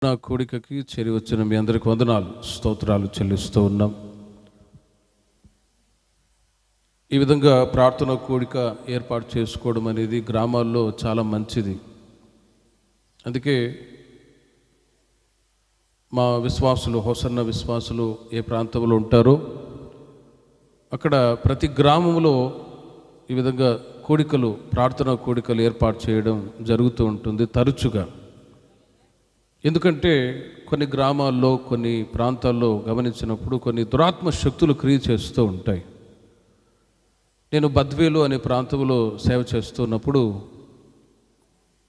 నా కోడికకి చేరి వచ్చిన మీ అందరికి వందనాలు, స్తోత్రాలు చెల్లిస్తూ ఉన్నాం. ఈ విధంగా ప్రార్థన కోడిక ఏర్పాటు చేసుకోవడం అనేది గ్రామాల్లో చాలా మంచిది. అందుకే మా విశ్వాసులు, హోసన్న విశ్వాసులు ఏ ప్రాంతంలో ఉంటారో అక్కడ ప్రతి గ్రామంలో ఈ విధంగా కోడికలు, ప్రార్థనా కోడికలు ఏర్పాటు చేయడం జరుగుతూ ఉంటుంది తరచుగా. ఎందుకంటే కొన్ని గ్రామాల్లో, కొన్ని ప్రాంతాల్లో గమనించినప్పుడు కొన్ని దురాత్మ శక్తులు క్రియ చేస్తూ ఉంటాయి. నేను బద్వేలు అనే ప్రాంతంలో సేవ చేస్తున్నప్పుడు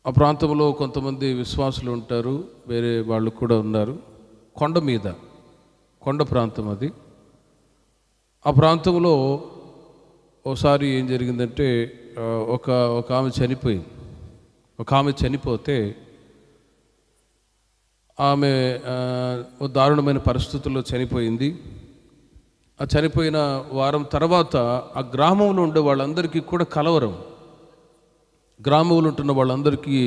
ఆ ప్రాంతంలో కొంతమంది విశ్వాసులు ఉంటారు, వేరే వాళ్ళు కూడా ఉన్నారు. కొండ మీద, కొండ ప్రాంతం అది. ఆ ప్రాంతంలో ఒకసారి ఏం జరిగిందంటే ఒక ఆమె చనిపోయింది. ఒక ఆమె చనిపోతే ఆమె దారుణమైన పరిస్థితుల్లో చనిపోయింది. ఆ చనిపోయిన వారం తర్వాత ఆ గ్రామంలో ఉండే వాళ్ళందరికీ కూడా కలవరం, గ్రామంలో ఉంటున్న వాళ్ళందరికీ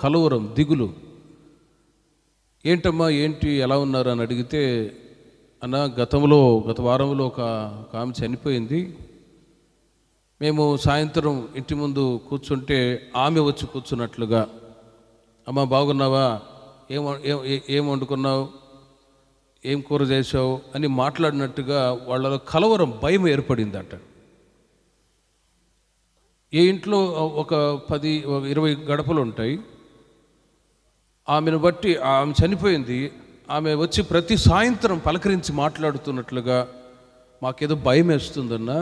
కలవరం, దిగులు. ఏంటమ్మా, ఏంటి, ఎలా ఉన్నారు అని అడిగితే, అన్న గత వారంలో ఒక ఆమె చనిపోయింది. మేము సాయంత్రం ఇంటి ముందు కూర్చుంటే ఆమె వచ్చి కూర్చున్నట్లుగా, అమ్మ బాగున్నావా, ఏం వండుకున్నావు, ఏం కూర చేసావు అని మాట్లాడినట్టుగా వాళ్ళలో కలవరం, భయం ఏర్పడిందట. ఏ ఇంట్లో ఒక 10-20 గడపలు ఉంటాయి. ఆమెను బట్టి, ఆమె చనిపోయింది, ఆమె వచ్చి ప్రతి సాయంత్రం పలకరించి మాట్లాడుతున్నట్లుగా, మాకేదో భయం వేస్తుందన్నా,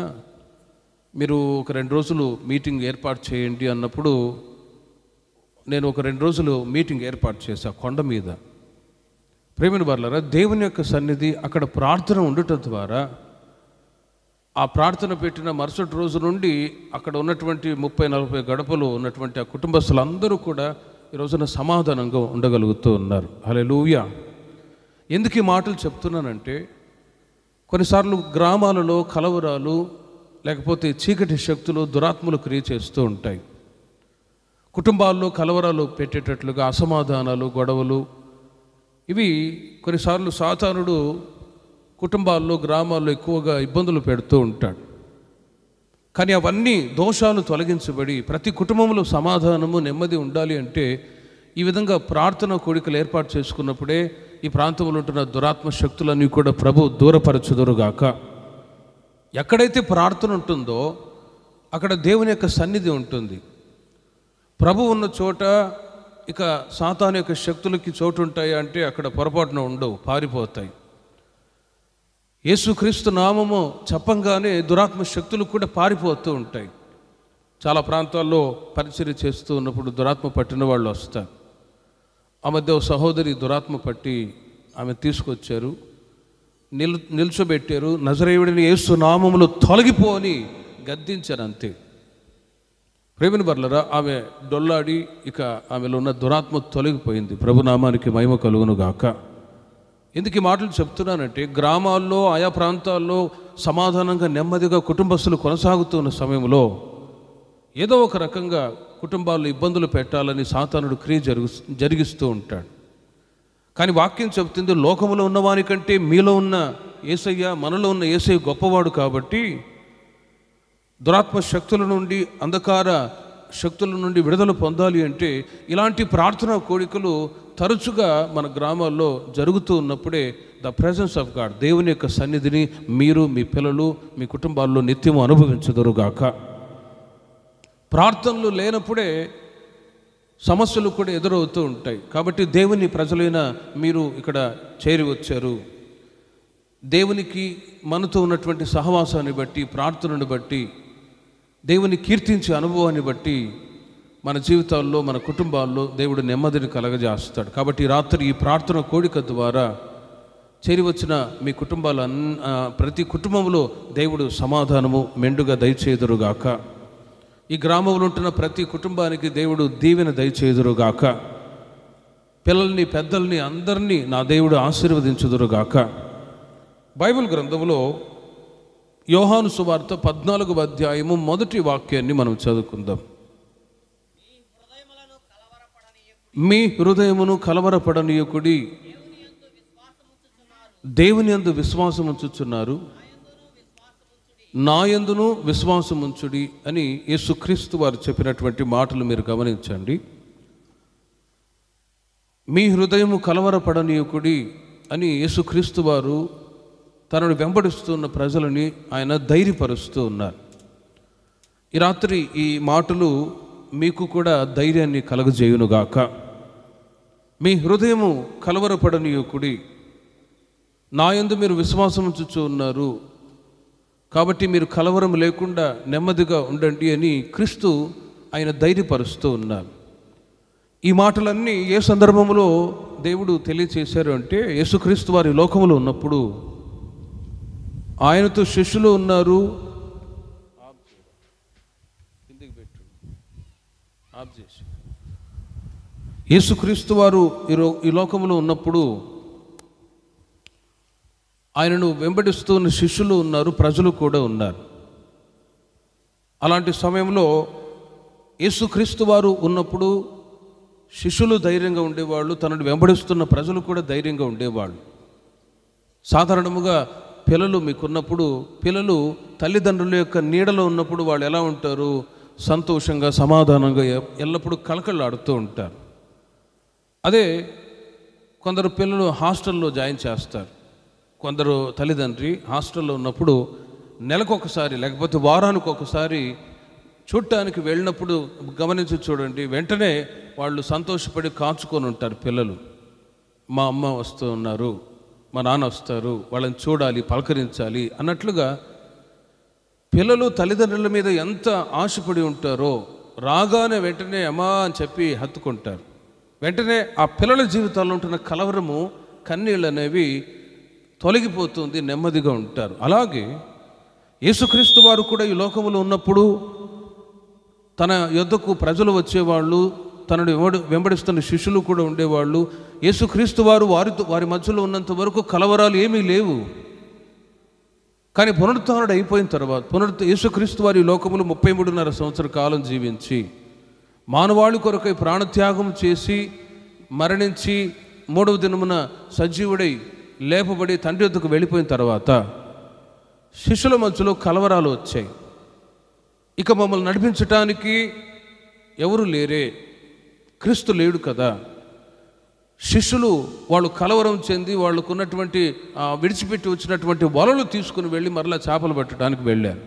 మీరు ఒక 2 రోజులు మీటింగ్ ఏర్పాటు చేయండి అన్నప్పుడు నేను ఒక 2 రోజులు మీటింగ్ ఏర్పాటు చేశా కొండ మీద. ప్రేమిన వారలారా, దేవుని యొక్క సన్నిధి, అక్కడ ప్రార్థన ఉండటం ద్వారా ఆ ప్రార్థన పెట్టిన మరుసటి రోజు నుండి అక్కడ ఉన్నటువంటి 30-40 గడపలు ఉన్నటువంటి ఆ కుటుంబస్తులందరూ కూడా ఈ రోజున సమాధానంగా ఉండగలుగుతూ ఉన్నారు. హల్లెలూయా. ఎందుకు ఈ మాటలు చెప్తున్నానంటే, కొన్నిసార్లు గ్రామాలలో కలవరాలు, లేకపోతే చీకటి శక్తులు, దురాత్మలు క్రియ చేస్తూ ఉంటాయి. కుటుంబాల్లో కలవరాలు పెట్టేటట్లుగా అసమాధానాలు, గొడవలు, ఇవి కొన్నిసార్లు సాతానుడు కుటుంబాల్లో, గ్రామాల్లో ఎక్కువగా ఇబ్బందులు పెడుతూ ఉంటాడు. కానీ అవన్నీ దోషాలు తొలగించబడి ప్రతి కుటుంబంలో సమాధానము, నెమ్మది ఉండాలి అంటే ఈ విధంగా ప్రార్థన కోడికలు ఏర్పాటు చేసుకున్నప్పుడే ఈ ప్రాంతంలో ఉంటున్న దురాత్మ శక్తులన్నీ కూడా ప్రభు దూరపరచుదురుగాక. ఎక్కడైతే ప్రార్థన ఉంటుందో అక్కడ దేవుని యొక్క సన్నిధి ఉంటుంది. ప్రభు ఉన్న చోట ఇక సాతాను యొక్క శక్తులకి చోటు ఉంటాయి అంటే అక్కడ పొరపాటున ఉండవు, పారిపోతాయి. యేసుక్రీస్తు నామము చెప్పంగానే దురాత్మ శక్తులు కూడా పారిపోతూ ఉంటాయి. చాలా ప్రాంతాల్లో పరిచర్య చేస్తూ ఉన్నప్పుడు దురాత్మ పట్టిన వాళ్ళు వస్తారు. ఆ మధ్య ఒక సహోదరి దురాత్మ పట్టి ఆమె తీసుకొచ్చారు, నిల్చోబెట్టారు. నజరేయుడిని యేసు నామములో తొలగిపో అని గద్దించారు, అంతే. ప్రేమిని బర్లరా, ఆమె డొల్లాడి ఇక ఆమెలో ఉన్న దురాత్మ తొలగిపోయింది. ప్రభునామానికి మహిమ కలుగును గాక. ఎందుకు ఈ మాటలు చెప్తున్నానంటే, గ్రామాల్లో, ఆయా ప్రాంతాల్లో సమాధానంగా, నెమ్మదిగా కుటుంబస్తులు కొనసాగుతున్న సమయంలో ఏదో ఒక రకంగా కుటుంబాల్లో ఇబ్బందులు పెట్టాలని సాతానుడు క్రియ జరిగిస్తూ ఉంటాడు. కానీ వాక్యం చెబుతుంది, లోకములో ఉన్నవానికంటే మీలో ఉన్న యేసయ్య, మనలో ఉన్న యేసయ్య గొప్పవాడు. కాబట్టి దురాత్మ శక్తుల నుండి, అంధకార శక్తుల నుండి విడుదల పొందాలి అంటే ఇలాంటి ప్రార్థనా కోడికలు తరచుగా మన గ్రామాల్లో జరుగుతూ ఉన్నప్పుడే ద ప్రెజెన్స్ ఆఫ్ గాడ్, దేవుని యొక్క సన్నిధిని మీరు, మీ పిల్లలు, మీ కుటుంబాల్లో నిత్యము అనుభవించదురుగాక. ప్రార్థనలు లేనప్పుడే సమస్యలు కూడా ఎదురవుతూ ఉంటాయి. కాబట్టి దేవుని ప్రజలైన మీరు ఇక్కడ చేరి వచ్చారు. దేవునికి మనతో ఉన్నటువంటి సహవాసాన్ని బట్టి, ప్రార్థనను బట్టి, దేవుని కీర్తించే అనుభవాన్ని బట్టి మన జీవితాల్లో, మన కుటుంబాల్లో దేవుడు నెమ్మదిని కలగజేస్తాడు. కాబట్టి రాత్రి ఈ ప్రార్థన కోడిక ద్వారా చేరి వచ్చిన మీ కుటుంబాల ప్రతి కుటుంబంలో దేవుడు సమాధానము మెండుగా దయచేదురుగాక. ఈ గ్రామంలో ఉంటున్న ప్రతి కుటుంబానికి దేవుడు దీవెన దయచేదురుగాక. పిల్లల్ని, పెద్దల్ని, అందరినీ నా దేవుడు ఆశీర్వదించుదురుగాక. బైబిల్ గ్రంథంలో యోహాను సువార్త 14వ అధ్యాయము 1వ వాక్యాన్ని మనం చదువుకుందాం. మీ హృదయమును కలవరపడనీయకుడి, దేవుని యందు విశ్వాసం ఉంచుచున్నారు, నా యందును విశ్వాసం ఉంచుడి అని యేసుక్రీస్తు వారు చెప్పినటువంటి మాటలు మీరు గమనించండి. మీ హృదయము కలవరపడనీయకుడి అని యేసుక్రీస్తు వారు తనను వెంబడిస్తున్న ప్రజలని ఆయన ధైర్యపరుస్తూ ఉన్నారు. ఈ రాత్రి ఈ మాటలు మీకు కూడా ధైర్యాన్ని కలగజేయునుగాక. మీ హృదయము కలవరపడనీయకుడి, నా యందు మీరు విశ్వాసం ఉంచుచూ ఉన్నారు కాబట్టి మీరు కలవరం లేకుండా నెమ్మదిగా ఉండండి అని క్రీస్తు ఆయన ధైర్యపరుస్తూ ఉన్నారు. ఈ మాటలన్నీ ఏ సందర్భంలో దేవుడు తెలియచేశారు అంటే, యేసుక్రీస్తు వారి లోకములో ఉన్నప్పుడు ఆయనతో శిష్యులు ఉన్నారు. యేసుక్రీస్తు వారు ఈ లోకములో ఉన్నప్పుడు ఆయనను వెంబడిస్తున్న శిష్యులు ఉన్నారు, ప్రజలు కూడా ఉన్నారు. అలాంటి సమయంలో యేసుక్రీస్తు వారు ఉన్నప్పుడు శిష్యులు ధైర్యంగా ఉండేవాళ్ళు, తనను వెంబడిస్తున్న ప్రజలు కూడా ధైర్యంగా ఉండేవాళ్ళు. సాధారణముగా పిల్లలు మీకున్నప్పుడు, పిల్లలు తల్లిదండ్రుల యొక్క నీడలో ఉన్నప్పుడు వాళ్ళు ఎలా ఉంటారు? సంతోషంగా, సమాధానంగా, ఎల్లప్పుడూ కళకళలాడుతూ ఉంటారు. అదే కొందరు పిల్లలు హాస్టల్లో జాయిన్ చేస్తారు. కొందరు తల్లిదండ్రి హాస్టల్లో ఉన్నప్పుడు నెలకొకసారి లేకపోతే వారానికి ఒకసారి చూడటానికి వెళ్ళినప్పుడు గమనించి చూడండి, వెంటనే వాళ్ళు సంతోషపడి కాచుకొని ఉంటారు. పిల్లలు మా అమ్మ వస్తూ ఉన్నారు, మా నాన్న వస్తారు, వాళ్ళని చూడాలి, పలకరించాలి అన్నట్లుగా పిల్లలు తల్లిదండ్రుల మీద ఎంత ఆశపడి ఉంటారో రాగానే వెంటనే అమ్మా అని చెప్పి హత్తుకుంటారు. వెంటనే ఆ పిల్లల జీవితాల్లో ఉంటున్న కలవరము, కన్నీళ్ళు అనేవి తొలగిపోతుంది, నెమ్మదిగా ఉంటారు. అలాగే యేసుక్రీస్తు వారు కూడా ఈ లోకములో ఉన్నప్పుడు తన యొద్దకు ప్రజలు వచ్చేవాళ్ళు, తనను వెంబడిస్తున్న శిష్యులు కూడా ఉండేవాళ్ళు. యేసుక్రీస్తు వారు వారి మధ్యలో ఉన్నంత వరకు కలవరాలు ఏమీ లేవు. కానీ పునరుత్థానుడు అయిపోయిన తర్వాత యేసుక్రీస్తు వారి లోకములు 33.5 సంవత్సర కాలం జీవించి మానవాళి కొరకై ప్రాణత్యాగం చేసి మరణించి 3వ దినమున సజీవుడై లేపబడి తండ్రి వద్దకు వెళ్ళిపోయిన తర్వాత శిష్యుల మధ్యలో కలవరాలు వచ్చాయి. ఇక మమ్మల్ని నడిపించటానికి ఎవరు లేరే, క్రీస్తు లేడు కదా. శిష్యులు వాళ్ళు కలవరం చెంది వాళ్ళకున్నటువంటి విడిచిపెట్టి వచ్చినటువంటి వలలు తీసుకుని వెళ్ళి మరలా చేపలు పట్టడానికి వెళ్ళారు.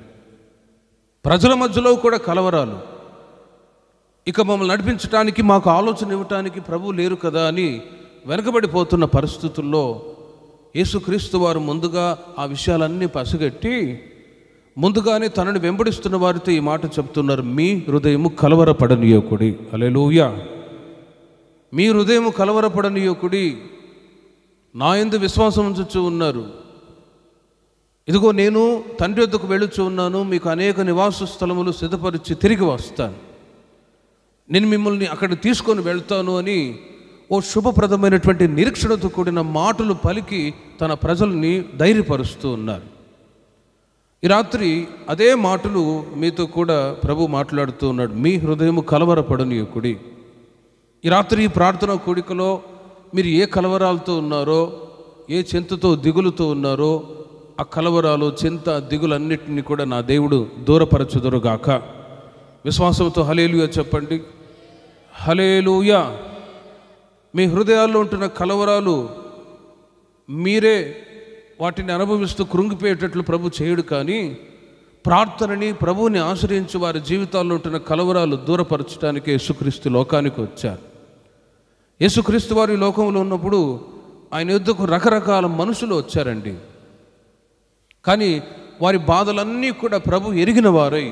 ప్రజల మధ్యలో కూడా కలవరాలు. ఇక మమ్మల్ని నడిపించడానికి, మాకు ఆలోచన ఇవ్వటానికి ప్రభువు లేరు కదా అని వెనకబడిపోతున్న పరిస్థితుల్లో యేసుక్రీస్తు వారు ముందుగా ఆ విషయాలన్నీ పసిగట్టి ముందుగానే తనని వెంబడిస్తున్న వారితో ఈ మాట చెప్తున్నారు, మీ హృదయము కలవరపడనీయకుడి. హల్లెలూయా. మీ హృదయము కలవరపడనీయకుడి, నా యందు విశ్వాసం ఉంచుచూ ఉన్నారు. ఇదిగో నేను తండ్రి వద్దకు వెళ్ళుచూ ఉన్నాను, మీకు అనేక నివాస స్థలములు సిద్ధపరిచి తిరిగి వస్తాను, నేను మిమ్మల్ని అక్కడ తీసుకొని వెళ్తాను అని ఓ శుభప్రదమైనటువంటి నిరీక్షణతో కూడిన మాటలు పలికి తన ప్రజల్ని ధైర్యపరుస్తూ ఉన్నారు. ఈ రాత్రి అదే మాటలు మీతో కూడా ప్రభు మాట్లాడుతూ ఉన్నాడు, మీ హృదయము కలవరపడనీయకుడి. ఈ రాత్రి ఈ ప్రార్థన కూడికలో మీరు ఏ కలవరాలతో ఉన్నారో, ఏ చింతతో దిగులుతో ఉన్నారో, ఆ కలవరాలు, చింత, దిగులన్నిటిని కూడా నా దేవుడు దూరపరచుదురుగాక. విశ్వాసంతో హల్లెలూయా చెప్పండి. హల్లెలూయా. మీ హృదయాల్లో ఉంటున్న కలవరాలు మీరే వాటిని అనుభవిస్తూ కృంగిపోయేటట్లు ప్రభు చేయడు, కానీ ప్రార్థనని, ప్రభువుని ఆశ్రయించి వారి జీవితాల్లో ఉంటున్న కలవరాలు దూరపరచడానికి యేసుక్రీస్తు లోకానికి వచ్చారు. యేసుక్రీస్తు వారి లోకంలో ఉన్నప్పుడు ఆయన యొద్దకు రకరకాల మనుషులు వచ్చారండి. కానీ వారి బాధలన్నీ కూడా ప్రభు ఎరిగిన వారై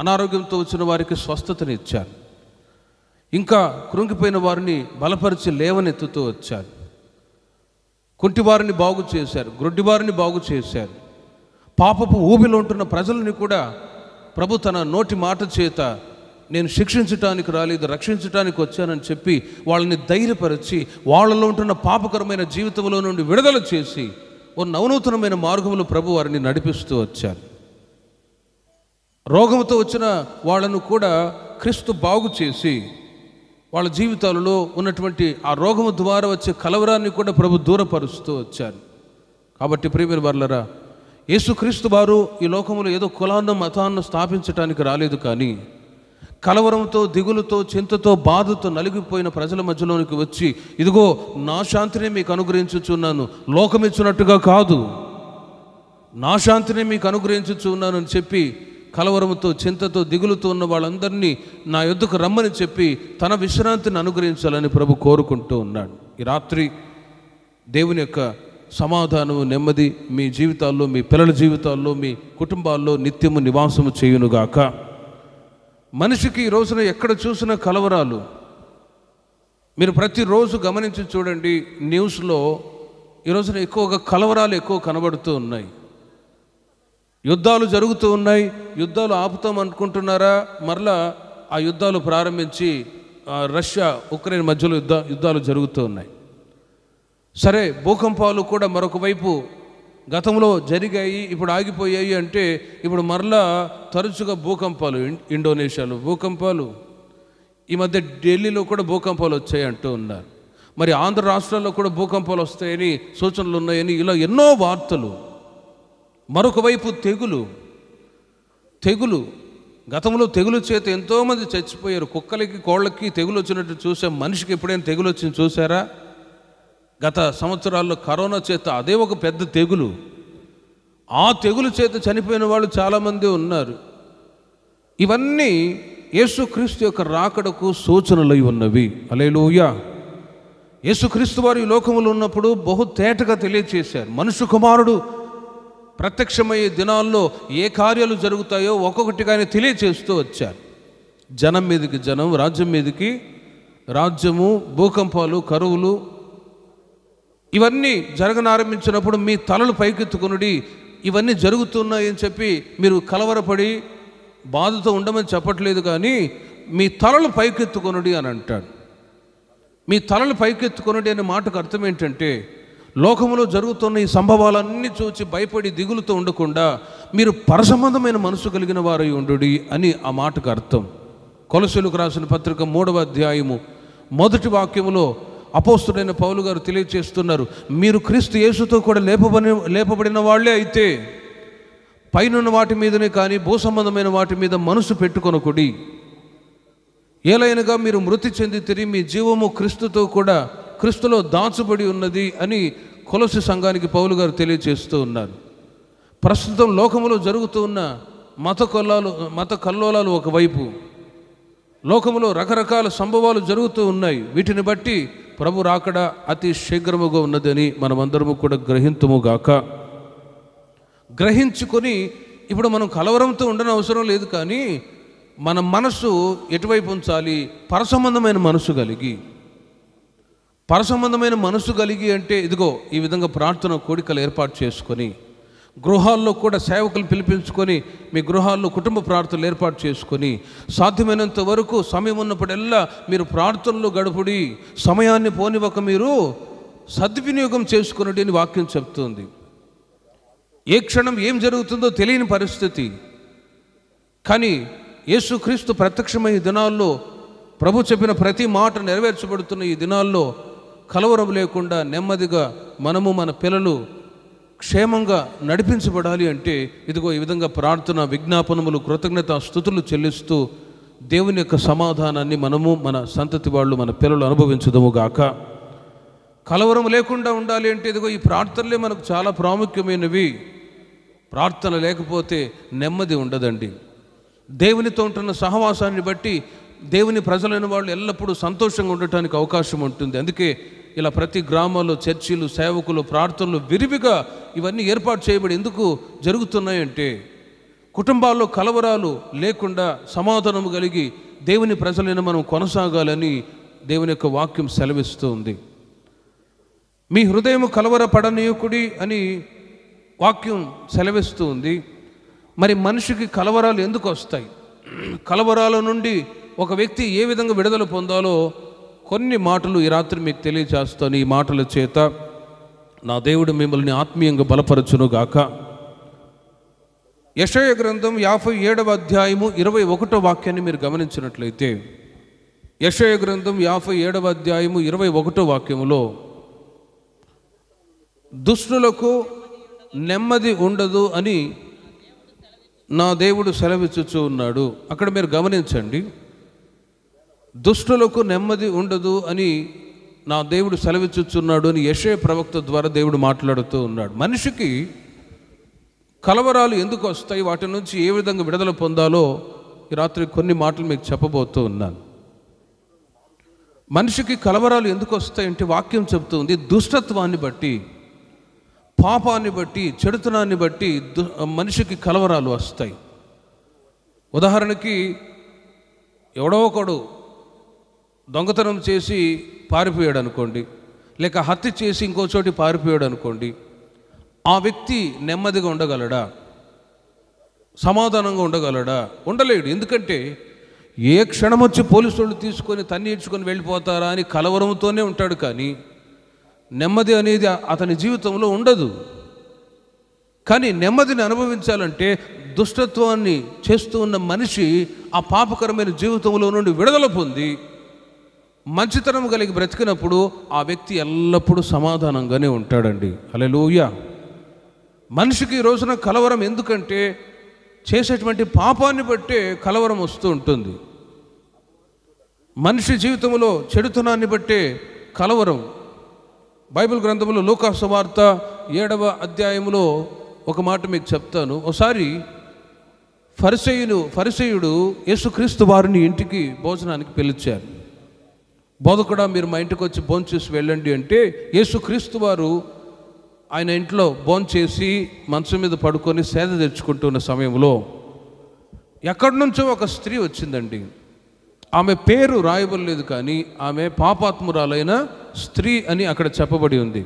అనారోగ్యంతో వచ్చిన వారికి స్వస్థతనిచ్చారు. ఇంకా కృంగిపోయిన వారిని బలపరిచి లేవనెత్తుతూ వచ్చారు. కుంటివారిని బాగు చేశారు, గ్రుడ్డివారిని బాగు చేశారు. పాపపు ఊబిలో ఉంటున్న ప్రజలని కూడా ప్రభు తన నోటి మాట చేత నేను శిక్షించటానికి రాలేదు, రక్షించటానికి వచ్చానని చెప్పి వాళ్ళని ధైర్యపరిచి వాళ్ళలో ఉంటున్న పాపకరమైన జీవితంలో నుండి విడుదల చేసి ఓ నవనూతనమైన మార్గంలో ప్రభు వారిని నడిపిస్తూ వచ్చారు. రోగంతో వచ్చిన వాళ్ళను కూడా క్రీస్తు బాగు చేసి వాళ్ళ జీవితాలలో ఉన్నటువంటి ఆ రోగము ద్వారా వచ్చే కలవరాన్ని కూడా ప్రభు దూరపరుస్తూ వచ్చారు. కాబట్టి ప్రియమైన వారలారా, యేసుక్రీస్తు వారు ఈ లోకములో ఏదో కులాన్న మతాన్ని స్థాపించడానికి రాలేదు, కానీ కలవరంతో, దిగులుతో, చింతతో, బాధతో నలిగిపోయిన ప్రజల మధ్యలోనికి వచ్చి, ఇదిగో నా శాంతిని మీకు అనుగ్రహించుచున్నాను, లోకమిచ్చినట్టుగా కాదు, నా శాంతిని మీకు అనుగ్రహించుచున్నాను అని చెప్పి కలవరంతో, చింతతో, దిగులుతో ఉన్న వాళ్ళందరినీ నా యొద్దకు రమ్మని చెప్పి తన విశ్రాంతిని అనుగ్రహించాలని ప్రభు కోరుకుంటూ ఉన్నాడు. ఈ రాత్రి దేవుని యొక్క సమాధానము, నెమ్మది మీ జీవితాల్లో, మీ పిల్లల జీవితాల్లో, మీ కుటుంబాల్లో నిత్యము నివాసము చేయునుగాక. మనిషికి ఈ రోజున ఎక్కడ చూసినా కలవరాలు. మీరు ప్రతిరోజు గమనించి చూడండి, న్యూస్లో ఈ రోజున ఎక్కువగా కలవరాలు ఎక్కువ కనబడుతూ ఉన్నాయి. యుద్ధాలు జరుగుతూ ఉన్నాయి. యుద్ధాలు ఆపుతాం అనుకుంటున్నారా? మరలా ఆ యుద్ధాలు ప్రారంభించి రష్యా ఉక్రెయిన్ మధ్యలో యుద్ధాలు జరుగుతూ ఉన్నాయి. సరే, భూకంపాలు కూడా మరొక వైపు గతంలో జరిగాయి, ఇప్పుడు ఆగిపోయాయి అంటే ఇప్పుడు మరలా తరచుగా భూకంపాలు. ఇండోనేషియాలో భూకంపాలు, ఈ మధ్య ఢిల్లీలో కూడా భూకంపాలు వచ్చాయి అంటూ ఉన్నారు. మరి ఆంధ్ర రాష్ట్రాల్లో కూడా భూకంపాలు వస్తాయని సూచనలు ఉన్నాయని ఇలా ఎన్నో వార్తలు. మరొక వైపు తెగులు. గతంలో తెగులు చేత ఎంతోమంది చచ్చిపోయారు. కుక్కలకి, కోళ్ళకి తెగులు వచ్చినట్టు చూసాం. మనిషికి ఎప్పుడైనా తెగులు వచ్చింది చూసారా? గత సంవత్సరాల్లో కరోనా చేత అదే ఒక పెద్ద తెగులు. ఆ తెగులు చేత చనిపోయిన వాళ్ళు చాలామంది ఉన్నారు. ఇవన్నీ యేసుక్రీస్తు యొక్క రాకడకు సూచనలై ఉన్నవి. హల్లెలూయా. యేసుక్రీస్తు వారు ఈ లోకములో ఉన్నప్పుడు బహు తేటగా తెలియచేశారు. మనుష్య కుమారుడు ప్రత్యక్షమయ్యే దినాల్లో ఏ కార్యాలు జరుగుతాయో ఒక్కొక్కటిగా ఆయన తెలియచేస్తూ వచ్చారు. జనం మీదకి జనం, రాజ్యం మీదకి రాజ్యము, భూకంపాలు, కరువులు ఇవన్నీ జరగనారంభించినప్పుడు మీ తలలు పైకెత్తుకునుడి, ఇవన్నీ జరుగుతున్నాయని చెప్పి మీరు కలవరపడి బాధతో ఉండమని చెప్పట్లేదు, కానీ మీ తలలు పైకెత్తుకొనుడి అని అంటాడు. మీ తలలు పైకెత్తుకొనుడి అనే మాటకు అర్థం ఏంటంటే, లోకంలో జరుగుతున్న ఈ సంభవాలన్నీ చూచి భయపడి దిగులుతో ఉండకుండా మీరు పరసంబంధమైన మనసు కలిగిన వారై ఉండుడి అని ఆ మాటకు అర్థం. కొలొస్సీయులకు రాసిన పత్రిక 3వ అధ్యాయము 1వ వాక్యములో అపోస్తుడైన పౌలు గారు తెలియజేస్తున్నారు, మీరు క్రీస్తు యేసుతో కూడా లేపబడిన వాళ్ళే అయితే పైనున్న వాటి మీదనే కానీ భూ సంబంధమైన వాటి మీద మనసు పెట్టుకొనకుడి. ఏలైనగా మీరు మృతి చెందితిరి, మీ జీవము క్రీస్తుతో కూడా క్రీస్తులో దాచబడి ఉన్నది అని కొలొస్సీ సంఘానికి పౌలు గారు తెలియజేస్తూ ఉన్నారు. ప్రస్తుతం లోకములో జరుగుతూ ఉన్న మత కల్లోలాలు ఒకవైపు, లోకములో రకరకాల సంభవాలు జరుగుతూ ఉన్నాయి. వీటిని బట్టి ప్రభు రాకడ అతి శీఘ్రముగా ఉన్నదని మనమందరము కూడా గ్రహింతుముగాక. గ్రహించుకొని ఇప్పుడు మనం కలవరంతో ఉండని అవసరం లేదు, కానీ మన మనసు ఎటువైపు ఉంచాలి? పరసంబంధమైన మనసు కలిగి. పరసంబంధమైన మనసు కలిగి అంటే ఇదిగో ఈ విధంగా ప్రార్థన కోడికలు ఏర్పాటు చేసుకొని, గృహాల్లో కూడా సేవకులు పిలిపించుకొని మీ గృహాల్లో కుటుంబ ప్రార్థనలు ఏర్పాటు చేసుకొని, సాధ్యమైనంత వరకు సమయం ఉన్నప్పుడల్లా మీరు ప్రార్థనలు గడుపుడి, సమయాన్ని పోనివ్వక మీరు సద్వినియోగం చేసుకున్నట్టు అని వాక్యం చెప్తుంది. ఏ క్షణం ఏం జరుగుతుందో తెలియని పరిస్థితి, కానీ యేసుక్రీస్తు ప్రత్యక్షమైన దినాల్లో ప్రభు చెప్పిన ప్రతి మాట నెరవేర్చబడుతున్న ఈ దినాల్లో కలవరం లేకుండా నెమ్మదిగా మనము, మన పిల్లలు క్షేమంగా నడిపించబడాలి అంటే ఇదిగో ఈ విధంగా ప్రార్థన, విజ్ఞాపనములు, కృతజ్ఞత స్తుతులు చెల్లిస్తూ దేవుని యొక్క సమాధానాన్ని మనము, మన సంతతి వాళ్ళు, మన పిల్లలు అనుభవించదము గాక. కలవరం లేకుండా ఉండాలి అంటే ఇదిగో ఈ ప్రార్థనలే మనకు చాలా ప్రాముఖ్యమైనవి. ప్రార్థన లేకపోతే నెమ్మది ఉండదండి. దేవునితో ఉంటున్న సహవాసాన్ని బట్టి దేవుని ప్రజలైన వాళ్ళు ఎల్లప్పుడూ సంతోషంగా ఉండటానికి అవకాశం ఉంటుంది. అందుకే ఇలా ప్రతి గ్రామాల్లో చర్చిలు, సేవకులు, ప్రార్థనలు విరివిగా ఇవన్నీ ఏర్పాటు చేయబడి ఎందుకు జరుగుతున్నాయంటే కుటుంబాల్లో కలవరాలు లేకుండా సమాధానము కలిగి దేవుని ప్రజలైన మనం కొనసాగాలని దేవుని యొక్క వాక్యం సెలవిస్తూ ఉంది. మీ హృదయం కలవరపడనీయకుడి అని వాక్యం సెలవిస్తూ ఉంది. మరి మనిషికి కలవరాలు ఎందుకు వస్తాయి? కలవరాల నుండి ఒక వ్యక్తి ఏ విధంగా విడుదల పొందాలో కొన్ని మాటలు ఈ రాత్రి మీకు తెలియజేస్తాను. ఈ మాటల చేత నా దేవుడు మిమ్మల్ని ఆత్మీయంగా బలపరచునుగాక. యెషయా గ్రంథం 57వ అధ్యాయము 21వ వాక్యాన్ని మీరు గమనించినట్లయితే, యెషయా గ్రంథం 57వ అధ్యాయము 21వ వాక్యములో దుష్టులకు నెమ్మది ఉండదు అని నా దేవుడు సెలవిచ్చుచూ ఉన్నాడు. అక్కడ మీరు గమనించండి, దుష్టులకు నెమ్మది ఉండదు అని నా దేవుడు సెలవిచ్చుచున్నాడు అని యెషయా ప్రవక్త ద్వారా దేవుడు మాట్లాడుతూ ఉన్నాడు. మనిషికి కలవరాలు ఎందుకు వస్తాయి, వాటి నుంచి ఏ విధంగా విడుదల పొందాలో ఈ రాత్రి కొన్ని మాటలు మీకు చెప్పబోతూ ఉన్నాను. మనిషికి కలవరాలు ఎందుకు వస్తాయంటే వాక్యం చెప్తుంది, దుష్టత్వాన్ని బట్టి, పాపాన్ని బట్టి, చెడుతనాన్ని బట్టి మనిషికి కలవరాలు వస్తాయి. ఉదాహరణకి ఎవడో ఒకడు దొంగతనం చేసి పారిపోయాడు అనుకోండి, లేక హత్య చేసి ఇంకో చోటి పారిపోయాడు అనుకోండి, ఆ వ్యక్తి నెమ్మదిగా ఉండగలడా? సమాధానంగా ఉండగలడా? ఉండలేడు. ఎందుకంటే ఏ క్షణం వచ్చి పోలీసులు తీసుకొని తన్నిడ్చుకొని వెళ్ళిపోతారా అని కలవరంతోనే ఉంటాడు, కానీ నెమ్మది అనేది అతని జీవితంలో ఉండదు. కానీ నెమ్మదిని అనుభవించాలంటే దుష్టత్వాన్ని చేస్తూ ఉన్న మనిషి ఆ పాపకరమైన జీవితంలో నుండి విడుదల పొంది మంచితనం కలిగి బ్రతికినప్పుడు ఆ వ్యక్తి ఎల్లప్పుడూ సమాధానంగానే ఉంటాడండి. హల్లెలూయా. మనిషికి ఈ రోజున కలవరం ఎందుకంటే చేసేటువంటి పాపాన్ని బట్టే కలవరం వస్తూ ఉంటుంది. మనిషి జీవితంలో చెడుతనాన్ని బట్టే కలవరం. బైబిల్ గ్రంథంలో లూకా సువార్త 7వ అధ్యాయంలో ఒక మాట మీకు చెప్తాను. ఒకసారి ఫరిసేయుడు యేసుక్రీస్తు వారిని ఇంటికి భోజనానికి పిలిచారు. బోధకుడా, మీరు మా ఇంటికి వచ్చి భోంచేసి వెళ్ళండి అంటే యేసుక్రీస్తు వారు ఆయన ఇంట్లో భోంచేసి మంచం మీద పడుకొని సేద తెచ్చుకుంటున్న సమయంలో ఎక్కడి నుంచో ఒక స్త్రీ వచ్చిందండి. ఆమె పేరు రాయబడలేదు, కానీ ఆమె పాపాత్మురాలైన స్త్రీ అని అక్కడ చెప్పబడి ఉంది.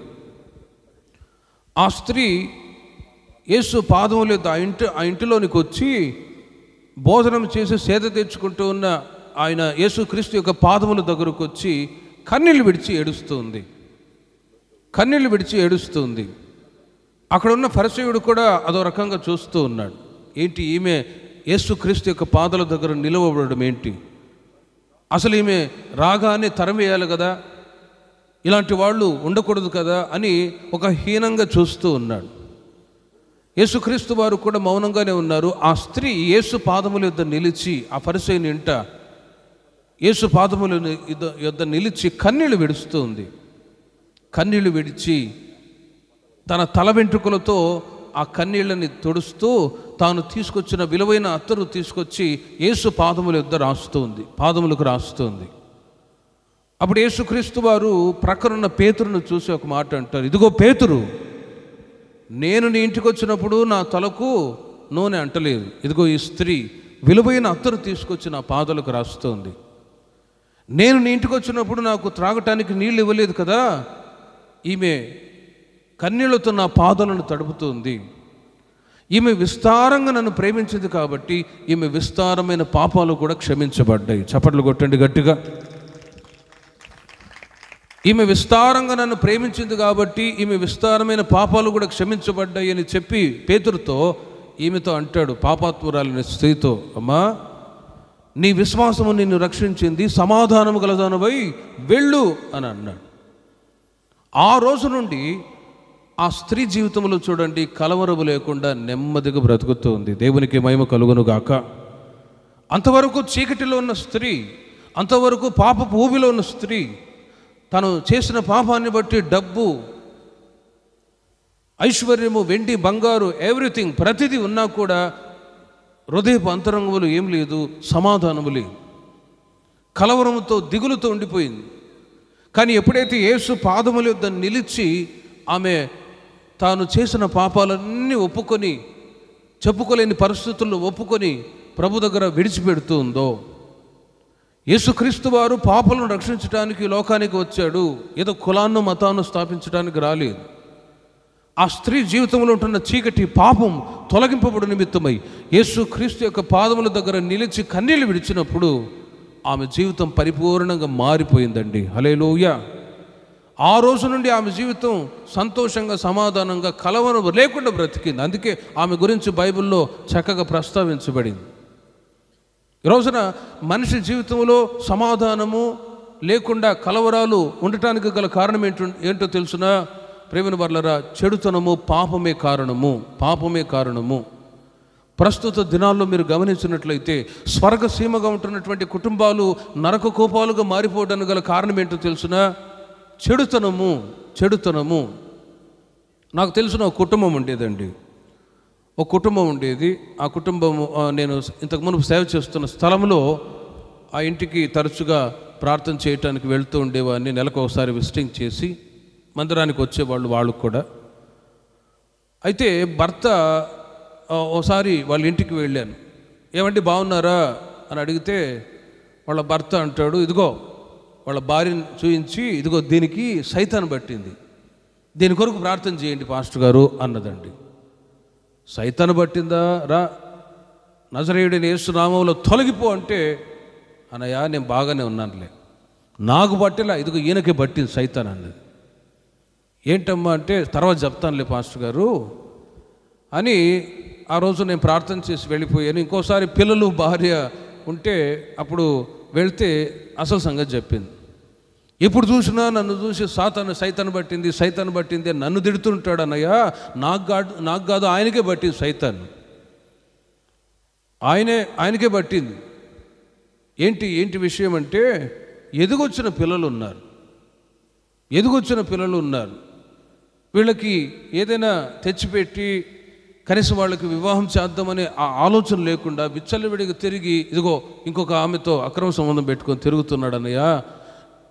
ఆ స్త్రీ యేసు పాదముల ఆ ఇంటిలోనికి వచ్చి భోజనం చేసి సేద తెచ్చుకుంటూ ఉన్న ఆయన యేసుక్రీస్తు యొక్క పాదముల దగ్గరకు వచ్చి కన్నీళ్లు విడిచి ఏడుస్తుంది. అక్కడ ఉన్న ఫరిసేయుడు కూడా అదో రకంగా చూస్తూ ఉన్నాడు. ఏంటి ఈమె యేసుక్రీస్తు యొక్క పాదాల దగ్గర నిలవబడడం ఏంటి? అసలు ఈమె రాగానే తరిమేయాలి కదా, ఇలాంటి వాళ్ళు ఉండకూడదు కదా అని ఒక హీనంగా చూస్తూ ఉన్నాడు. యేసుక్రీస్తు వారు కూడా మౌనంగానే ఉన్నారు. ఆ స్త్రీ యేసు పాదముల యొద్ద నిలిచి, ఆ ఫరిసేయుని ఇంట యేసు పాదముల యొద్ద నిలిచి కన్నీళ్లు విడుస్తుంది. కన్నీళ్లు విడిచి తన తల వెంట్రుకలతో ఆ కన్నీళ్ళని తుడుస్తూ తాను తీసుకొచ్చిన విలువైన అత్తరు తీసుకొచ్చి యేసు పాదముల యొద్ద పాదములకు రాస్తుంది. అప్పుడు యేసుక్రీస్తు వారు ప్రక్కనున్న పేతురును చూసి ఒక మాట అంటారు, ఇదిగో పేతురు, నేను నీ ఇంటికి వచ్చినప్పుడు నా తలకు నూనె అంటలేదు, ఇదిగో ఈ స్త్రీ విలువైన అత్తరు తీసుకొచ్చి నా పాదాలకు రాస్తుంది. నేను నీ ఇంటికి వచ్చినప్పుడు నాకు త్రాగటానికి నీళ్ళు ఇవ్వలేదు కదా, ఈమె కన్నీళ్లతో నా పాదాలను తడుపుతుంది. ఈమె విస్తారంగా నన్ను ప్రేమించింది కాబట్టి ఈమె విస్తారమైన పాపాలు కూడా క్షమించబడ్డాయి. చప్పట్లు కొట్టండి గట్టిగా. ఈమె విస్తారంగా నన్ను ప్రేమించింది కాబట్టి ఈమె విస్తారమైన పాపాలు కూడా క్షమించబడ్డాయి అని చెప్పి పేతురుతో ఈమెతో అంటాడు, పాపాత్మురాలైన స్త్రీతో, అమ్మా, నీ విశ్వాసము నిన్ను రక్షించింది, సమాధానము గలదానవై వెళ్ళు అని అన్నాడు. ఆ రోజు నుండి ఆ స్త్రీ జీవితంలో చూడండి, కలవరము లేకుండా నెమ్మదిగా బ్రతుకుతుంది. దేవునికి మహిమ కలుగును గాక. అంతవరకు చీకటిలో ఉన్న స్త్రీ, అంతవరకు పాపపు ఊబిలో ఉన్న స్త్రీ, తను చేసిన పాపాన్ని బట్టి డబ్బు, ఐశ్వర్యము, వెండి, బంగారు, ఎవ్రీథింగ్, ప్రతిదీ ఉన్నా కూడా హృదయపు అంతరంగములు ఏం లేదు, సమాధానము లేదు, కలవరముతో దిగులుతో ఉండిపోయింది. కానీ ఎప్పుడైతే యేసు పాదముల యొద్ద నిలిచి ఆమె తాను చేసిన పాపాలన్నీ ఒప్పుకొని, చెప్పుకోలేని పరిస్థితుల్లో ఒప్పుకొని ప్రభు దగ్గర విడిచిపెడుతూ ఉందో, యేసుక్రీస్తు వారు పాపలను రక్షించడానికి లోకానికి వచ్చాడు, ఏదో కులాన్ని మతాన్ని స్థాపించడానికి రాలేదు. ఆ స్త్రీ జీవితంలో ఉంటున్న చీకటి, పాపం తొలగింపబడు నిమిత్తమై యేసుక్రీస్తు యొక్క పాదముల దగ్గర నిలిచి కన్నీళ్లు విడిచినప్పుడు ఆమె జీవితం పరిపూర్ణంగా మారిపోయిందండి. హల్లెలూయా. ఆ రోజు నుండి ఆమె జీవితం సంతోషంగా, సమాధానంగా, కలవరం లేకుండా బ్రతికింది. అందుకే ఆమె గురించి బైబిల్లో చక్కగా ప్రస్తావించబడింది. ఈ రోజున మనిషి జీవితంలో సమాధానము లేకుండా కలవరాలు ఉండటానికి గల కారణం ఏంటో తెలుసునా ప్రేమను వర్లరా? చెడుతనము, పాపమే కారణము. ప్రస్తుత దినాల్లో మీరు గమనించినట్లయితే స్వర్గసీమగా ఉంటున్నటువంటి కుటుంబాలు నరక కోపాలుగా మారిపోవడానికి గల కారణం ఏంటో తెలుసునా? చెడుతనము. నాకు తెలిసిన ఒక కుటుంబం ఉండేదండి. ఆ కుటుంబము నేను ఇంతకు మునుపు సేవ చేస్తున్న స్థలంలో ఆ ఇంటికి తరచుగా ప్రార్థన చేయటానికి వెళ్తూ ఉండేవాడిని. నెలకు ఒకసారి విజిటింగ్ చేసి మందిరానికి వచ్చేవాళ్ళు వాళ్ళు కూడా. అయితే భర్త ఒకసారి వాళ్ళ ఇంటికి వెళ్ళాను. ఏమండి బాగున్నారా అని అడిగితే వాళ్ళ భర్త అంటాడు, ఇదిగో వాళ్ళ భార్యను చూయించి, ఇదిగో దీనికి సైతాను పట్టింది, దీని కొరకు ప్రార్థన చేయండి పాస్టర్ గారు అన్నదండి. సైతాను పట్టిందా? రా, నజరేయుడైన యేసు నామములో తొలగిపో అంటే, అన్నయ్య నేను బాగానే ఉన్నానులే, నాకు పట్టేలా ఇదిగో ఈయనకే పట్టింది సైతాన్ అన్నది. ఏంటమ్మా అంటే, తర్వాత చెప్తానులే పాస్టర్ గారు అని ఆ రోజు నేను ప్రార్థన చేసి వెళ్ళిపోయాను. ఇంకోసారి పిల్లలు భార్య ఉంటే అప్పుడు వెళ్తే అసలు సంగతి చెప్పింది. ఎప్పుడు చూసినా నన్ను చూసి సైతాను పట్టింది నన్ను తిడుతుంటాడు. అన్నయ్య నాకు కాదు ఆయనకే పట్టింది సైతాను, ఆయనకే పట్టింది. ఏంటి విషయం అంటే, ఎదుగొచ్చిన పిల్లలు ఉన్నారు. వీళ్ళకి ఏదైనా తెచ్చిపెట్టి కనీసం వాళ్ళకి వివాహం చేద్దామనే ఆ ఆలోచన లేకుండా విచ్చలవిడిగా తిరిగి ఇదిగో ఇంకొక ఆమెతో అక్రమ సంబంధం పెట్టుకొని తిరుగుతున్నాడు. అన్నయ్య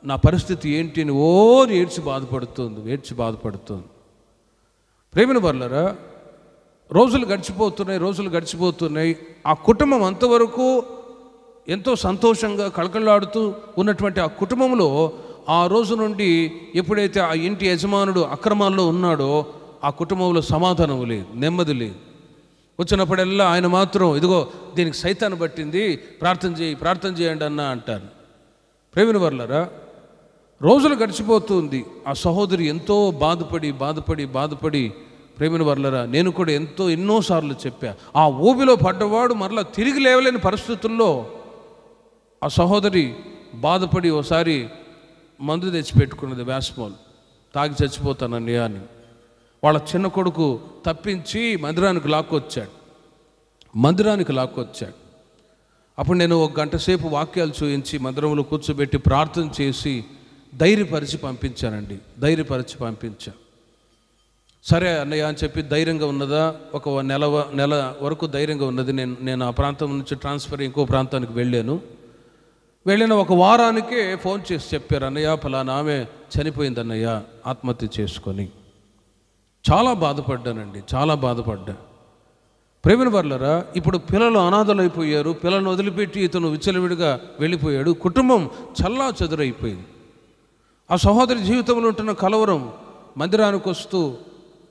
నా పరిస్థితి ఏంటి అని ఏడ్చి బాధపడుతుంది. ప్రేమిన వర్లరా, రోజులు గడిచిపోతున్నాయి. ఆ కుటుంబం అంతవరకు ఎంతో సంతోషంగా కళకళలాడుతూ ఉన్నటువంటి ఆ కుటుంబంలో ఆ రోజు నుండి ఎప్పుడైతే ఆ ఇంటి యజమానుడు అక్రమాల్లో ఉన్నాడో ఆ కుటుంబంలో సమాధానం లేదు, నెమ్మది లేదు. వచ్చినప్పుడల్లా ఆయన మాత్రం ఇదిగో దీనికి సైతాను పట్టింది, ప్రార్థన చేయండి అన్న అంటారు. ప్రేమిన వర్లరా, రోజులు గడిచిపోతుంది. ఆ సహోదరి ఎంతో బాధపడి ప్రేమిన వర్లరా, నేను కూడా ఎన్నోసార్లు చెప్పా. ఆ ఊబిలో పడ్డవాడు మరలా తిరిగి లేవలేని పరిస్థితుల్లో ఆ సహోదరి బాధపడి ఒకసారి మందు తెచ్చిపెట్టుకున్నది, వ్యాస్మోల్ తాగి చచ్చిపోతానని అని. వాళ్ళ చిన్న కొడుకు తప్పించి మందిరానికి లాక్కొచ్చాడు. అప్పుడు నేను 1 గంట సేపు వాక్యాలు చూపించి మందిరంలో కూర్చోబెట్టి ప్రార్థన చేసి ధైర్యపరిచి పంపించా. సరే అన్నయ్య అని చెప్పి ధైర్యంగా ఉన్నదా, ఒక నెల వరకు ధైర్యంగా ఉన్నది. నేను ఆ ప్రాంతం నుంచి ట్రాన్స్ఫర్ ఇంకో ప్రాంతానికి వెళ్ళిన 1 వారానికే ఫోన్ చేసి చెప్పారు, అన్నయ్య ఫలానా ఆమె చనిపోయింది అన్నయ్య ఆత్మహత్య చేసుకొని. చాలా బాధపడ్డా. ప్రేమిన వర్లరా, ఇప్పుడు పిల్లలు అనాథలైపోయారు. పిల్లలను వదిలిపెట్టి ఇతను విచ్చలవిడిగా వెళ్ళిపోయాడు. కుటుంబం చల్లా చెదురైపోయింది. ఆ సహోదరి జీవితంలో ఉంటున్న కలవరం, మందిరానికి వస్తూ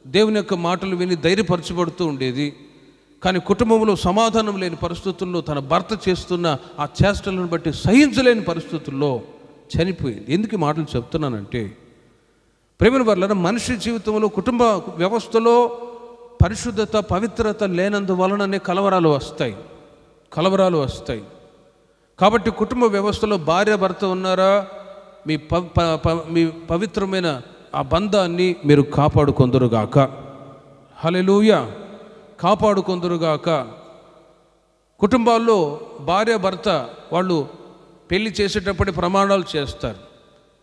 దేవుని యొక్క మాటలు విని ధైర్యపరచబడుతూ ఉండేది. కానీ కుటుంబంలో సమాధానం లేని పరిస్థితుల్లో, తన భర్త చేస్తున్న ఆ చేష్టలను బట్టి సహించలేని పరిస్థితుల్లో చనిపోయింది. ఎందుకు ఈ మాటలు చెప్తున్నానంటే, ప్రేమిన వర్లరా, మనిషి జీవితంలో కుటుంబ వ్యవస్థలో పరిశుద్ధత, పవిత్రత లేనందువలననే కలవరాలు వస్తాయి. కాబట్టి కుటుంబ వ్యవస్థలో భార్య భర్త ఉన్నారా, మీ పవిత్రమైన ఆ బంధాన్ని మీరు కాపాడుకొందురుగాక. హల్లెలూయా, కాపాడుకొందురుగాక. కుటుంబాల్లో భార్య భర్త వాళ్ళు పెళ్లి చేసేటప్పుడు ప్రమాణాలు చేస్తారు.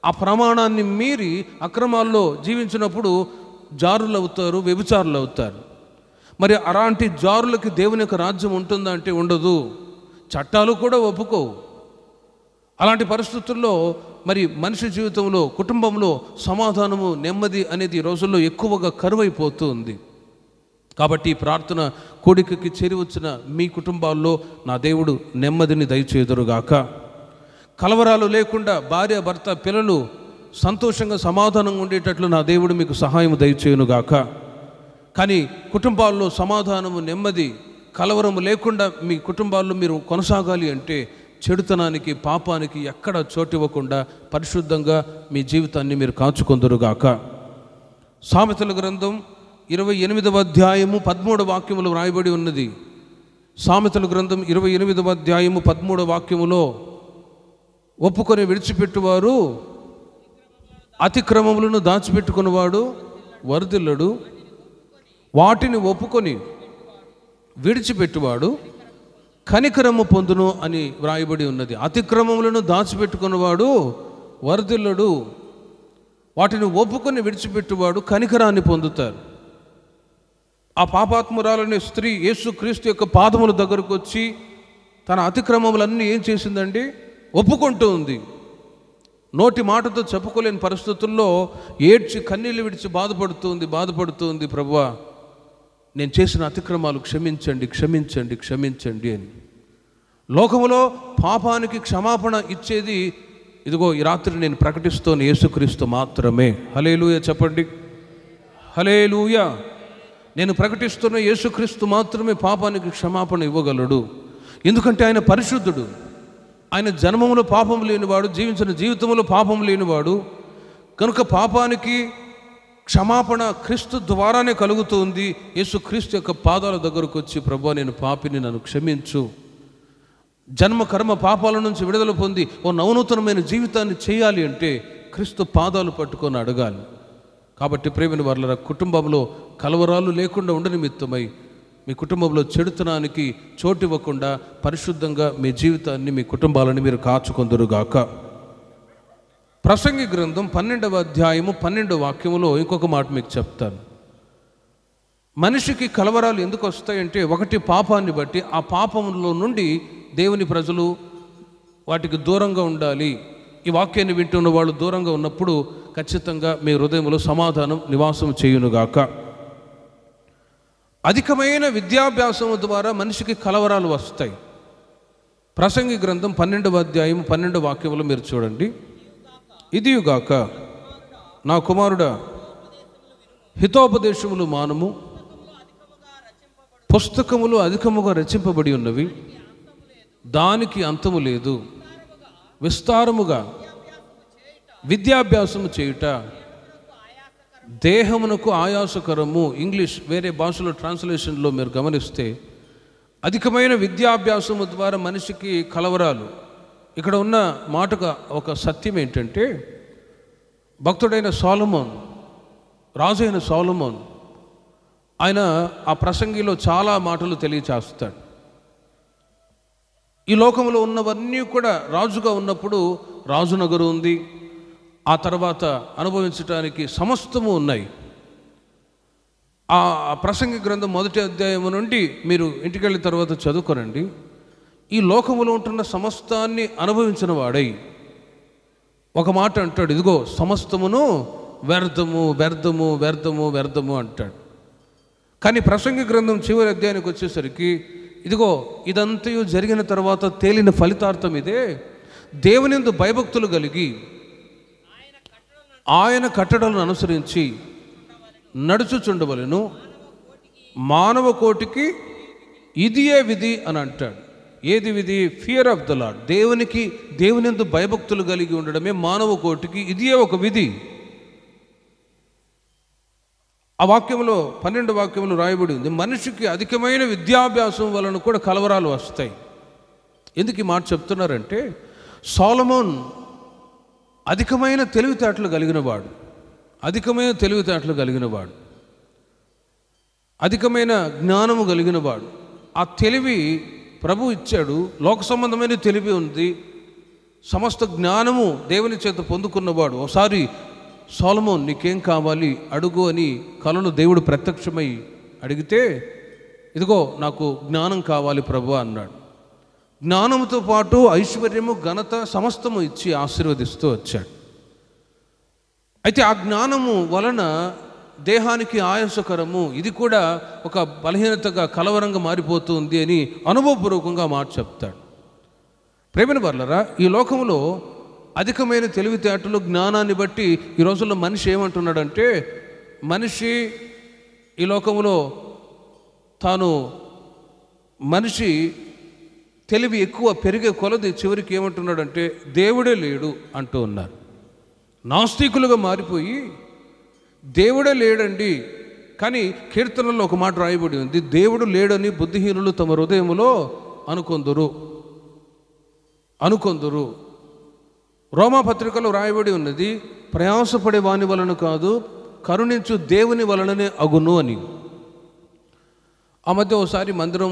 ఆ ప్రమాణాన్ని మీరి అక్రమాల్లో జీవించినప్పుడు జారులవుతారు, వ్యభిచారులు అవుతారు. మరి అలాంటి జారులకి దేవుని యొక్క రాజ్యం ఉంటుందా అంటే ఉండదు. చట్టాలు కూడా ఒప్పుకోవు. అలాంటి పరిస్థితుల్లో మరి మనిషి జీవితంలో, కుటుంబంలో సమాధానము, నెమ్మది అనేది ఈ రోజుల్లో ఎక్కువగా కరువైపోతూ ఉంది. కాబట్టి ఈ ప్రార్థన కోడికకి చేరి వచ్చిన మీ కుటుంబాల్లో నా దేవుడు నెమ్మదిని దయచేయుదురుగాక. కలవరాలు లేకుండా భార్య భర్త పిల్లలు సంతోషంగా సమాధానంగా ఉండేటట్లు నా దేవుడు మీకు సహాయం దయచేయునుగాక. కానీ కుటుంబాల్లో సమాధానము, నెమ్మది, కలవరము లేకుండా మీ కుటుంబాల్లో మీరు కొనసాగాలి అంటే చెడుతనానికి, పాపానికి ఎక్కడ చోటివ్వకుండా పరిశుద్ధంగా మీ జీవితాన్ని మీరు కాచుకొందురుగాక. సామెతల గ్రంథం 28వ అధ్యాయము 13వ వాక్యములు వ్రాయబడి ఉన్నది. సామెతల గ్రంథం 28వ అధ్యాయము 13వ వాక్యములో ఒప్పుకొని విడిచిపెట్టువారు అతిక్రమములను దాచిపెట్టుకున్నవాడు వర్ధిల్లడు, వాటిని ఒప్పుకొని విడిచిపెట్టువాడు కనికరము పొందును అని వ్రాయబడి ఉన్నది. అతిక్రమములను దాచిపెట్టుకున్నవాడు వర్ధిల్లడు, వాటిని ఒప్పుకొని విడిచిపెట్టువాడు కనికరాన్ని పొందుతారు. ఆ పాపాత్మురాలనే స్త్రీ యేసుక్రీస్తు యొక్క పాదముల దగ్గరకు వచ్చి తన అతిక్రమములన్నీ ఏం చేసిందండి? ఒప్పుకుంటూ ఉంది. నోటి మాటతో చెప్పుకోలేని పరిస్థితుల్లో ఏడ్చి కన్నీళ్ళు విడిచి బాధపడుతుంది, ప్రభువా నేను చేసిన అతిక్రమాలు క్షమించండి, క్షమించండి, క్షమించండి అని. లోకములో పాపానికి క్షమాపణ ఇచ్చేది ఇదిగో ఈ రాత్రి నేను ప్రకటిస్తోన్న యేసుక్రీస్తు మాత్రమే. హల్లెలూయా చెప్పండి, హల్లెలూయా. నేను ప్రకటిస్తున్న యేసుక్రీస్తు మాత్రమే పాపానికి క్షమాపణ ఇవ్వగలడు. ఎందుకంటే ఆయన పరిశుద్ధుడు, ఆయన జన్మములో పాపం లేనివాడు, జీవించిన జీవితంలో పాపం లేనివాడు. కనుక పాపానికి క్షమాపణ క్రీస్తు ద్వారానే కలుగుతుంది. యేసుక్రీస్తు యొక్క పాదాల దగ్గరకు వచ్చి ప్రభువా నేను పాపిని, నన్ను క్షమించు, జన్మ కర్మ పాపాల నుంచి విడుదల పొంది ఓ నవనూతనమైన జీవితాన్ని చేయాలి అంటే క్రీస్తు పాదాలు పట్టుకొని అడగాలి. కాబట్టి ప్రేమిని వారల కుటుంబంలో కలవరాలు లేకుండా ఉండనిమిత్తమై మీ కుటుంబంలో చెడుతనానికి చోటు ఇవ్వకుండా పరిశుద్ధంగా మీ జీవితాన్ని, మీ కుటుంబాలను మీరు కాచుకొందురుగాక. ప్రసంగి గ్రంథం 12వ అధ్యాయము 12వ వాక్యములో ఇంకొక మాట మీకు చెప్తాను. మనిషికి కలవరాలు ఎందుకు వస్తాయంటే, ఒకటి పాపాన్ని బట్టి. ఆ పాపంలో నుండి దేవుని ప్రజలు వాటికి దూరంగా ఉండాలి. ఈ వాక్యాన్ని వింటున్న వాళ్ళు దూరంగా ఉన్నప్పుడు ఖచ్చితంగా మీ హృదయంలో సమాధానం నివాసం చేయునుగాక. అధికమైన విద్యాభ్యాసం ద్వారా మనిషికి కలవరాలు వస్తాయి. ప్రసంగి గ్రంథం 12వ అధ్యాయం 12వ వాక్యంలో మీరు చూడండి. ఇదియుగాక నా కుమారుడా, హితోపదేశములు మానము, పుస్తకములు అధికముగా రచింపబడి ఉన్నవి, దానికి అంతము లేదు. విస్తారముగా విద్యాభ్యాసము చేయుట దేహమునకు ఆయాసకరము. ఇంగ్లీష్ వేరే భాషలో ట్రాన్స్లేషన్లో మీరు గమనిస్తే అధికమైన విద్యాభ్యాసము ద్వారా మనిషికి కలవరాలు. ఇక్కడ ఉన్న మాటగా ఒక సత్యం ఏంటంటే, భక్తుడైన సొలొమోన్, రాజు అయిన సొలొమోన్, ఆయన ఆ ప్రసంగిలో చాలా మాటలు తెలియచేస్తాడు. ఈ లోకంలో ఉన్నవన్నీ కూడా రాజుగా ఉన్నప్పుడు రాజునగరు ఉంది, ఆ తర్వాత అనుభవించడానికి సమస్తము ఉన్నాయి. ఆ ప్రసంగి గ్రంథం 1వ అధ్యాయము నుండి మీరు ఇంటికి వెళ్ళిన తర్వాత చదువుకోనండి. ఈ లోకములో ఉంటున్న సమస్తాన్ని అనుభవించిన వాడై ఒక మాట అంటాడు, ఇదిగో సమస్తమును వ్యర్థము, వ్యర్థము, వ్యర్థము, వ్యర్థము అంటాడు. కానీ ప్రసంగి గ్రంథం చివరి అధ్యాయానికి వచ్చేసరికి ఇదిగో ఇదంతయు జరిగిన తర్వాత తేలిన ఫలితార్థం ఇదే: దేవునియందు భయభక్తులు కలిగి ఆయన కట్టడలను అనుసరించి నడుచుచుండవలెను, మానవ కోటికి ఇదియే విధి అని అంటాడు. ఏది విధి? Fear of the Lord. దేవునియందు భయభక్తులు కలిగి ఉండడమే మానవ కోటికి ఇదియే ఒక విధి. ఆ వాక్యంలో 12 వాక్యములు రాయబడి ఉంది, మనిషికి అధికమైన విద్యాభ్యాసం వలన కూడా కలవరాలు వస్తాయి. ఎందుకు ఈ మాట చెప్తున్నారంటే, సొలొమోన్ అధికమైన తెలివితేటలు కలిగినవాడు, అధికమైన తెలివితేటలు కలిగినవాడు, అధికమైన జ్ఞానము కలిగినవాడు. ఆ తెలివి ప్రభు ఇచ్చాడు. లోక సంబంధమైన తెలివి ఉంది, సమస్త జ్ఞానము దేవుని చేత పొందుకున్నవాడు. ఒకసారి సొలొమోన్ నీకేం కావాలి అడుగు అని కలలో దేవుడు ప్రత్యక్షమై అడిగితే, ఇదిగో నాకు జ్ఞానం కావాలి ప్రభు అన్నాడు. జ్ఞానంతో పాటు ఐశ్వర్యము, ఘనత సమస్తము ఇచ్చి ఆశీర్వదిస్తూ వచ్చాడు. అయితే ఆ జ్ఞానము వలన దేహానికి ఆయాసకరము, ఇది కూడా ఒక బలహీనతగా, కలవరంగా మారిపోతుంది అని అనుభవపూర్వకంగా మాట చెప్తాడు. ప్రేమిన వర్లరా, ఈ లోకంలో అధికమైన తెలివితేటలు, జ్ఞానాన్ని బట్టి ఈ రోజుల్లో మనిషి ఏమంటున్నాడంటే, మనిషి ఈ లోకంలో మనిషి తెలివి ఎక్కువ పెరిగే కొలది చివరికి ఏమంటున్నాడంటే దేవుడే లేడు అంటూ ఉన్నారు. నాస్తికులుగా మారిపోయి దేవుడే లేడండి, కానీ కీర్తనలో ఒక మాట రాయబడి ఉంది, దేవుడు లేడని బుద్ధిహీనులు తమ హృదయములో అనుకొందురు. రోమాపత్రికలో రాయబడి ఉన్నది, ప్రయాసపడే వాని వలన కాదు, కరుణించు దేవుని వలననే అగును అని. ఆ మధ్య ఒకసారి మందిరం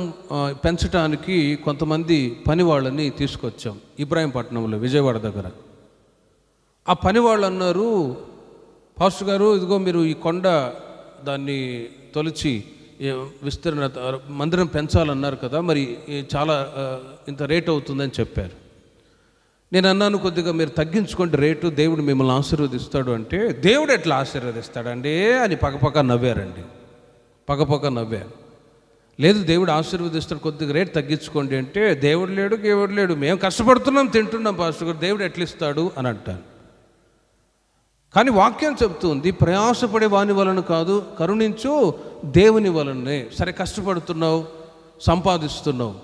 పెంచడానికి కొంతమంది పని వాళ్ళని తీసుకొచ్చాం ఇబ్రాహీంపట్నంలో, విజయవాడ దగ్గర. ఆ పని వాళ్ళు అన్నారు, పాస్టర్ గారు ఇదిగో మీరు ఈ కొండ దాన్ని తొలిచి విస్తరణ మందిరం పెంచాలన్నారు కదా, మరి చాలా ఇంత రేట్ అవుతుందని చెప్పారు. నేను అన్నాను, కొద్దిగా మీరు తగ్గించుకోండి రేటు, దేవుడు మిమ్మల్ని ఆశీర్వదిస్తాడు అంటే, దేవుడు ఎట్లా ఆశీర్వదిస్తాడండి అని పక్కపక్క నవ్వారండి. లేదు దేవుడు ఆశీర్వదిస్తాడు, కొద్దిగా రేటు తగ్గించుకోండి అంటే, దేవుడు లేడు, మేము కష్టపడుతున్నాం, తింటున్నాం పాస్టర్ గారు, దేవుడు ఎట్లా ఇస్తాడు అని అంటాను. కానీ వాక్యం చెప్తుంది, ప్రయాసపడే వాని వలన కాదు, కరుణించు దేవుని వలనే. సరే, కష్టపడుతున్నావు, సంపాదిస్తున్నావు,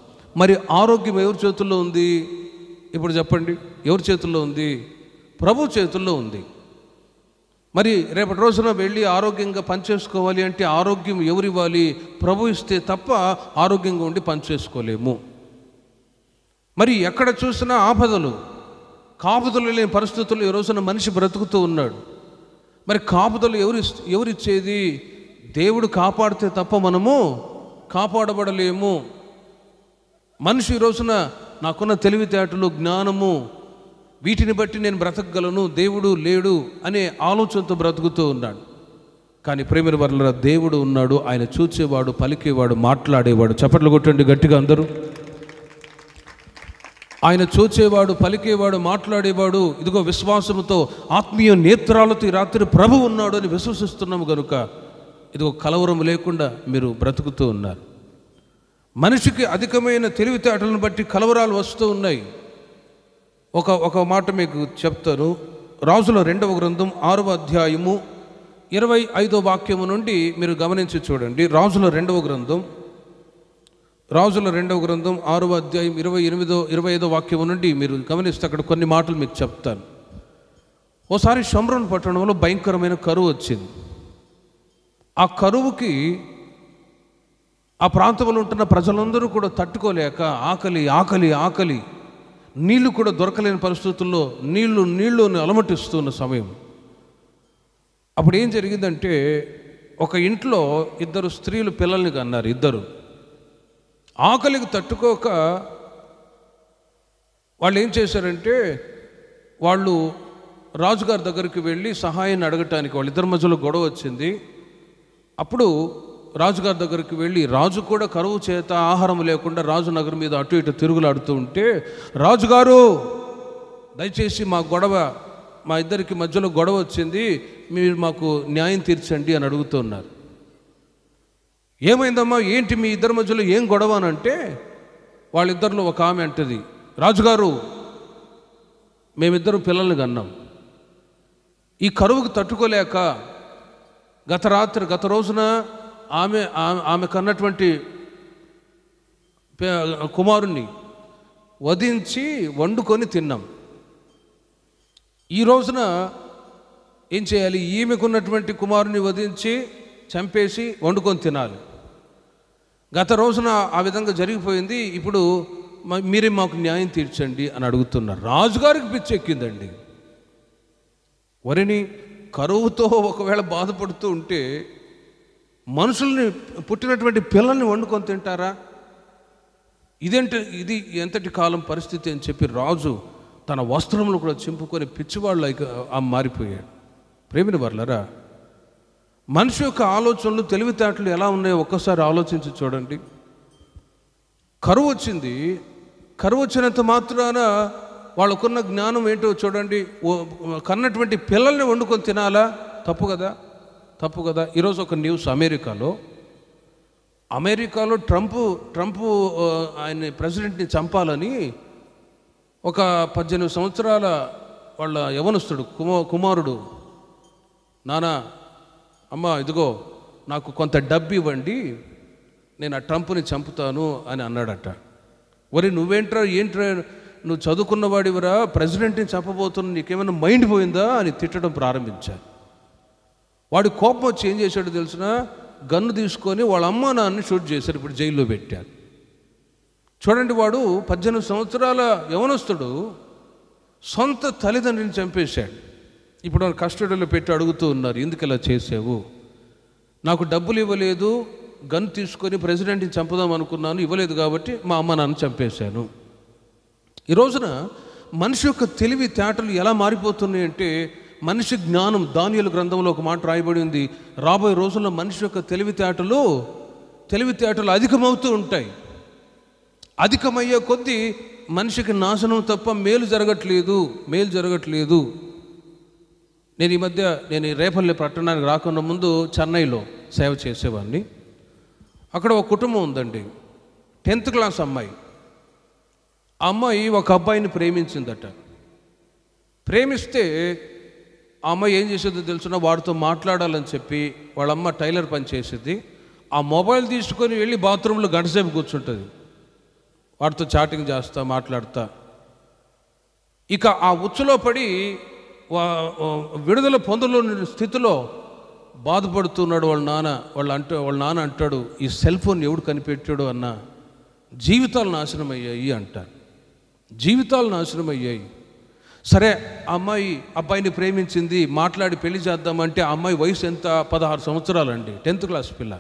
మరి ఆరోగ్యం ఎవరి చేతుల్లో ఉంది? ఇప్పుడు చెప్పండి, ఎవరి చేతుల్లో ఉంది? ప్రభు చేతుల్లో ఉంది. మరి రేపటి రోజున వెళ్ళి ఆరోగ్యంగా పనిచేసుకోవాలి అంటే ఆరోగ్యం ఎవరివ్వాలి? ప్రభు ఇస్తే తప్ప ఆరోగ్యంగా ఉండి పనిచేసుకోలేము. మరి ఎక్కడ చూసినా ఆపదలు, కాపుదలు లేని పరిస్థితుల్లో ఈ రోజున మనిషి బ్రతుకుతూ ఉన్నాడు. మరి కాపుదలు ఎవరిచ్చేది? దేవుడు కాపాడితే తప్ప మనము కాపాడబడలేము. మనిషి ఈ రోజున నాకున్న తెలివితేటలు, జ్ఞానము, వీటిని బట్టి నేను బ్రతకగలను, దేవుడు లేడు అనే ఆలోచనతో బ్రతుకుతూ ఉన్నాడు. కానీ ప్రేమిన వర్ల దేవుడు ఉన్నాడు, ఆయన చూచేవాడు, పలికేవాడు, మాట్లాడేవాడు. చప్పట్లు కొట్టండి గట్టిగా అందరూ. ఆయన చూచేవాడు, పలికేవాడు, మాట్లాడేవాడు. ఇదిగో విశ్వాసముతో, ఆత్మీయ నేత్రాలతో ఈ రాత్రి ప్రభు ఉన్నాడు అని విశ్వసిస్తున్నాము కనుక ఇదిగో కలవరం లేకుండా మీరు బ్రతుకుతూ ఉన్నారు. మనిషికి అధికమైన తెలివితేటలను బట్టి కలవరాలు వస్తూ ఉన్నాయి. ఒక మాట మీకు చెప్తాను. రాజుల 2వ గ్రంథం 6వ అధ్యాయము 25వ వాక్యము నుండి మీరు గమనించి చూడండి. రాజుల 2వ గ్రంథం 6వ అధ్యాయం 25వ వాక్యము నుండి మీరు గమనిస్తే అక్కడ కొన్ని మాటలు మీకు చెప్తాను. ఓసారి షమ్రోన్ పట్టణంలో భయంకరమైన కరువు వచ్చింది. ఆ కరువుకి ఆ ప్రాంతంలో ఉంటున్న ప్రజలందరూ కూడా తట్టుకోలేక ఆకలి, నీళ్లు కూడా దొరకలేని పరిస్థితుల్లో నీళ్లు అలమటిస్తున్న సమయం. అప్పుడు ఏం జరిగిందంటే, ఒక ఇంట్లో 2 స్త్రీలు పిల్లల్ని కన్నారు. 2 ఆకలికి తట్టుకోక వాళ్ళు ఏం చేశారంటే, వాళ్ళు రాజుగారి దగ్గరికి వెళ్ళి సహాయాన్ని అడగటానికి, వాళ్ళిద్దరి మధ్యలో గొడవ వచ్చింది. అప్పుడు రాజుగారి దగ్గరికి వెళ్ళి, రాజు కూడా కరువు చేత ఆహారం లేకుండా రాజు నగరం మీద అటు ఇటు తిరుగులాడుతూ ఉంటే, రాజుగారు దయచేసి మా ఇద్దరికి మధ్యలో గొడవ వచ్చింది, మీరు మాకు న్యాయం తీర్చండి అని అడుగుతున్నారు. ఏమైందమ్మా, ఏంటి మీ ఇద్దరి మధ్యలో ఏం గొడవ అని అంటే, వాళ్ళిద్దరిలో ఒక ఆమె అంటది, రాజుగారు మేమిద్దరు పిల్లల్ని కన్నాం, ఈ కరువుకు తట్టుకోలేక గత రోజున ఆమె కన్నటువంటి కుమారుణ్ణి వధించి వండుకొని తిన్నాం. ఈ రోజున ఏం చేయాలి? ఈమెకున్నటువంటి కుమారుని వధించి చంపేసి వండుకొని తినాలి. గత రోజున ఆ విధంగా జరిగిపోయింది, ఇప్పుడు మీరే మాకు న్యాయం తీర్చండి అని అడుగుతున్నారు. రాజుగారికి పిచ్చెక్కిందండి. వరిని కరువుతో ఒకవేళ బాధపడుతూ ఉంటే మనుషుల్ని, పుట్టినటువంటి పిల్లల్ని వండుకొని తింటారా? ఇది ఎంతటి కాలం పరిస్థితి అని చెప్పి రాజు తన వస్త్రములు కూడా చింపుకొని పిచ్చివాళ్ళు మారిపోయాడు. ప్రేమిని వర్లరా, మనిషి యొక్క ఆలోచనలు, తెలివితేటలు ఎలా ఉన్నాయో ఒక్కసారి ఆలోచించి చూడండి. కరువు వచ్చింది, కరువు వచ్చినంత మాత్రాన వాళ్ళకున్న జ్ఞానం ఏంటో చూడండి. కన్నటువంటి పిల్లల్ని వండుకొని తినాలా? తప్పు కదా. ఈరోజు ఒక న్యూస్, అమెరికాలో ట్రంప్ ఆయన ప్రెసిడెంట్ని చంపాలని ఒక 18 సంవత్సరాల వాళ్ళ యవనస్తుడు కుమారుడు, నానా అమ్మ ఇదిగో నాకు కొంత డబ్బు ఇవ్వండి, నేను ఆ ట్రంప్ని చంపుతాను అని అన్నాడట. నువ్వేంట్రా నువ్వు చదువుకున్నవాడివరా, ప్రెసిడెంట్ని చంపబోతున్నా, నీకేమైనా మైండ్ పోయిందా అని తిట్టడం ప్రారంభించాడు. వాడి కోపం వచ్చి ఏం చేశాడో తెలిసిన, గన్ను తీసుకొని వాళ్ళ అమ్మ నాన్నని షూట్ చేశారు. ఇప్పుడు జైల్లో పెట్టారు. చూడండి, వాడు 18 సంవత్సరాల యవనస్తుడు సొంత తల్లిదండ్రిని చంపేశాడు. ఇప్పుడు కస్టడీలో పెట్టి అడుగుతూ ఉన్నారు, ఎందుకు ఇలా చేసావు? నాకు డబ్బులు ఇవ్వలేదు, గన్ తీసుకొని ప్రెసిడెంట్ని చంపుదాం అనుకున్నాను, ఇవ్వలేదు కాబట్టి మా అమ్మ నాన్న చంపేశాను. ఈ రోజున మనిషి యొక్క తెలివి తేటలు ఎలా మారిపోతున్నాయి అంటే, మనిషి జ్ఞానం, దానియేలు గ్రంథంలో ఒక మాట రాయబడి ఉంది, రాబోయే రోజుల్లో మనిషి యొక్క తెలివితేటలు అధికమవుతూ ఉంటాయి. అధికమయ్యే కొద్దీ మనిషికి నాశనం తప్ప మేలు జరగట్లేదు. నేను ఈ మధ్య రేపల్లి పట్టణానికి రాకుండా ముందు చెన్నైలో సేవ చేసేవాడిని. అక్కడ ఒక కుటుంబం ఉందండి, 10th క్లాస్ అమ్మాయి. ఆ అమ్మాయి ఒక అబ్బాయిని ప్రేమించిందట. ప్రేమిస్తే ఆ అమ్మాయి ఏం చేసేదో తెలుసునా, వాడితో మాట్లాడాలని చెప్పి వాళ్ళమ్మ టైలర్ పని చేసేది. ఆ మొబైల్ తీసుకొని వెళ్ళి బాత్రూంలో గంటసేపు కూర్చుంటుంది, వాడితో చాటింగ్ చేస్తా మాట్లాడతా. ఇక ఆ ఉచ్చులో పడి విడుదల పొందలేని స్థితిలో బాధపడుతున్నాడు వాళ్ళ నాన్న అంటాడు, ఈ సెల్ ఫోన్ ఎవడు కనిపెట్టాడు అన్న, జీవితాలు నాశనం అయ్యాయి. సరే, అమ్మాయి అబ్బాయిని ప్రేమించింది, మాట్లాడి పెళ్లి చేద్దామంటే ఆ అమ్మాయి వయసు ఎంత? 16 సంవత్సరాలండి, 10th క్లాస్ పిల్ల.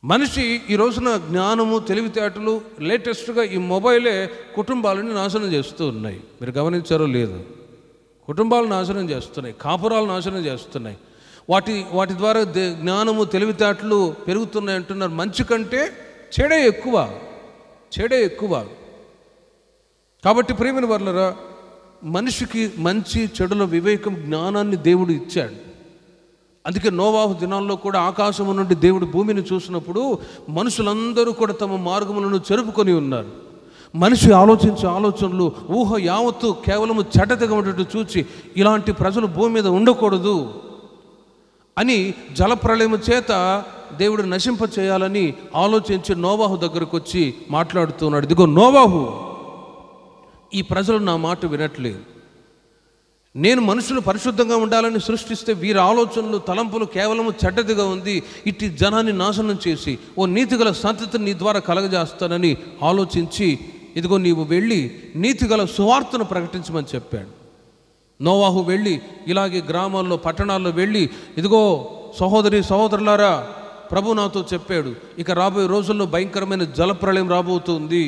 మనిషి ఈ రోజున జ్ఞానము, తెలివితేటలు, లేటెస్ట్గా ఈ మొబైలే కుటుంబాలను నాశనం చేస్తూ ఉన్నాయి. మీరు గమనించారో లేదు? కుటుంబాలు నాశనం చేస్తున్నాయి, కాపురాలు నాశనం చేస్తున్నాయి. వాటి ద్వారా జ్ఞానము, తెలివితేటలు పెరుగుతున్నాయి అంటున్నారు. మంచి కంటే చెడే ఎక్కువ. కాబట్టి ప్రియమైన వారలారా, మనిషికి మంచి చెడుల వివేకం, జ్ఞానాన్ని దేవుడు ఇచ్చాడు. అందుకే నోవాహు దినాల్లో కూడా ఆకాశము నుండి దేవుడు భూమిని చూసినప్పుడు మనుషులందరూ కూడా తమ మార్గములను చెరుపుకొని ఉన్నారు. మనిషి ఆలోచించే ఆలోచనలు, ఊహ యావత్తు కేవలము చెడ్డదిగమటట్టు చూచి, ఇలాంటి ప్రజలు భూమి మీద ఉండకూడదు అని జలప్రళయము చేత దేవుడు నశింప చేయాలని ఆలోచించి నోవాహు దగ్గరకు వచ్చి మాట్లాడుతున్నాడు. ఇదిగో నోవాహు, ఈ ప్రజలు నా మాట వినట్లేదు. నేను మనుషులు పరిశుద్ధంగా ఉండాలని సృష్టిస్తే వీరి ఆలోచనలు, తలంపులు కేవలము చెడ్డదిగా ఉంది. ఇట్టి జనాన్ని నాశనం చేసి ఓ నీతిగల సంతతిని నీ ద్వారా కలగజేస్తానని ఆలోచించి, ఇదిగో నీవు వెళ్ళి నీతిగల సువార్తను ప్రకటించమని చెప్పాడు. నోవాహు వెళ్ళి ఇలాగే గ్రామాల్లో, పట్టణాల్లో వెళ్ళి, ఇదిగో సహోదరులారా, ప్రభు నాతో చెప్పాడు, ఇక రాబోయే రోజుల్లో భయంకరమైన జలప్రళయం రాబోతుంది.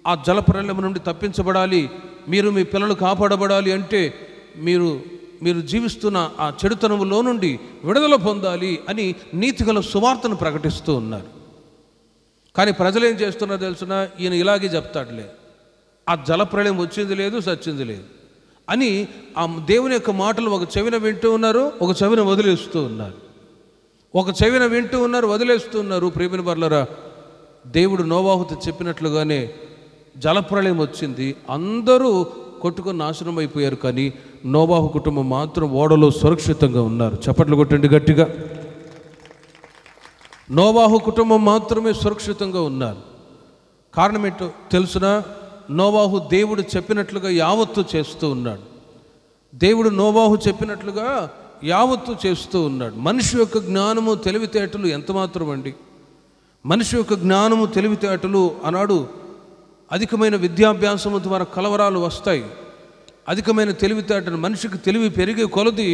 ఆ జలప్రళయం నుండి తప్పించబడాలి, మీరు మీ పిల్లలు కాపాడబడాలి అంటే మీరు జీవిస్తున్న ఆ చెడుతనములో నుండి విడుదల పొందాలి అని నీతిగల సువార్తను ప్రకటిస్తూ ఉన్నారు. కానీ ప్రజలు ఏం చేస్తున్నారో తెలుసునా, ఈయన ఇలాగే చెప్తాడులే, ఆ జలప్రళయం వచ్చింది లేదు, సచ్చింది లేదు అని ఆ దేవుని యొక్క మాటలు ఒక చెవిన వింటూ ఉన్నారు, ఒక చెవిన వదిలేస్తూ ఉన్నారు. వదిలేస్తూ ఉన్నారు. ప్రియమైన వారలారా, దేవుడు నోవాహుతో చెప్పినట్లుగానే జలప్రళయం వచ్చింది. అందరూ కొట్టుకొని నాశనం అయిపోయారు. కానీ నోవాహు కుటుంబం మాత్రం ఓడలో సురక్షితంగా ఉన్నారు. చప్పట్లు కొట్టండి గట్టిగా. నోవాహు కుటుంబం మాత్రమే సురక్షితంగా ఉన్నారు. కారణం ఏంటో తెలుసునా? నోవాహు దేవుడు చెప్పినట్లుగా యావత్తు చేస్తూ ఉన్నాడు. చేస్తూ ఉన్నాడు. మనిషి యొక్క జ్ఞానము, తెలివితేటలు ఎంత మాత్రం అండి. మనిషి యొక్క జ్ఞానము, తెలివితేటలు అన్నాడు, అధికమైన విద్యాభ్యాసము ద్వారా కలవరాలు వస్తాయి. అధికమైన తెలివితేటలు, మనిషికి తెలివి పెరిగే కొలది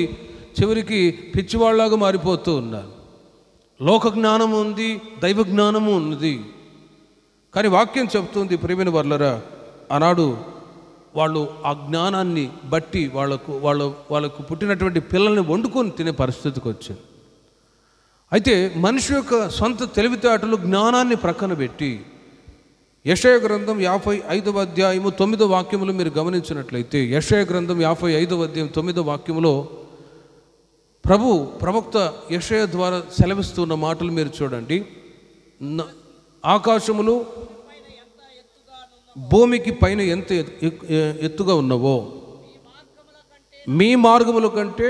చివరికి పిచ్చివాళ్లాగా మారిపోతూ ఉన్నారు. లోక జ్ఞానము ఉంది, దైవ జ్ఞానము ఉన్నది. కానీ వాక్యం చెప్తుంది, ప్రియమైన వర్లరా, ఆనాడు వాళ్ళు ఆ జ్ఞానాన్ని బట్టి వాళ్ళకు పుట్టినటువంటి పిల్లల్ని వండుకొని తినే పరిస్థితికి వచ్చింది. అయితే మనిషి యొక్క సొంత తెలివితేటలు, జ్ఞానాన్ని ప్రక్కన పెట్టి యెషయా గ్రంథం 55వ అధ్యాయము 9వ వాక్యములో మీరు గమనించినట్లయితే, యెషయా గ్రంథం 55వ అధ్యాయం 9వ వాక్యములో ప్రవక్త యెషయా ద్వారా సెలవిస్తున్న మాటలు మీరు చూడండి. ఆకాశములు భూమికి పైన ఎంత ఎత్తుగా ఉన్నవో, మీ మార్గముల కంటే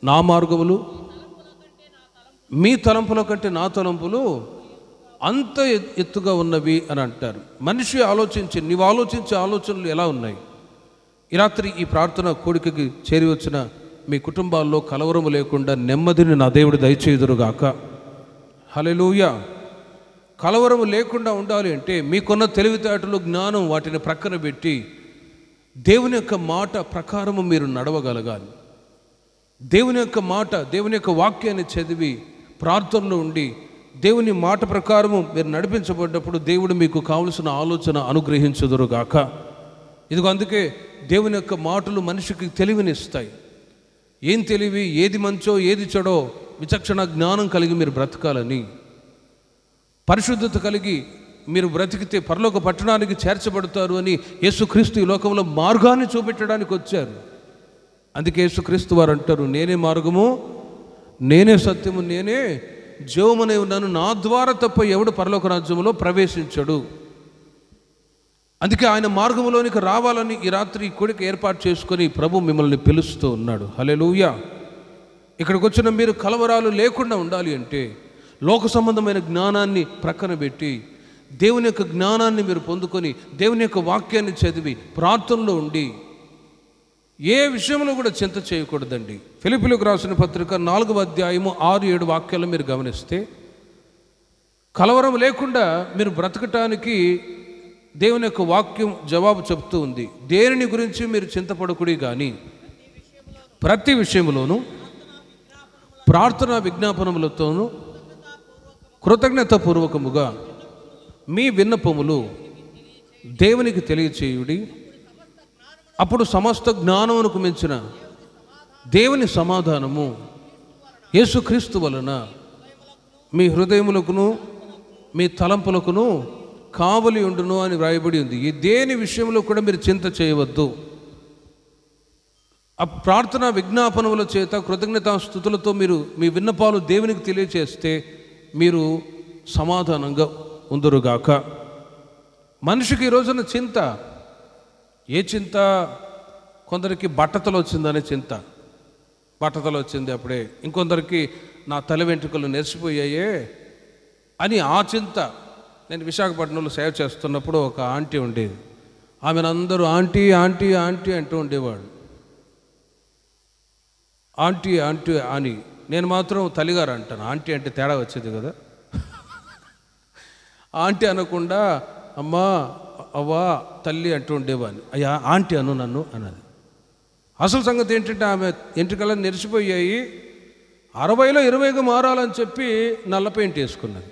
నా మార్గములు, మీ తలంపుల కంటే నా తలంపులు అంత ఎత్తుగా ఉన్నవి అని అంటారు. మనిషి నీవు ఆలోచించే ఆలోచనలు ఎలా ఉన్నాయి? ఈ రాత్రి ఈ ప్రార్థన కోడికకి చేరి వచ్చిన మీ కుటుంబాల్లో కలవరము లేకుండా నెమ్మదిని నా దేవుడు దయచేయుదురుగాక. హల్లెలూయా. కలవరము లేకుండా ఉండాలి అంటే మీకున్న తెలివితేటలు, జ్ఞానం వాటిని ప్రక్కన పెట్టి దేవుని యొక్క మాట ప్రకారము మీరు నడవగలగాలి. దేవుని యొక్క మాట, దేవుని యొక్క వాక్యాన్ని చదివి ప్రార్థనలో ఉండి దేవుని మాట ప్రకారము మీరు నడిపించబడ్డప్పుడు దేవుడు మీకు కావలసిన ఆలోచన అనుగ్రహించుదురుగాక. ఇదిగో అందుకే దేవుని యొక్క మాటలు మనిషికి తెలివినిస్తాయి. ఏం తెలివి, ఏది మంచో ఏది చెడో విచక్షణ జ్ఞానం కలిగి మీరు బ్రతకాలని, పరిశుద్ధత కలిగి మీరు బ్రతికితే పరలోక పట్టణానికి చేర్చబడతారు అని యేసుక్రీస్తు ఈ లోకంలో మార్గాన్ని చూపెట్టడానికి వచ్చారు. అందుకే యేసుక్రీస్తు వారు అంటారు, నేనే మార్గము, నేనే సత్యము, నేనే జీవమునే ఉన్నాను, నా ద్వారా తప్ప ఎవడు పరలోక రాజ్యములో ప్రవేశించడు. అందుకే ఆయన మార్గంలోనికి రావాలని ఈ రాత్రి కూడిక ఏర్పాటు చేసుకొని ప్రభు మిమ్మల్ని పిలుస్తూ ఉన్నాడు. హల్లెలూయా. ఇక్కడికి వచ్చిన మీరు కలవరాలు లేకుండా ఉండాలి అంటే లోక సంబంధమైన జ్ఞానాన్ని ప్రక్కన పెట్టి దేవుని యొక్క జ్ఞానాన్ని మీరు పొందుకొని దేవుని యొక్క వాక్యాన్ని చదివి ప్రార్థనలో ఉండి ఏ విషయంలో కూడా చింత చేయకూడదండి. ఫిలిప్పీయులకు రాసిన పత్రిక 4వ అధ్యాయము 6-7 వాక్యాలు మీరు గమనిస్తే కలవరం లేకుండా మీరు బ్రతకటానికి దేవుని యొక్క వాక్యం జవాబు చెప్తూ ఉంది. దేనిని గురించి మీరు చింతపడకూడదు కానీ ప్రతి విషయంలోనూ ప్రార్థనా విజ్ఞాపనములతోనూ కృతజ్ఞతాపూర్వకముగా మీ విన్నపములు దేవునికి తెలియచేయుడి. అప్పుడు సమస్త జ్ఞానమునకు మించిన దేవుని సమాధానము యేసుక్రీస్తు వలన మీ హృదయములకును మీ తలంపులకును కావలి ఉండును అని వ్రాయబడి ఉంది. ఈ దేని విషయంలో కూడా మీరు చింత చేయవద్దు. ఆ ప్రార్థన విజ్ఞాపనముల చేత కృతజ్ఞతాస్తుతులతో మీరు మీ విన్నపాలు దేవునికి తెలియచేస్తే మీరు సమాధానంగా ఉందురుగాక. మనిషికి ఈ రోజున చింత, ఏ చింత? కొందరికి బట్టతలు వచ్చిందనే చింత, బట్టతలు వచ్చింది అప్పుడే. ఇంకొందరికి నా తల వెంట్రుకలు నెరిసిపోయాయే అని ఆ చింత. నేను విశాఖపట్నంలో సేవ చేస్తున్నప్పుడు ఒక ఆంటీ ఉండేది. ఆమెను అందరూ ఆంటీ ఆంటీ ఆంటీ అంటూ ఉండేవాడు. ఆంటీ ఆంటీ అని. నేను మాత్రం తల్లిగారు అంటాను. ఆంటీ అంటే తేడా వచ్చేది కదా. ఆంటీ అనకుండా అమ్మా, అవ్వా, తల్లి అంటూ ఉండేవాడిని. అయ్యా ఆంటీ అను నన్ను అన్నది. అసలు సంగతి ఏంటంటే ఆమె ఎంట్రుకలను నెరిసిపోయాయి. 60లో 20గా మారాలని చెప్పి నల్ల పెయింట్ వేసుకున్నది.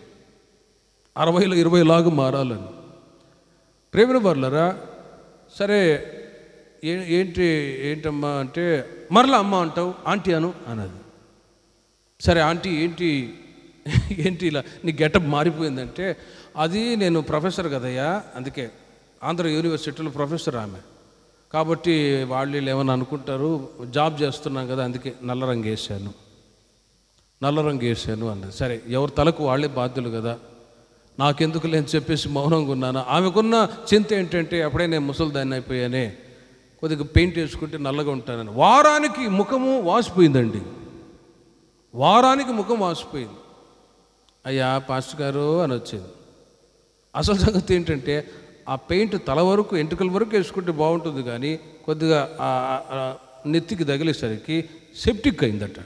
60లో 20లాగా మారాలని. ప్రేమిన వర్లరా, సరే ఏంటమ్మా అంటే మరలా అమ్మ అంటావు, ఆంటీ అను అన్నది. సరే ఆంటీ ఏంటి ఇలా నీ గెటప్ మారిపోయిందంటే, అది నేను ప్రొఫెసర్ కదయ్యా, అందుకే ఆంధ్ర యూనివర్సిటీలో ప్రొఫెసర్ ఆమె, కాబట్టి వాళ్ళు ఏమని అనుకుంటారు, జాబ్ చేస్తున్నాం కదా అందుకే నల్ల రంగు వేసాను అన్నది. సరే ఎవరి తలకు వాళ్ళే బాధ్యులు కదా, నాకెందుకు లేని చెప్పేసి మౌనంగా ఉన్నాను. ఆమెకున్న చింత ఏంటంటే అప్పుడే నేను ముసలిదాన్ని అయిపోయానే, కొద్దిగా పెయింట్ వేసుకుంటే నల్లగా ఉంటానని. వారానికి ముఖము వాసిపోయిందండి. వారానికి ముఖం వాసిపోయింది. అయ్యా పాస్టర్ గారు అని వచ్చింది. అసలు సంగతి ఏంటంటే ఆ పెయింట్ తల వరకు ఎంట్రుకల వరకు వేసుకుంటే బాగుంటుంది, కానీ కొద్దిగా నెత్తికి తగిలేసరికి సెప్టిక్ అయిందట.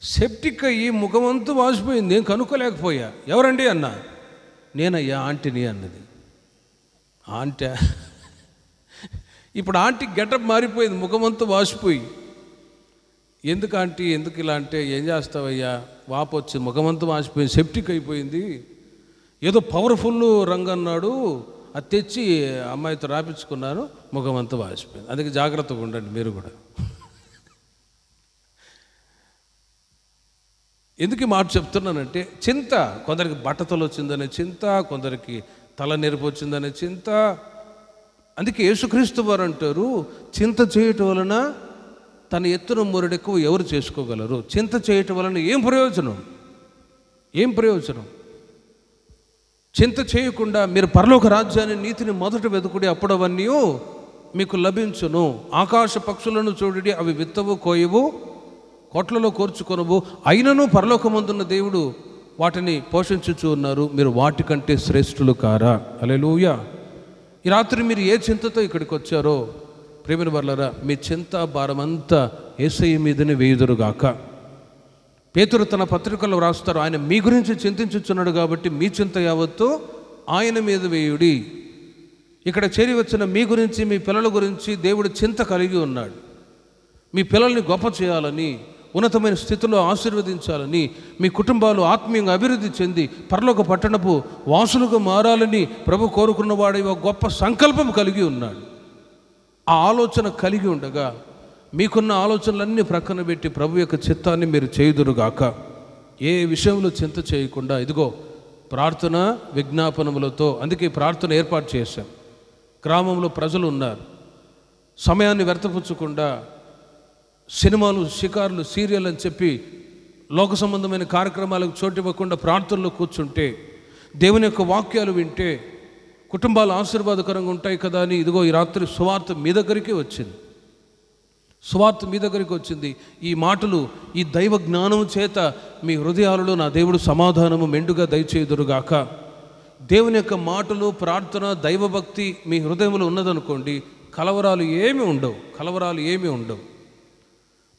సెప్టిక్ అయ్యి ముఖమంతా వాసిపోయింది. నేను కనుక్కోలేకపోయా. ఎవరండి అన్నా. నేనయ్యా ఆంటీని అన్నది. ఆంటీ ఇప్పుడు ఆంటీ గెటప్ మారిపోయింది, ముఖమంతా వాసిపోయి. ఎందుకు ఆంటీ ఎందుకు ఇలా అంటే, ఏం చేస్తావయ్యా, వాపు వచ్చి ముఖమంతా వాసిపోయింది, సెప్టిక్ అయిపోయింది, ఏదో పవర్ఫుల్ రంగు అన్నాడు, అది తెచ్చి అమ్మాయితో రాపించుకున్నాను, ముఖమంతా వాసిపోయింది. అందుకే జాగ్రత్తగా ఉండండి మీరు కూడా. ఎందుకు ఈ మాట చెప్తున్నానంటే, చింత, కొందరికి బట్టతలు వచ్చిందనే చింత, కొందరికి తల నెరుపు వచ్చిందనే చింత. అందుకే యేసుక్రీస్తు వారు అంటారు, చింత చేయటం వలన తన ఎత్తున మూరెడెక్కువ ఎవరు చేసుకోగలరు? చింత చేయటం వలన ఏం ప్రయోజనం? చింత చేయకుండా మీరు పరలోక రాజ్యాన్ని, నీతిని మొదట వెతుకుడి, అప్పుడు అవన్నీ మీకు లభించును. ఆకాశ పక్షులను చూడండి, అవి విత్తవు, కోయవు, కొట్లలో కోర్చుకొనవు, అయినను పరలోకమందున్న దేవుడు వాటిని పోషించుచూ ఉన్నారు. మీరు వాటికంటే శ్రేష్ఠులు కారా? హల్లెలూయా. ఈ రాత్రి మీరు ఏ చింతతో ఇక్కడికి వచ్చారో ప్రేమిన వర్లరా, మీ చింత భారమంతా యేసయ్య మీదనే వేయుదురుగాక. పేతురు తన పత్రికల్లో రాస్తారు, ఆయన మీ గురించి చింతించుచున్నాడు కాబట్టి మీ చింత యావత్తు ఆయన మీద వేయుడి. ఇక్కడ చేరి వచ్చిన మీ గురించి, మీ పిల్లల గురించి దేవుడు చింత కలిగి ఉన్నాడు. మీ పిల్లల్ని గొప్ప చేయాలని, ఉన్నతమైన స్థితిలో ఆశీర్వదించాలని, మీ కుటుంబాలు ఆత్మీయంగా అభివృద్ధి చెంది పరలోక పట్టణపు వాసులుగా మారాలని ప్రభు కోరుకున్నవాడు ఒక గొప్ప సంకల్పం కలిగి ఉన్నాడు. ఆ ఆలోచన కలిగి ఉండగా మీకున్న ఆలోచనలన్నీ ప్రక్కన పెట్టి ప్రభు యొక్క చిత్తాన్ని మీరు చేయుదురుగాక. ఏ విషయంలో చింత చేయకుండా ఇదిగో ప్రార్థన విజ్ఞాపనములతో, అందుకే ప్రార్థన ఏర్పాటు చేశాం. గ్రామంలో ప్రజలు ఉన్నారు, సమయాన్ని వ్యర్థపుచ్చకుండా సినిమాలు, షికారులు, సీరియల్ అని చెప్పి లోక సంబంధమైన కార్యక్రమాలకు చోటు ఇవ్వకుండా ప్రార్థనలో కూర్చుంటే, దేవుని యొక్క వాక్యాలు వింటే కుటుంబాలు ఆశీర్వాదకరంగా ఉంటాయి కదా అని ఇదిగో ఈ రాత్రి సువార్త మీ దగ్గరికి వచ్చింది. సువార్త మీ దగ్గరికి వచ్చింది. ఈ మాటలు, ఈ దైవ జ్ఞానము చేత మీ హృదయాలలో నా దేవుడు సమాధానము మెండుగా దయచేయుదురుగాక. దేవుని యొక్క మాటలు, ప్రార్థన, దైవభక్తి మీ హృదయంలో ఉన్నదనుకోండి, కలవరాలు ఏమీ ఉండవు.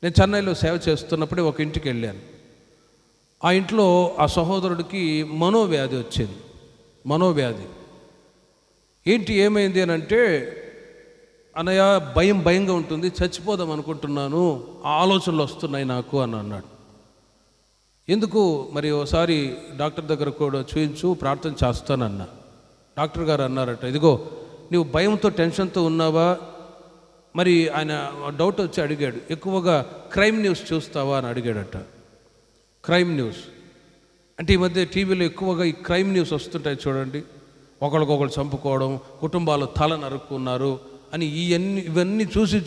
నేను చెన్నైలో సేవ చేస్తున్నప్పుడే ఒక ఇంటికి వెళ్ళాను. ఆ ఇంట్లో ఆ సహోదరుడికి మనోవ్యాధి వచ్చింది. మనోవ్యాధి ఏంటి, ఏమైంది అని అంటే, అన్నయ్య భయంగా ఉంటుంది, చచ్చిపోదాం అనుకుంటున్నాను, ఆ ఆలోచనలు వస్తున్నాయి నాకు అని అన్నాడు. ఎందుకు మరి ఒకసారి డాక్టర్ దగ్గర కూడా చూయించు, ప్రార్థన చేస్తానన్నా. డాక్టర్ గారు అన్నారట, ఇదిగో నువ్వు భయంతో, టెన్షన్తో ఉన్నావా? మరి ఆయన డౌట్ వచ్చి అడిగాడు, ఎక్కువగా క్రైమ్ న్యూస్ చూస్తావా అని అడిగాడట. క్రైమ్ న్యూస్ అంటే ఈ మధ్య టీవీలో ఎక్కువగా ఈ క్రైమ్ న్యూస్ వస్తుంటాయి చూడండి, ఒకరికొకరు చంపుకోవడం, కుటుంబాలు తల నరుక్కున్నారు అని ఇవన్నీ చూసి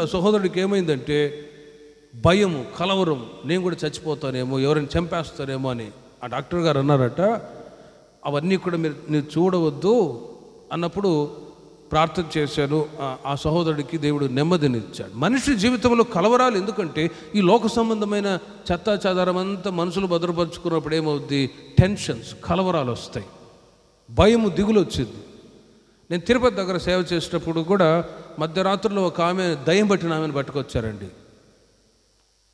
ఆ సహోదరుడికి ఏమైందంటే భయము, కలవరం, నేను కూడా చచ్చిపోతానేమో, ఎవరైనా చంపేస్తానేమో అని. ఆ డాక్టర్ గారు అన్నారట, అవన్నీ కూడా మీరు చూడవద్దు అన్నప్పుడు ప్రార్థన చేశాను. ఆ సహోదరుడికి దేవుడు నెమ్మదినిచ్చాడు. మనిషి జీవితంలో కలవరాలు ఎందుకంటే, ఈ లోక సంబంధమైన చెత్తా చెదారం అంతా మనుషులు భద్రపరుచుకున్నప్పుడు ఏమవుద్ది, టెన్షన్స్, కలవరాలు వస్తాయి, భయము, దిగులు వచ్చింది. నేను తిరుపతి దగ్గర సేవ చేసేటప్పుడు కూడా మధ్యరాత్రిలో ఒక ఆమె దయ్యం పట్టిన ఆమెను పట్టుకొచ్చారండి.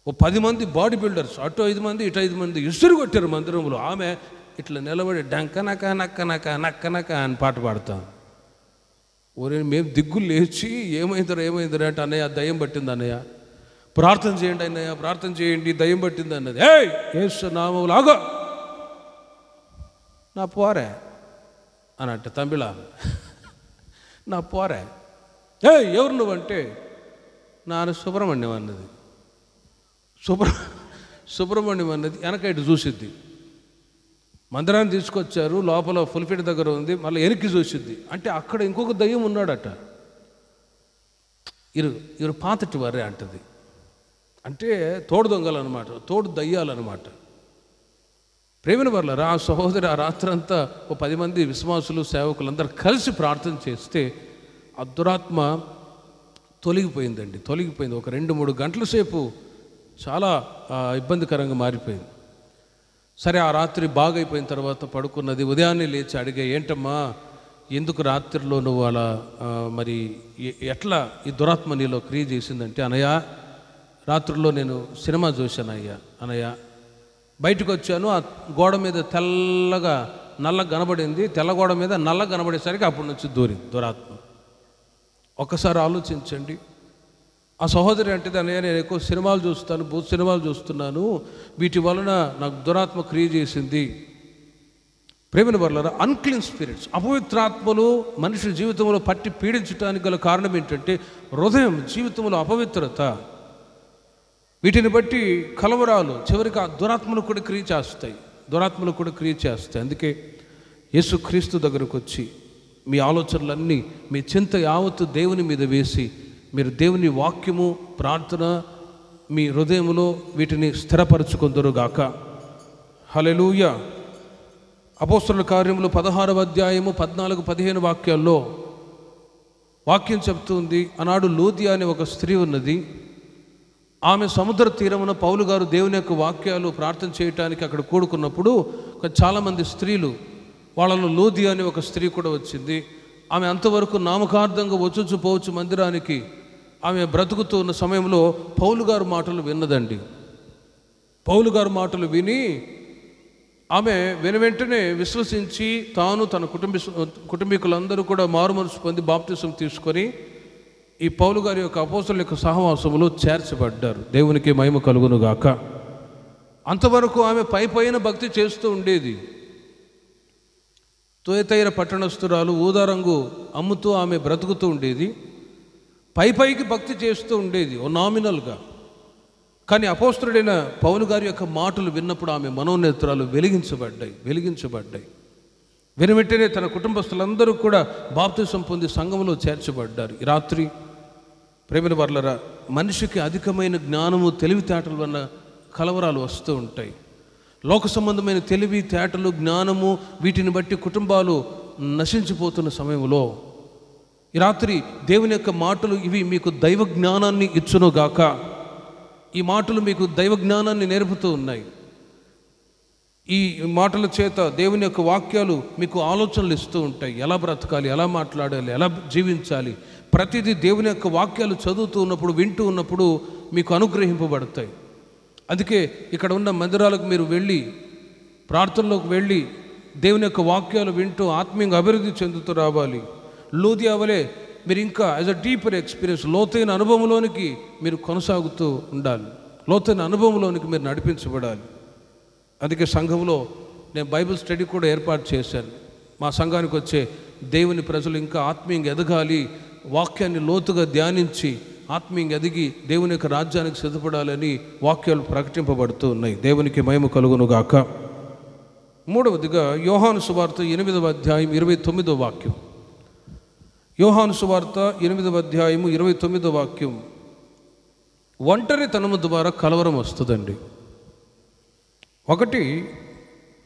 ఓ 10 మంది బాడీ బిల్డర్స్, అటు 5 మంది ఇటు 5 మంది ఇసురు కొట్టారు మందిరంలో. ఆమె ఇట్లా నిలబడి డంకనక నక్కనక నక్కనక అని పాట పాడతాం. ఓరే మేము దిగ్గులు లేచి ఏమైందిరా అంటే, అన్నయ్య దయ్యం పట్టింది అన్నయ్య, ప్రార్థన చేయండి అన్నయ్య, ప్రార్థన చేయండి, దయ్యం పట్టింది అన్నది. యేసు నామములో ఆగో నా పోరే అని అంటే తమిళ, నా పోరే, ఎవరు నువ్వంటే నాన్న సుబ్రహ్మణ్యం అన్నది. సుబ్రహ్మణ్యం అన్నది వెనక ఇటు చూసిద్ది. మందిరాన్ని తీసుకొచ్చారు, లోపల ఫుల్ఫిట్ దగ్గర ఉంది, మళ్ళీ వెనక్కి చూసిద్ది. అంటే అక్కడ ఇంకొక దయ్యం ఉన్నాడట. ఇరు పాతటి వారే అంటది. అంటే తోడు దొంగలన్నమాట, తోడు దయ్యాలన్నమాట. ప్రేమిన వర్లరా, ఆ సహోదరి ఆ రాత్రంతా ఓ 10 మంది విశ్వాసులు, సేవకులందరూ కలిసి ప్రార్థన చేస్తే ఆ దురాత్మ తొలగిపోయిందండి. ఒక 2-3 గంటల సేపు చాలా ఇబ్బందికరంగా మారిపోయింది. సరే, ఆ రాత్రి బాగైపోయిన తర్వాత పడుకున్నది. ఉదయాన్నే లేచి అడిగే, ఏంటమ్మా ఎందుకు రాత్రిలో నువ్వు అలా మరి ఎట్లా ఈ దురాత్మ నీలో క్రియ చేసిందంటే, అన్నయ్య రాత్రిలో నేను సినిమా చూశాను అన్నయ్య, బయటకు వచ్చాను, ఆ గోడ మీద తెల్లగా నల్లగా కనబడింది, తెల్ల గోడ మీద నల్లగా కనబడేసరికి అప్పటి నుంచి దూరింది దురాత్మ. ఒక్కసారి ఆలోచించండి. ఆ సహోదరి అంటే, అన్నయ్య నేను ఎక్కువ సినిమాలు చూస్తాను, భూత సినిమాలు చూస్తున్నాను, వీటి వలన నాకు దురాత్మ క్రియ చేసింది. ప్రేమిన వర్లరా, అన్క్లీన్ స్పిరిట్స్, అపవిత్రాత్మలు మనిషి జీవితంలో పట్టి పీడించడానికి గల కారణం ఏంటంటే హృదయం, జీవితంలో అపవిత్రత. వీటిని బట్టి కలవరాలు చివరికి ఆ దురాత్మలు కూడా క్రియ చేస్తాయి. అందుకే యేసుక్రీస్తు దగ్గరకు వచ్చి మీ ఆలోచనలన్నీ, మీ చింత యావత్తు దేవుని మీద వేసి మీరు దేవుని వాక్యము, ప్రార్థన మీ హృదయములో వీటిని స్థిరపరచుకొందురుగాక. హల్లెలూయా. అపోస్తలుల కార్యములు 16వ అధ్యాయము 14-15 వాక్యాల్లో వాక్యం చెప్తుంది. ఆనాడు లూదియా అనే ఒక స్త్రీ ఉన్నది. ఆమె సముద్ర తీరమున పౌలు గారు దేవుని యొక్క వాక్యాలు ప్రార్థన చేయటానికి అక్కడ కూడుకున్నప్పుడు చాలామంది స్త్రీలు, వాళ్ళలో లూదియా అనే ఒక స్త్రీ కూడా వచ్చింది. ఆమె అంతవరకు నామకార్థంగా వచ్చుచు పోవచ్చు మందిరానికి ఆమె బ్రతుకుతూ ఉన్న సమయంలో పౌలు గారు మాటలు విన్నదండి. పౌలు గారు మాటలు విని ఆమె వెనువెంటనే విశ్వసించి తాను తన కుటుంబీకులందరూ కూడా మారుమనసు పొంది బాప్తిసం తీసుకొని ఈ పౌలు గారి యొక్క అపోస్తలుల యొక్క సహవాసములో చేర్చబడ్డారు. దేవునికి మహిమ కలుగును గాక. అంతవరకు ఆమె పైన భక్తి చేస్తూ ఉండేది. తొయతైర పట్టణస్థురాలు ఊదారంగు అమ్ముతూ ఆమె బ్రతుకుతూ ఉండేది. పైకి భక్తి చేస్తూ ఉండేది ఓ నామినల్గా. కానీ అపోస్తలుడైన పౌలు గారి యొక్క మాటలు విన్నప్పుడు ఆమె మనోనేత్రాలు వెలిగించబడ్డాయి. వెనువెంటనే తన కుటుంబస్తులందరూ కూడా బాప్తిసం పొంది సంఘంలో చేర్చబడ్డారు. ఈ రాత్రి ప్రేమిన వర్లరా, మనిషికి అధికమైన జ్ఞానము తెలివితేటల వల్ల కలవరాలు వస్తూ ఉంటాయి. లోక సంబంధమైన తెలివితేటలు జ్ఞానము వీటిని బట్టి కుటుంబాలు నశించిపోతున్న సమయంలో ఈ రాత్రి దేవుని యొక్క మాటలు ఇవి మీకు దైవ జ్ఞానాన్ని ఇచ్చునుగాక. ఈ మాటలు మీకు దైవ జ్ఞానాన్ని నేర్పుతూ ఉన్నాయి. ఈ మాటల చేత దేవుని యొక్క వాక్యాలు మీకు ఆలోచనలు ఇస్తూ ఉంటాయి. ఎలా బ్రతకాలి, ఎలా మాట్లాడాలి, ఎలా జీవించాలి, ప్రతిదీ దేవుని యొక్క వాక్యాలు చదువుతూ ఉన్నప్పుడు వింటూ ఉన్నప్పుడు మీకు అనుగ్రహింపబడతాయి. అందుకే ఇక్కడ ఉన్న మందిరాలకు మీరు వెళ్ళి ప్రార్థనలోకి వెళ్ళి దేవుని యొక్క వాక్యాలు వింటూ ఆత్మీయంగా అభివృద్ధి చెందుతూ రావాలి. లూదియా వలె మీరు ఇంకా యాజ్ అ డీపర్ ఎక్స్పీరియన్స్ లోతైన అనుభవంలోనికి మీరు కొనసాగుతూ ఉండాలి. లోతైన అనుభవంలోనికి మీరు నడిపించబడాలి. అందుకే సంఘంలో నేను బైబిల్ స్టడీ కూడా ఏర్పాటు చేశాను. మా సంఘానికి వచ్చే దేవుని ప్రజలు ఇంకా ఆత్మీయంగా ఎదగాలి, వాక్యాన్ని లోతుగా ధ్యానించి ఆత్మీయంగా ఎదిగి దేవుని యొక్క రాజ్యానికి సిద్ధపడాలని వాక్యాలు ప్రకటింపబడుతూ ఉన్నాయి. దేవునికి మహిమ కలుగునుగాక. మూడవదిగా యోహాను సువార్త 8వ అధ్యాయం 29వ వాక్యం. యోహాను సువార్త 8వ అధ్యాయము 29వ వాక్యం. ఒంటరితనము ద్వారా కలవరం వస్తుందండి. ఒకటి,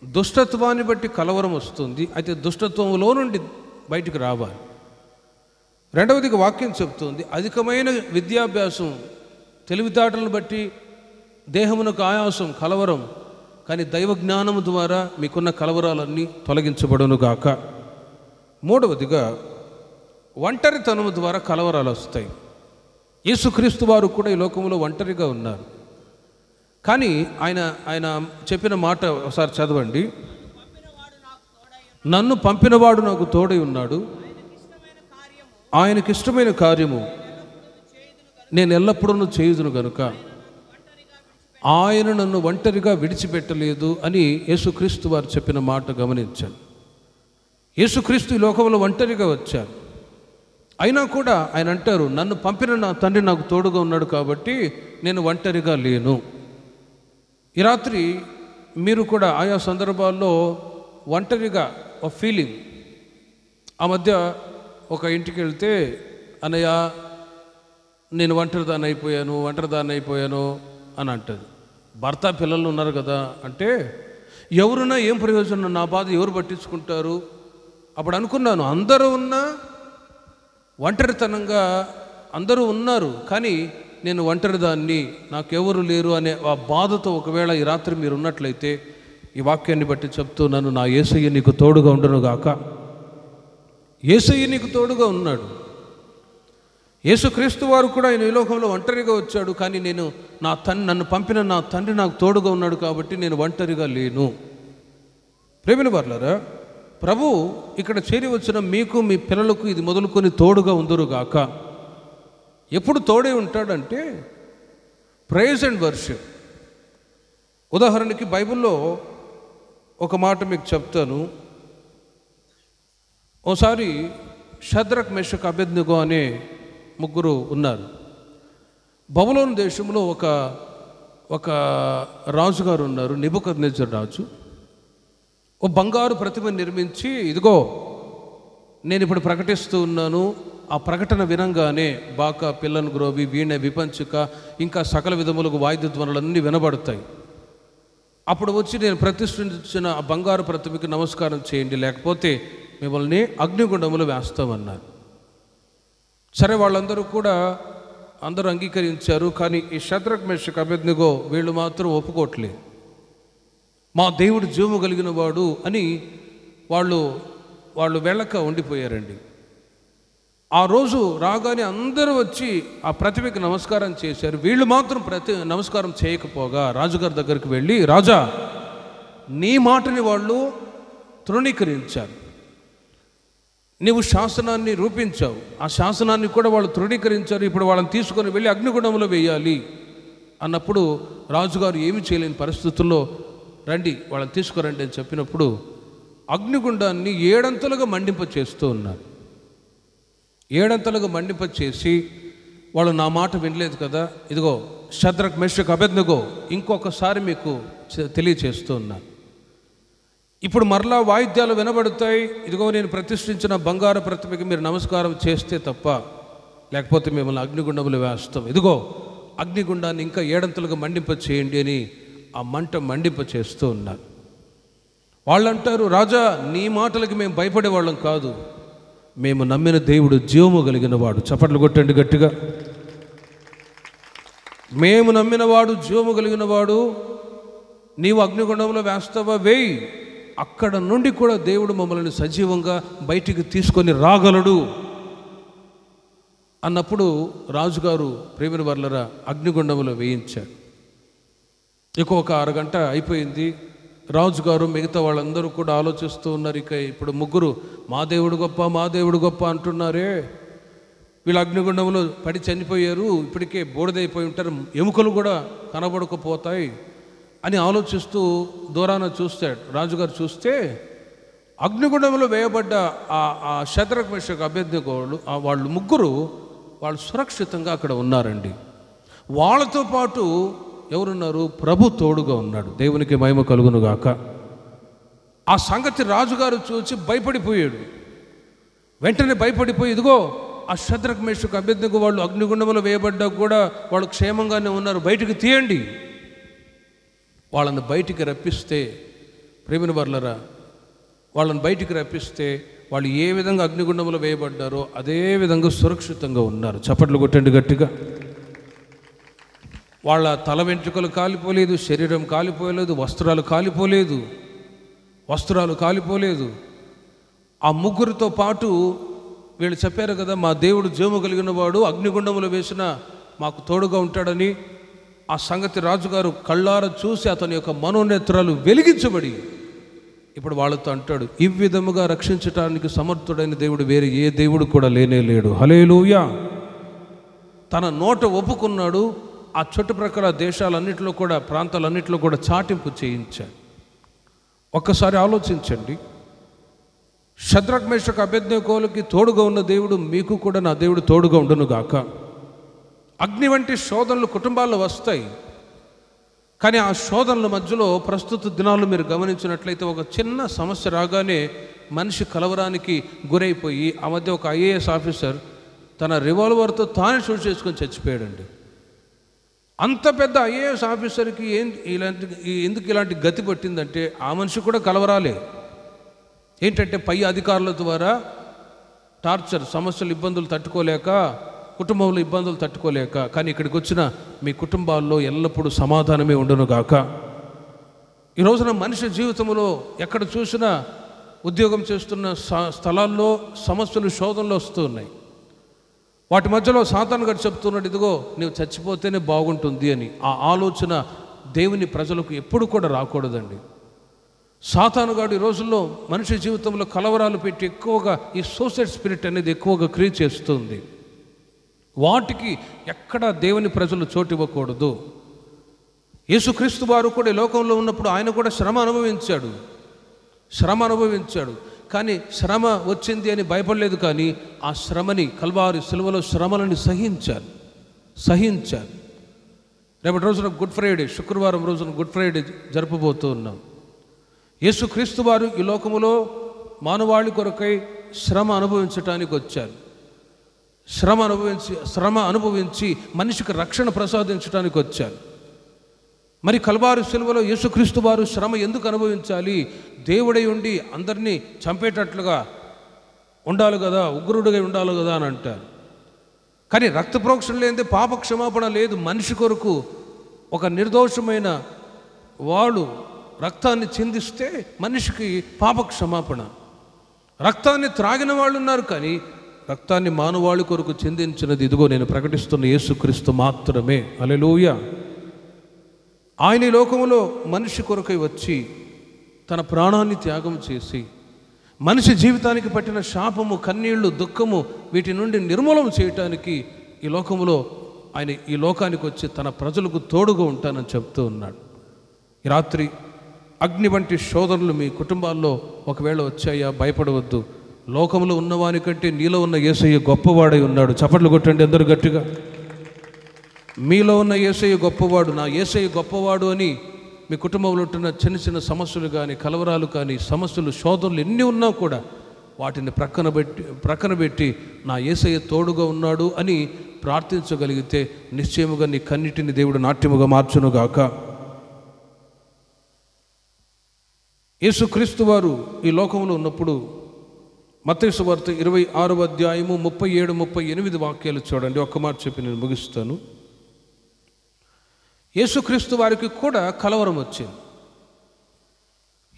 దుష్టత్వాన్ని బట్టి కలవరం వస్తుంది. అయితే దుష్టత్వంలో నుండి బయటికి రావాలి. రెండవదిగా వాక్యం చెప్తుంది, అధికమైన విద్యాభ్యాసం తెలివితేటలను బట్టి దేహమునకు ఆయాసం కలవరం, కానీ దైవ జ్ఞానము ద్వారా మీకున్న కలవరాలన్నీ తొలగించబడును గాక. మూడవదిగా ఒంటరితనము ద్వారా కలవరాలు వస్తాయి. యేసుక్రీస్తు వారు కూడా ఈ లోకంలో ఒంటరిగా ఉన్నారు. కానీ ఆయన చెప్పిన మాట ఒకసారి చదవండి. నన్ను పంపినవాడు నాకు తోడై ఉన్నాడు, ఆయనకిష్టమైన కార్యము నేను ఎల్లప్పుడూ చేయుదును గనుక ఆయన నన్ను ఒంటరిగా విడిచిపెట్టలేదు అని యేసుక్రీస్తు వారు చెప్పిన మాట గమనించాను. యేసుక్రీస్తు ఈ లోకంలో ఒంటరిగా వచ్చారు. అయినా కూడా ఆయన అంటారు, నన్ను పంపిన నా తండ్రి నాకు తోడుగా ఉన్నాడు కాబట్టి నేను ఒంటరిగా లేను. ఈ రాత్రి మీరు కూడా ఆయా సందర్భాల్లో ఒంటరిగా ఒక ఫీలింగ్. ఆ మధ్య ఒక ఇంటికి వెళ్తే, అన్నయ్య నేను ఒంటరిదాన్ని అయిపోయాను అని అంటుంది. భర్త పిల్లలు ఉన్నారు కదా అంటే, ఎవరున్నా ఏం ప్రయోజనం, నా బాధ ఎవరు పట్టించుకుంటారు. అప్పుడు అనుకున్నాను, అందరూ ఉన్నా ఒంటరితనంగా అందరూ ఉన్నారు, కానీ నేను ఒంటరిదాన్ని, నాకెవరు లేరు అనే ఆ బాధతో ఒకవేళ ఈ రాత్రి మీరు ఉన్నట్లయితే ఈ వాక్యాన్ని బట్టి చెప్తున్నాను, నా యేసయ్య నీకు తోడుగా ఉండును గాక. యేసయ్య నీకు తోడుగా ఉన్నాడు. యేసుక్రీస్తు వారు కూడా ఆయన ఈ లోకంలో ఒంటరిగా వచ్చాడు, కానీ నన్ను పంపిన నా తండ్రి నాకు తోడుగా ఉన్నాడు కాబట్టి నేను ఒంటరిగా లేను. ప్రేమిన వారలారా, ప్రభు ఇక్కడ చేరి వచ్చిన మీకు మీ పిల్లలకు ఇది మొదలుకొని తోడుగా ఉందురుగాక. ఎప్పుడు తోడే ఉంటాడంటే ప్రైజ్ అండ్ వర్షిప్. ఉదాహరణకి బైబిల్లో ఒక మాట మీకు చెప్తాను. ఓసారి షద్రక్, మెషక్, అబేద్నెగో అనే ముగ్గురు ఉన్నారు. బబులోను దేశంలో ఒక రాజుగారు ఉన్నారు, నెబుకద్నెజర్ రాజు. ఓ బంగారు ప్రతిమను నిర్మించి, ఇదిగో నేను ఇప్పుడు ప్రకటిస్తూ ఉన్నాను. ఆ ప్రకటన వినంగానే బాకా, పిల్లన్ గ్రోవి, వీణ, విపంచిక, ఇంకా సకల విధములకు వాయిద్య ధ్వనులన్నీ వినబడతాయి. అప్పుడు వచ్చి నేను ప్రతిష్ఠించిన ఆ బంగారు ప్రతిమకి నమస్కారం చేయండి, లేకపోతే మిమ్మల్ని అగ్నిగుండములు వేస్తామన్నారు. సరే, వాళ్ళందరూ కూడా అందరూ అంగీకరించారు. కానీ ఈ షద్రక్, మెషక్, అబేద్నెగో వీళ్ళు మాత్రం ఒప్పుకోవట్లేదు. మా దేవుడు జీవము కలిగిన వాడు అని వాళ్ళు వెళ్ళక ఉండిపోయారండి. ఆ రోజు రాగానే అందరూ వచ్చి ఆ ప్రతిమకి నమస్కారం చేశారు. వీళ్ళు మాత్రం నమస్కారం చేయకపోగా రాజుగారి దగ్గరికి వెళ్ళి, రాజా, నీ మాటని వాళ్ళు తృణీకరించారు. నీవు శాసనాన్ని రూపించావు, ఆ శాసనాన్ని కూడా వాళ్ళు తృణీకరించారు. ఇప్పుడు వాళ్ళని తీసుకొని వెళ్ళి అగ్నిగుండంలో వేయాలి అన్నప్పుడు రాజుగారు ఏమి చేయలేని పరిస్థితుల్లో, రండి వాళ్ళని తీసుకురండి అని చెప్పినప్పుడు అగ్నిగుండాన్ని 7 అంతలుగా మండింప చేస్తూ ఉన్నారు. 7 అంతలుగా మండింప చేసి, వాళ్ళు నా మాట వినలేదు కదా, ఇదిగో షద్రక్ మెషక్ అబేద్నెగో ఇంకొకసారి మీకు తెలియచేస్తూ ఉన్నాను. ఇప్పుడు మరలా వాయిద్యాలు వినబడతాయి. ఇదిగో నేను ప్రతిష్ఠించిన బంగారు ప్రతిమకి మీరు నమస్కారం చేస్తే తప్ప, లేకపోతే మిమ్మల్ని అగ్నిగుండంలో వేస్తాం. ఇదిగో అగ్నిగుండాన్ని ఇంకా 7 అంతలుగా మండింప చేయండి అని ఆ మంట మండింప చేస్తూ ఉన్నారు. వాళ్ళు అంటారు, రాజా, నీ మాటలకి మేము భయపడే వాళ్ళం కాదు, మేము నమ్మిన దేవుడు జీవము కలిగిన వాడు. చప్పట్లు కొట్టండి గట్టిగా. మేము నమ్మిన వాడు జీవము కలిగిన వాడు, నీవు అగ్నిగుండంలో వేస్తావా, వేయి, అక్కడ నుండి కూడా దేవుడు మమ్మల్ని సజీవంగా బయటికి తీసుకొని రాగలడు అన్నప్పుడు రాజుగారు ప్రేమిన వర్లరా అగ్నిగుండంలో వేయించాడు. ఇక ఒక అరగంట అయిపోయింది. రాజుగారు మిగతా వాళ్ళందరూ కూడా ఆలోచిస్తూ ఉన్నారు. ఇప్పుడు ముగ్గురు మా దేవుడు గొప్ప, మా దేవుడు గొప్ప అంటున్నారే, వీళ్ళు అగ్నిగుండంలో పడి చనిపోయారు, ఇప్పటికే బూడిదైపోయి ఉంటారు, ఎముకలు కూడా కనబడకపోతాయి అని ఆలోచిస్తూ దూరాన చూస్తాడు. రాజుగారు చూస్తే అగ్నిగుండంలో వేయబడ్డ ఆ షద్రక్ మెషక్ అబేద్నెగోలు వాళ్ళు ముగ్గురు వాళ్ళు సురక్షితంగా అక్కడ ఉన్నారండి. వాళ్ళతో పాటు ఎవరున్నారు? ప్రభు తోడుగా ఉన్నాడు. దేవునికి మహిమ కలుగును గాక. ఆ సంగతి రాజుగారు చూసి భయపడిపోయాడు. వెంటనే భయపడిపోయి, ఇదిగో ఆ షద్రక్ మెషక్ అబేద్నెగో వాళ్ళు అగ్నిగుండంలో వేయబడ్డా కూడా వాళ్ళు క్షేమంగానే ఉన్నారు, బయటికి తీయండి. వాళ్ళని బయటికి రప్పిస్తే, ప్రేమిన వర్లరా, వాళ్ళని బయటికి రప్పిస్తే వాళ్ళు ఏ విధంగా అగ్నిగుండంలో వేయబడ్డారో అదే విధంగా సురక్షితంగా ఉన్నారు. చప్పట్లు కొట్టండి గట్టిగా. వాళ్ళ తల వెంట్రుకలు కాలిపోలేదు, శరీరం కాలిపోలేదు, వస్త్రాలు కాలిపోలేదు. ఆ ముగ్గురితో పాటు వీళ్ళు చెప్పారు కదా, మా దేవుడు జీవము కలిగిన వాడు, అగ్నిగుండంలో వేసిన మాకు తోడుగా ఉంటాడని. ఆ సంగతి రాజుగారు కళ్ళారా చూసి అతని యొక్క మనోనేత్రాలు వెలిగించబడి ఇప్పుడు వాళ్ళతో అంటాడు, ఈ విధముగా రక్షించటానికి సమర్థుడైన దేవుడు వేరే ఏ దేవుడు కూడా లేనే లేడు. హల్లెలూయా. తన నోట ఒప్పుకున్నాడు. ఆ చుట్టుప్రక్కల దేశాలన్నింటిలో కూడా, ప్రాంతాలన్నింటిలో కూడా చాటింపు చేయించాడు. ఒక్కసారి ఆలోచించండి. షద్రక్ మెషక్ అబేద్నెగోలకి తోడుగా ఉన్న దేవుడు మీకు కూడా నా దేవుడు తోడుగా ఉండును గాక. అగ్ని వంటి శోధనలు కుటుంబాల్లో వస్తాయి. కానీ ఆ శోధనల మధ్యలో ప్రస్తుత దినాల్లో మీరు గమనించినట్లయితే ఒక చిన్న సమస్య రాగానే మనిషి కలవరానికి గురైపోయి, ఆ మధ్య ఒక ఐఏఎస్ ఆఫీసర్ తన రివాల్వర్తో తానే షూట్ చేసుకొని చచ్చిపోయాడండి. అంత పెద్ద ఐఏఎస్ ఆఫీసర్కి ఎందుకు ఇలాంటి గతి పట్టిందంటే, ఆ మనిషి కూడా కలవరాలే. ఏంటంటే పై అధికారుల ద్వారా టార్చర్, సమస్యలు, ఇబ్బందులు తట్టుకోలేక, కుటుంబంలో ఇబ్బందులు తట్టుకోలేక. కానీ ఇక్కడికి వచ్చిన మీ కుటుంబాల్లో ఎల్లప్పుడూ సమాధానమే ఉండును గాక. ఈ రోజున మనిషి జీవితంలో ఎక్కడ చూసినా ఉద్యోగం చేస్తున్న స్థలాల్లో సమస్యలు, శోధనలు వస్తూ ఉన్నాయి. వాటి మధ్యలో సాతాను గారు చెప్తున్నాడు, ఇదిగో నీవు చచ్చిపోతేనే బాగుంటుంది అని. ఆ ఆలోచన దేవుని ప్రజలకు ఎప్పుడు కూడా రాకూడదండి. సాతానుగాడు ఈ రోజుల్లో మనిషి జీవితంలో కలవరాలు పెట్టి ఎక్కువగా ఈ సూసైడ్ స్పిరిట్ అనేది ఎక్కువగా క్రియేట్ చేస్తుంది. వాటికి ఎక్కడ దేవుని ప్రజలు చోటు ఇవ్వకూడదు. యేసుక్రీస్తు వారు కూడా ఈ లోకంలో ఉన్నప్పుడు ఆయన కూడా శ్రమ అనుభవించాడు. కానీ శ్రమ వచ్చింది అని భయపడలేదు. కానీ ఆ శ్రమని, కల్వారి సిలువలో శ్రమలని సహించారు. రేపటి రోజున గుడ్ ఫ్రైడే, శుక్రవారం రోజున గుడ్ ఫ్రైడే జరపబోతూ ఉన్నాం. యేసుక్రీస్తు వారు ఈ లోకములో మానవాళి కొరకై శ్రమ అనుభవించటానికి వచ్చారు. శ్రమ అనుభవించి మనిషికి రక్షణ ప్రసాదించడానికి వచ్చారు. మరి కల్వారి సిలువలో యేసుక్రీస్తు వారు శ్రమ ఎందుకు అనుభవించాలి? దేవుడై ఉండి అందరినీ చంపేటట్లుగా ఉండాలి కదా, ఉగ్రుడుగా ఉండాలి కదా అని అంటారు. కానీ రక్త ప్రోక్షణ లేనిదే పాప క్షమాపణ లేదు. మనిషి కొరకు ఒక నిర్దోషమైన వాడు రక్తాన్ని చిందిస్తే మనిషికి పాప క్షమాపణ. రక్తాన్ని త్రాగిన వాళ్ళు ఉన్నారు, కానీ రక్తాన్ని మానవాళి కొరకు చెందించినది ఇదిగో నేను ప్రకటిస్తున్న యేసుక్రీస్తు మాత్రమే. హల్లెలూయా. ఆయన ఈ లోకములో మనిషి కొరకై వచ్చి తన ప్రాణాన్ని త్యాగం చేసి మనిషి జీవితానికి పట్టిన శాపము, కన్నీళ్లు, దుఃఖము వీటి నుండి నిర్మూలన చేయటానికి ఈ లోకములో ఆయన ఈ లోకానికి వచ్చి తన ప్రజలకు తోడుగా ఉంటానని చెప్తూ ఉన్నాడు. ఈ రాత్రి అగ్ని వంటి శోధనలు మీ కుటుంబాల్లో ఒకవేళ వచ్చాయా, భయపడవద్దు. లోకంలో ఉన్నవాని కంటే నీలో ఉన్న యేసయ్య గొప్పవాడై ఉన్నాడు. చప్పట్లు కొట్టండి అందరూ గట్టిగా. మీలో ఉన్న యేసయ్య గొప్పవాడు, నా యేసయ్య గొప్పవాడు అని మీ కుటుంబంలో ఉంటున్న చిన్న చిన్న సమస్యలు కానీ, కలవరాలు కానీ, సమస్యలు, శోధనలు ఎన్ని ఉన్నా కూడా వాటిని ప్రక్కన పెట్టి నా యేసయ్య తోడుగా ఉన్నాడు అని ప్రార్థించగలిగితే నిశ్చయముగా నీ కన్నిటిని దేవుడు నాట్యముగా మార్చునుగాక. యేసుక్రీస్తు వారు ఈ లోకంలో ఉన్నప్పుడు మత్తయి సువార్త 26వ అధ్యాయము 37, 38 వాక్యాలు చూడండి. ఒక్క మాట చెప్పి నేను ముగిస్తాను. యేసుక్రీస్తు వారికి కూడా కలవరం వచ్చింది.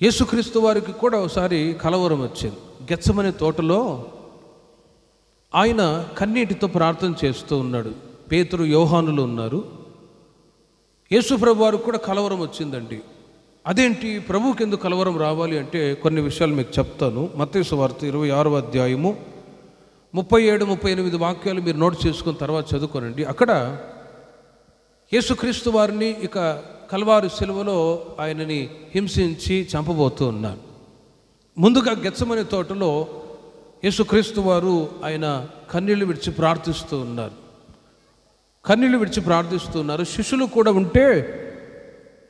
యేసుక్రీస్తు వారికి కూడా ఒకసారి కలవరం వచ్చింది. గెత్సెమనే తోటలో ఆయన కన్నీటితో ప్రార్థన చేస్తూ ఉన్నాడు. పేతురు, యోహానులు ఉన్నారు. యేసుప్రభు వారికి కూడా కలవరం వచ్చిందండి. అదేంటి, ప్రభువుకి ఎందుకు కలవరం రావాలి అంటే కొన్ని విషయాలు మీకు చెప్తాను. మత్తయి సువార్త 26వ అధ్యాయము 37, 38 వాక్యాలు మీరు నోట్ చేసుకున్న తర్వాత చదువుకోనండి. అక్కడ యేసుక్రీస్తు వారిని ఇక కల్వారి శిలువలో ఆయనని హింసించి చంపబోతూ ఉన్నారు. ముందుగా గెత్సెమనే తోటలో యేసుక్రీస్తు వారు ఆయన కన్నీళ్లు విడిచి ప్రార్థిస్తూ ఉన్నారు. కన్నీళ్లు విడిచి ప్రార్థిస్తున్నారు. శిష్యులు కూడా ఉంటే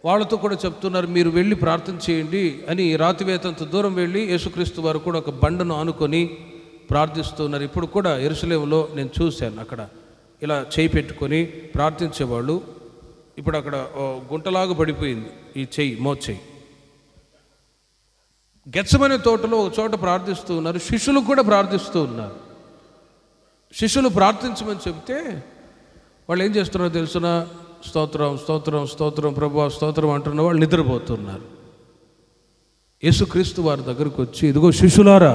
వాళ్ళతో కూడా చెప్తున్నారు, మీరు వెళ్ళి ప్రార్థన చేయండి అని. రాతివేతంత దూరం వెళ్ళి యేసుక్రీస్తు వారు కూడా ఒక బండను ఆనుకొని ప్రార్థిస్తున్నారు. ఇప్పుడు కూడా యెరూషలేములో నేను చూశాను, అక్కడ ఇలా చేయి పెట్టుకొని ప్రార్థించేవాళ్ళు. ఇప్పుడు అక్కడ గుంటలాగా పడిపోయింది ఈ చెయ్యి, మోచెయ్యి. గెత్సెమనే తోటలో ఒక చోట ప్రార్థిస్తూ ఉన్నారు. శిష్యులు కూడా ప్రార్థిస్తూ ఉన్నారు. శిష్యులు ప్రార్థించమని చెప్తే వాళ్ళు ఏం చేస్తున్నారో తెలుసునా? స్తోత్రం, స్తోత్రం, స్తోత్రం ప్రభువా, స్తోత్రం అంటున్న వాళ్ళు నిద్రపోతున్నారు. యేసుక్రీస్తు వారి దగ్గరకు వచ్చి, ఇదిగో శిష్యులారా,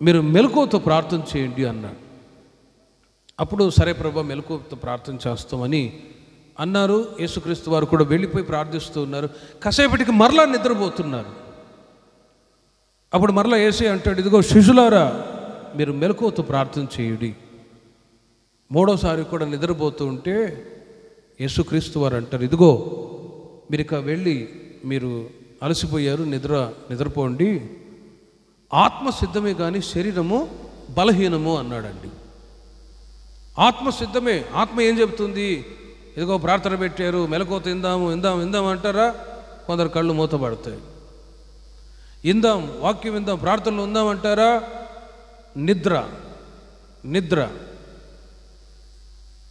మీరు మెలకువతో ప్రార్థన చేయండి అన్నాడు. అప్పుడు సరే ప్రభువా, మెలకువతో ప్రార్థన చేస్తామని అన్నారు. యేసుక్రీస్తు వారు కూడా వెళ్ళిపోయి ప్రార్థిస్తూ ఉన్నారు. కాసేపటికి మరలా నిద్రపోతున్నారు. అప్పుడు మరలా యేసయ్య అంటాడు, ఇదిగో శిష్యులారా, మీరు మెలకువతో ప్రార్థన చేయుడి. మూడోసారి కూడా నిద్రపోతూ ఉంటే యేసుక్రీస్తు వారు అంటారు, ఇదిగో మీరు ఇక వెళ్ళి, మీరు అలసిపోయారు, నిద్రపోండి. ఆత్మ సిద్ధమే కానీ శరీరము బలహీనము అన్నాడండి. ఆత్మ సిద్ధమే. ఆత్మ ఏం చెప్తుంది? ఇదిగో ప్రార్థన పెట్టారు, మెలకువతో ఇందాం అంటారా? కొందరు కళ్ళు మూతపడతాయి. ఇందాం, వాక్యం ఇందాం, ప్రార్థనలు ఉందామంటారా? నిద్ర.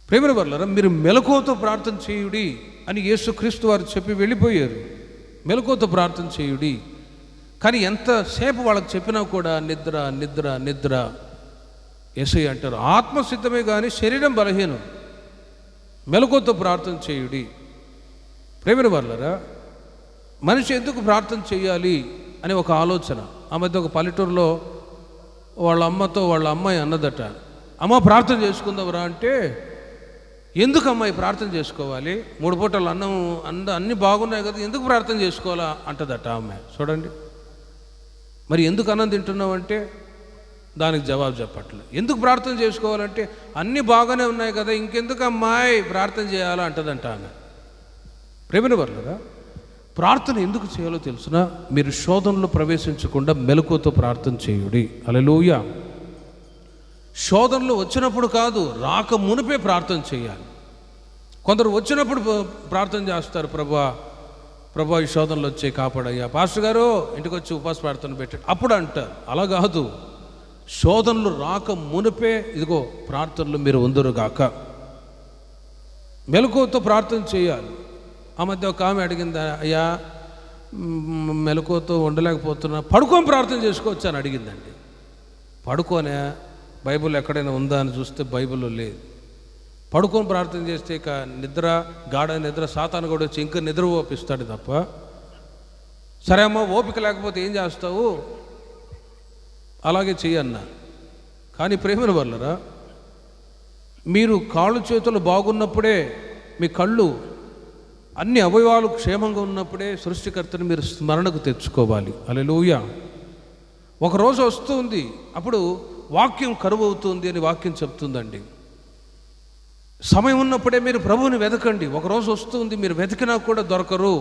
ప్రేమల వర్లారా, మీరు మెలకువతో ప్రార్థన చేయుడి అని యేసుక్రీస్తు వారు చెప్పి వెళ్ళిపోయారు. మెలకువతో ప్రార్థన చేయుడి. కానీ ఎంతసేపు వాళ్ళకి చెప్పినా కూడా నిద్ర. యేసయ్య అంటారు, ఆత్మ సిద్ధమే కానీ శరీరం బలహీనం, మెలకువతో ప్రార్థన చేయుడి. ప్రేమల వర్లారా, మనిషి ఎందుకు ప్రార్థన చేయాలి అని ఒక ఆలోచన. ఆ మధ్య ఒక పల్లెటూరులో వాళ్ళ అమ్మతో వాళ్ళ అమ్మాయి అన్నదట, అమ్మ ప్రార్థన చేసుకుందాంరా అంటే, ఎందుకు అమ్మాయి ప్రార్థన చేసుకోవాలి? 3 పూటలు అన్నం అన్నీ బాగున్నాయి కదా, ఎందుకు ప్రార్థన చేసుకోవాలా అంటదట అమ్మాయి. చూడండి, మరి ఎందుకు అన్నం తింటున్నావు అంటే దానికి జవాబు చెప్పట్లేదు. ఎందుకు ప్రార్థన చేసుకోవాలంటే అన్నీ బాగానే ఉన్నాయి కదా, ఇంకెందుకు అమ్మాయి ప్రార్థన చేయాలా అంటదంట ఆమె. ప్రేమని వర్లరా, ప్రార్థన ఎందుకు చేయాలో తెలుసునా? మీరు శోధనలో ప్రవేశించకుండా మెలకువతో ప్రార్థన చేయుడి. హల్లెలూయా. శోధనలు వచ్చినప్పుడు కాదు, రాక మునిపే ప్రార్థన చేయాలి. కొందరు వచ్చినప్పుడు ప్రార్థన చేస్తారు, ప్రభా ఈ శోధనలు వచ్చే కాపాడయ్యా, పాస్టర్ గారు ఇంటికి వచ్చి ఉపవాస ప్రార్థన పెట్టాడు అప్పుడు అంటారు. అలా కాదు, శోధనలు రాక మునిపే ఇదిగో ప్రార్థనలు మీరు ఉందరుగాక. మెలకువతో ప్రార్థన చేయాలి. ఆ మధ్య ఒక ఆమె అడిగింది, అయ్యా మెలకువతో ఉండలేకపోతున్నా, పడుకొని ప్రార్థన చేసుకోవచ్చు అని అడిగిందండి. పడుకోనే బైబిల్ ఎక్కడైనా ఉందా అని చూస్తే బైబిల్లో లేదు. పడుకొని ప్రార్థన చేస్తే ఇక గాఢ నిద్ర సాతాను కూడా వచ్చి ఇంకా నిద్ర ఓపిస్తాడు తప్ప. సరే అమ్మ, ఓపిక లేకపోతే ఏం చేస్తావు? అలాగే చెయ్యన్నా. కానీ ప్రేమల వల్లరా, మీరు కాళ్ళు చేతులు బాగున్నప్పుడే, మీ కళ్ళు అన్ని అవయవాలు క్షేమంగా ఉన్నప్పుడే సృష్టికర్తను మీరు స్మరణకు తెచ్చుకోవాలి. హల్లెలూయా. ఒకరోజు వస్తుంది, అప్పుడు వాక్యం కరువు అవుతుంది అని వాక్యం చెప్తుందండి. సమయం ఉన్నప్పుడే మీరు ప్రభువుని వెతకండి. ఒకరోజు వస్తుంది, మీరు వెతికినా కూడా దొరకరు,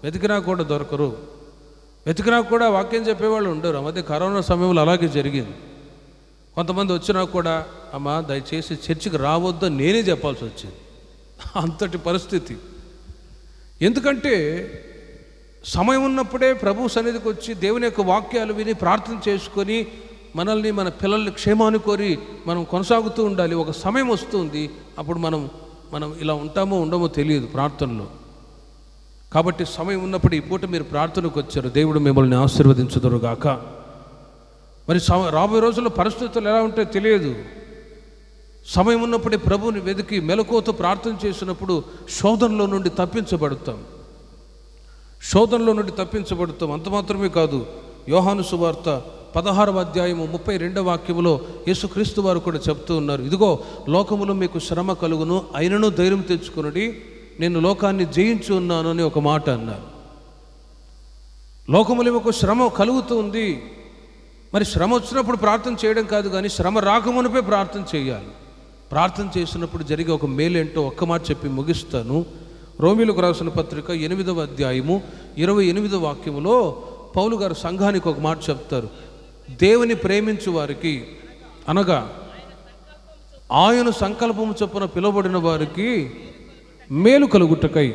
వెతికినా కూడా వాక్యం చెప్పేవాళ్ళు ఉండరు. మధ్య కరోనా సమయంలో అలాగే జరిగింది. కొంతమంది వచ్చినా కూడా, అమ్మా దయచేసి చర్చికి రావద్దని నేనే చెప్పాల్సి వచ్చింది, అంతటి పరిస్థితి. ఎందుకంటే సమయం ఉన్నప్పుడే ప్రభు సన్నిధికి వచ్చి దేవుని యొక్క వాక్యాలు విని ప్రార్థన చేసుకొని మనల్ని, మన పిల్లల్ని క్షేమాన్ని కోరి మనం కొనసాగుతూ ఉండాలి. ఒక సమయం వస్తుంది, అప్పుడు మనం ఇలా ఉంటామో ఉండమో తెలియదు ప్రార్థనలో. కాబట్టి సమయం ఉన్నప్పుడు ఈ పూట మీరు ప్రార్థనకు వచ్చారు. దేవుడు మిమ్మల్ని ఆశీర్వదించుదురుగాక. మరి రాబోయే రోజుల్లో పరిస్థితులు ఎలా ఉంటాయో తెలియదు. సమయం ఉన్నప్పుడే ప్రభువుని వెతికి మెలకువతో ప్రార్థన చేసినప్పుడు శోధనలో నుండి తప్పించబడతాం. అంత మాత్రమే కాదు, యోహాను సువార్త 16వ అధ్యాయము 32వ వాక్యములో యేసుక్రీస్తు వారు కూడా చెప్తూ ఉన్నారు, ఇదిగో లోకములో మీకు శ్రమ కలుగును, అయినను ధైర్యం తెచ్చుకొనుడి, నేను లోకాన్ని జయించి ఉన్నాను అని ఒక మాట అన్నారు. లోకములో మీకు శ్రమ కలుగుతుంది. మరి శ్రమ వచ్చినప్పుడు ప్రార్థన చేయడం కాదు, కానీ శ్రమ రాకమునిపే ప్రార్థన చేయాలి. ప్రార్థన చేసినప్పుడు జరిగే ఒక మేలేంటో ఒక్క మాట చెప్పి ముగిస్తాను. రోమీయులకు రాసిన పత్రిక 8వ అధ్యాయము 28వ వాక్యములో పౌలు గారు సంఘానికి ఒక మాట చెప్తారు. దేవుని ప్రేమించు వారికి, అనగా ఆయన సంకల్పము చొప్పున పిలువబడిన వారికి మేలు కలుగుటకై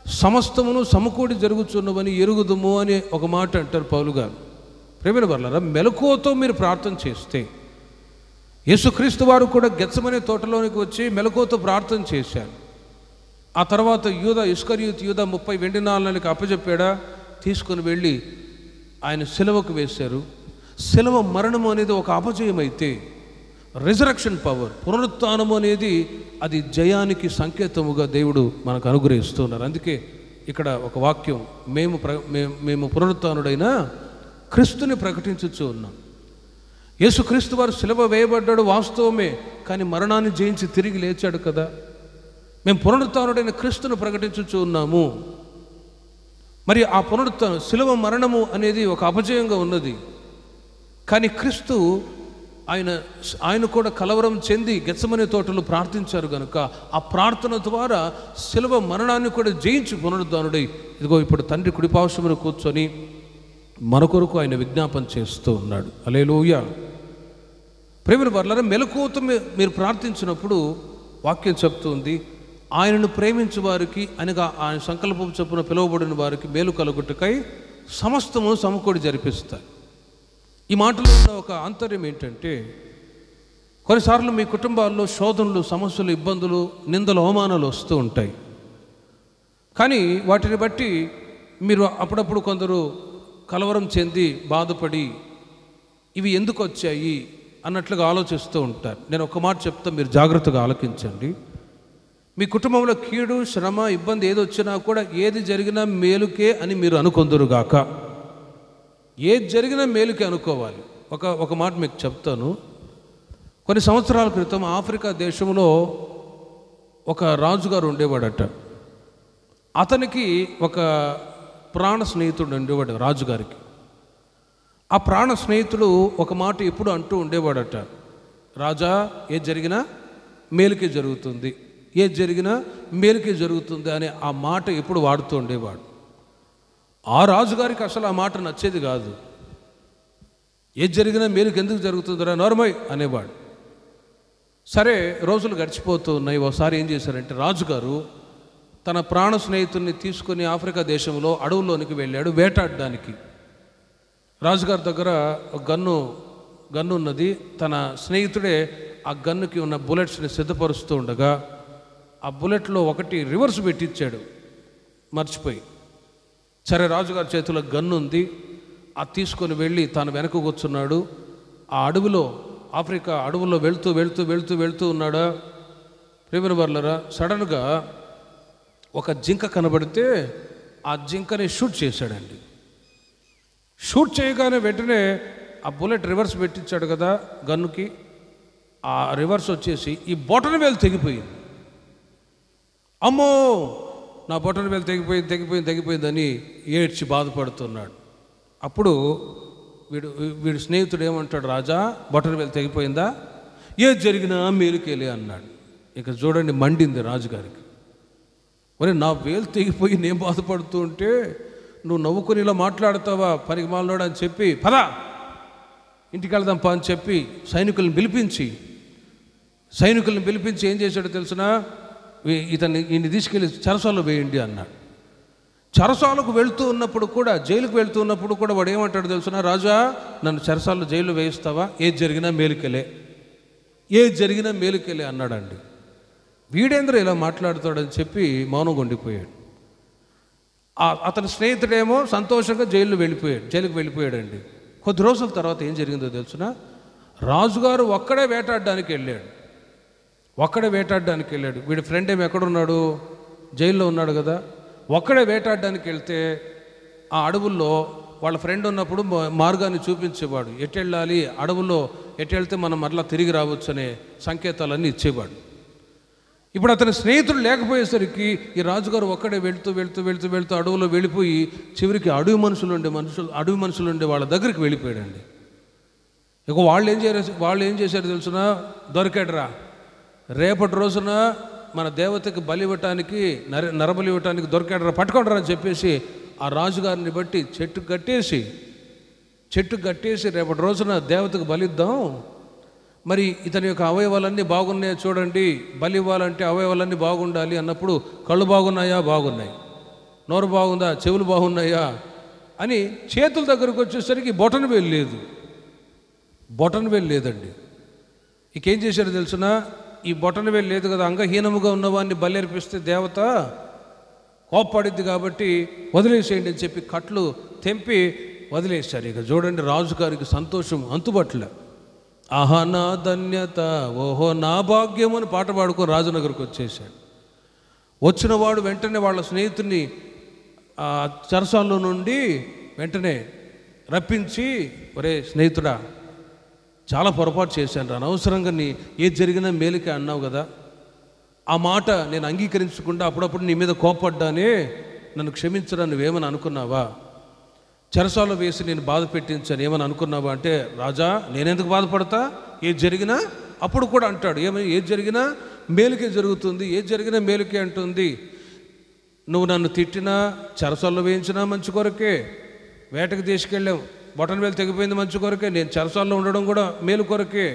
సమస్తమును సమకూడి జరుగుతున్నవని ఎరుగుదుము అని ఒక మాట అంటారు పౌలు గారు. ప్రేమైన వర్లారా, మెలకువతో మీరు ప్రార్థన చేస్తే, యేసుక్రీస్తు వారు కూడా గెత్సెమనే తోటలోనికి వచ్చి మెలకువతో ప్రార్థన చేశారు. ఆ తర్వాత ఇస్కరియోతు యూదా 30 వెండి నాణాలకు అప్పచెప్పాడా, తీసుకుని వెళ్ళి ఆయన సిలువకు వేశారు. సిలువ మరణము అనేది ఒక అపజయం అయితే, రిజరక్షన్ పవర్, పునరుత్థానము అనేది అది జయానికి సంకేతముగా దేవుడు మనకు అనుగ్రహిస్తున్నారు. అందుకే ఇక్కడ ఒక వాక్యం, మేము పునరుత్థానుడైన క్రీస్తుని ప్రకటించుచూ ఉన్నాం. యేసుక్రీస్తు వారు సిలువ వేయబడ్డాడు వాస్తవమే, కానీ మరణాన్ని జయించి తిరిగి లేచాడు కదా. మేము పునరుత్థానుడైన క్రీస్తును ప్రకటించుచూ ఉన్నాము. మరి ఆ పునరుత్థానం, సిలువ మరణము అనేది ఒక అపజయంగా ఉన్నది, కానీ క్రీస్తు ఆయన కూడా కలవరం చెంది గెత్సెమనే తోటలో ప్రార్థించారు కనుక ఆ ప్రార్థన ద్వారా సిలువ మరణాన్ని కూడా జయించి పునరుద్ధానుడై ఇదిగో ఇప్పుడు తండ్రి కుడిపార్శ్వమున కూర్చొని మన కొరకు ఆయన విజ్ఞాపన చేస్తూ ఉన్నాడు. హల్లెలూయా. ప్రేమల వర్లారా, మెలకువతో మీరు ప్రార్థించినప్పుడు వాక్యం చెప్తుంది, ఆయనను ప్రేమించు వారికి, అనగా ఆయన సంకల్పం చొప్పున పిలువబడిన వారికి మేలు కలుగుటకై సమస్తము సమకూడి జరిపిస్తాయి. ఈ మాటలో ఉన్న ఒక ఆంతర్యం ఏంటంటే, కొన్నిసార్లు మీ కుటుంబాల్లో శోధనలు, సమస్యలు, ఇబ్బందులు, నిందలు, అవమానాలు వస్తూ ఉంటాయి. కానీ వాటిని బట్టి మీరు అప్పుడప్పుడు కొందరు కలవరం చెంది బాధపడి ఇవి ఎందుకు వచ్చాయి అన్నట్లుగా ఆలోచిస్తూ ఉంటారు. నేను ఒక మాట చెప్తా, మీరు జాగ్రత్తగా ఆలకించండి. మీ కుటుంబంలో కీడు, శ్రమ, ఇబ్బంది ఏది వచ్చినా కూడా ఏది జరిగినా మేలుకే అని మీరు అనుకొందురుగాక. ఏది జరిగినా మేలుకే అనుకోవాలి. ఒక మాట మీకు చెప్తాను. కొన్ని సంవత్సరాల క్రితం ఆఫ్రికా దేశంలో ఒక రాజుగారు ఉండేవాడట. అతనికి ఒక ప్రాణ స్నేహితుడు ఉండేవాడు రాజుగారికి. ఆ ప్రాణ స్నేహితుడు ఒక మాట ఎప్పుడు అంటూ ఉండేవాడట, రాజా ఏది జరిగినా మేలుకే జరుగుతుంది, ఏది జరిగినా మేలుకే జరుగుతుంది అనే ఆ మాట ఎప్పుడు వాడుతూ ఉండేవాడు. ఆ రాజుగారికి అసలు ఆ మాట నచ్చేది కాదు. ఏది జరిగినా మేలుకి ఎందుకు జరుగుతుందిరా నార్మల్ అనేవాడు. సరే, రోజులు గడిచిపోతూ ఉన్నాయి. ఒకసారి ఏం చేశారంటే, రాజుగారు తన ప్రాణ స్నేహితుడిని తీసుకొని ఆఫ్రికా దేశంలో అడవుల్లోనికి వెళ్ళాడు వేటాడడానికి. రాజుగారి దగ్గర ఒక గన్ను ఉన్నది. తన స్నేహితుడే ఆ గన్నుకి ఉన్న బుల్లెట్స్ని సిద్ధపరుస్తూ ఉండగా ఆ బుల్లెట్లో ఒకటి రివర్స్ పెట్టించాడు మర్చిపోయి. సరే, రాజుగారి చేతిలో గన్ను ఉంది, అది తీసుకొని వెళ్ళి తాను వెనక కూర్చున్నాడు. ఆ ఆఫ్రికా అడవుల్లో వెళ్తూ ఉన్నాడా. ప్రేమిన వర్లరా, సడన్గా ఒక జింక కనబడితే ఆ జింకని షూట్ చేశాడండి. షూట్ చేయగానే వెంటనే ఆ బుల్లెట్ రివర్స్ పెట్టించాడు కదా గన్నుకి, ఆ రివర్స్ వచ్చేసి ఈ బొటన వేలు తెగిపోయింది. అమ్మో నా బొటన వేలు తెగిపోయిందని ఏడ్చి బాధపడుతున్నాడు. అప్పుడు వీడు స్నేహితుడు ఏమంటాడు, రాజా బొటన వేలు తెగిపోయిందా, ఏది జరిగినా మేలుకేలే అన్నాడు. ఇక చూడండి మండింది రాజుగారికి. మరి నా వేలు తెగిపోయి నేను బాధపడుతూ ఉంటే నువ్వు నవ్వుకొని ఇలా మాట్లాడతావా పనికి మాలనోడు అని చెప్పి, పద ఇంటికి వెళ్దాంపా అని చెప్పి సైనికులను పిలిపించి ఏం చేశాడో తెలుసునా, ఈయన్ని తీసుకెళ్ళి చెరసాలలో వేయండి అన్నాడు. చెరసాలకు వెళ్తూ ఉన్నప్పుడు కూడా, జైలుకు వెళ్తూ ఉన్నప్పుడు కూడా వాడు ఏమంటాడు తెలుసునా, రాజా నన్ను చెరసాలలో జైల్లో వేయిస్తావా, ఏది జరిగినా మేలుకెలే అన్నాడండి. వీడేంద్ర ఇలా మాట్లాడుతాడని చెప్పి మౌనంగా ఉండిపోయాడు. అతని స్నేహితుడేమో సంతోషంగా జైలుకి వెళ్ళిపోయాడండి. కొద్ది రోజుల తర్వాత ఏం జరిగిందో తెలుసునా, రాజుగారు ఒక్కడే వేటాడడానికి వెళ్ళాడు. వీడి ఫ్రెండ్ ఏమో ఎక్కడున్నాడు, జైల్లో ఉన్నాడు కదా. ఒక్కడే వేటాడడానికి వెళ్తే ఆ అడవుల్లో వాళ్ళ ఫ్రెండ్ ఉన్నప్పుడు మార్గాన్ని చూపించేవాడు, ఎటెళ్ళాలి, అడవుల్లో ఎటెళ్తే మనం మరలా తిరిగి రావచ్చు అనే సంకేతాలన్నీ ఇచ్చేవాడు. ఇప్పుడు అతని స్నేహితుడు లేకపోయేసరికి ఈ రాజుగారు ఒక్కడే వెళ్తూ అడవులో వెళ్ళిపోయి చివరికి అడవి మనుషులు ఉండే వాళ్ళ దగ్గరికి వెళ్ళిపోయాడండి. ఇక వాళ్ళు ఏం చేశారు తెలుసునా, దొరికాడరా, రేపటి రోజున మన దేవతకి బలి ఇవ్వటానికి, నరబలి ఇవ్వటానికి దొరికాడరా, పట్టుకోండిరా అని చెప్పేసి ఆ రాజుగారిని బట్టి చెట్టు కట్టేసి రేపటి రోజున దేవతకు బలిద్దాం, మరి ఇతని యొక్క అవయవాలన్నీ బాగున్నాయో చూడండి, బలి ఇవ్వాలంటే అవయవాలన్నీ బాగుండాలి అన్నప్పుడు కళ్ళు బాగున్నాయా, బాగున్నాయి, నోరు బాగుందా, చెవులు బాగున్నాయా అని చేతుల దగ్గరకు వచ్చేసరికి బొటన వేలు లేదండి. ఇకేం చేశారు తెలుసునా, ఈ బొటన వేలు లేదు కదా, అంగహీనముగా ఉన్నవాడిని బలి అర్పిస్తే దేవత కోప్పడిద్ది కాబట్టి వదిలేసేయండి అని చెప్పి కట్లు తెంపి వదిలేశారు. ఇక చూడండి రాజుగారికి సంతోషం అంతుబట్ల. ఆహా నా ధన్యత, ఓహో నా భాగ్యం అని పాట పాడుకొని రాజనగర్కి వచ్చేసాడు. వచ్చినవాడు వెంటనే వాళ్ళ స్నేహితుడిని చెరసాల్లో నుండి వెంటనే రప్పించి, ఒరే స్నేహితుడా చాలా పొరపాటు చేశాను రా, అనవసరంగా ఏది జరిగినా మేలుకే అన్నావు కదా, ఆ మాట నేను అంగీకరించకుండా అప్పుడప్పుడు నీ మీద కోపడ్డానే, నన్ను క్షమించరా, నువ్వేమని అనుకున్నావా, చెరసాలలో వేసి నేను బాధ పెట్టించాను ఏమని అనుకున్నావా అంటే, రాజా నేనెందుకు బాధపడతా, ఏది జరిగినా, అప్పుడు కూడా అంటాడు ఏమని, ఏది జరిగినా మేలుకే జరుగుతుంది, ఏది జరిగినా మేలుకే అంటుంది. నువ్వు నన్ను తిట్టినా, చెరసాలలో వేయించినా మంచి కొరకే, వేటకు తీసుకెళ్ళావు బొటన వేలు తెగిపోయింది మంచి కొరకే, నేను చెరసాలలో ఉండడం కూడా మేలు కొరకే,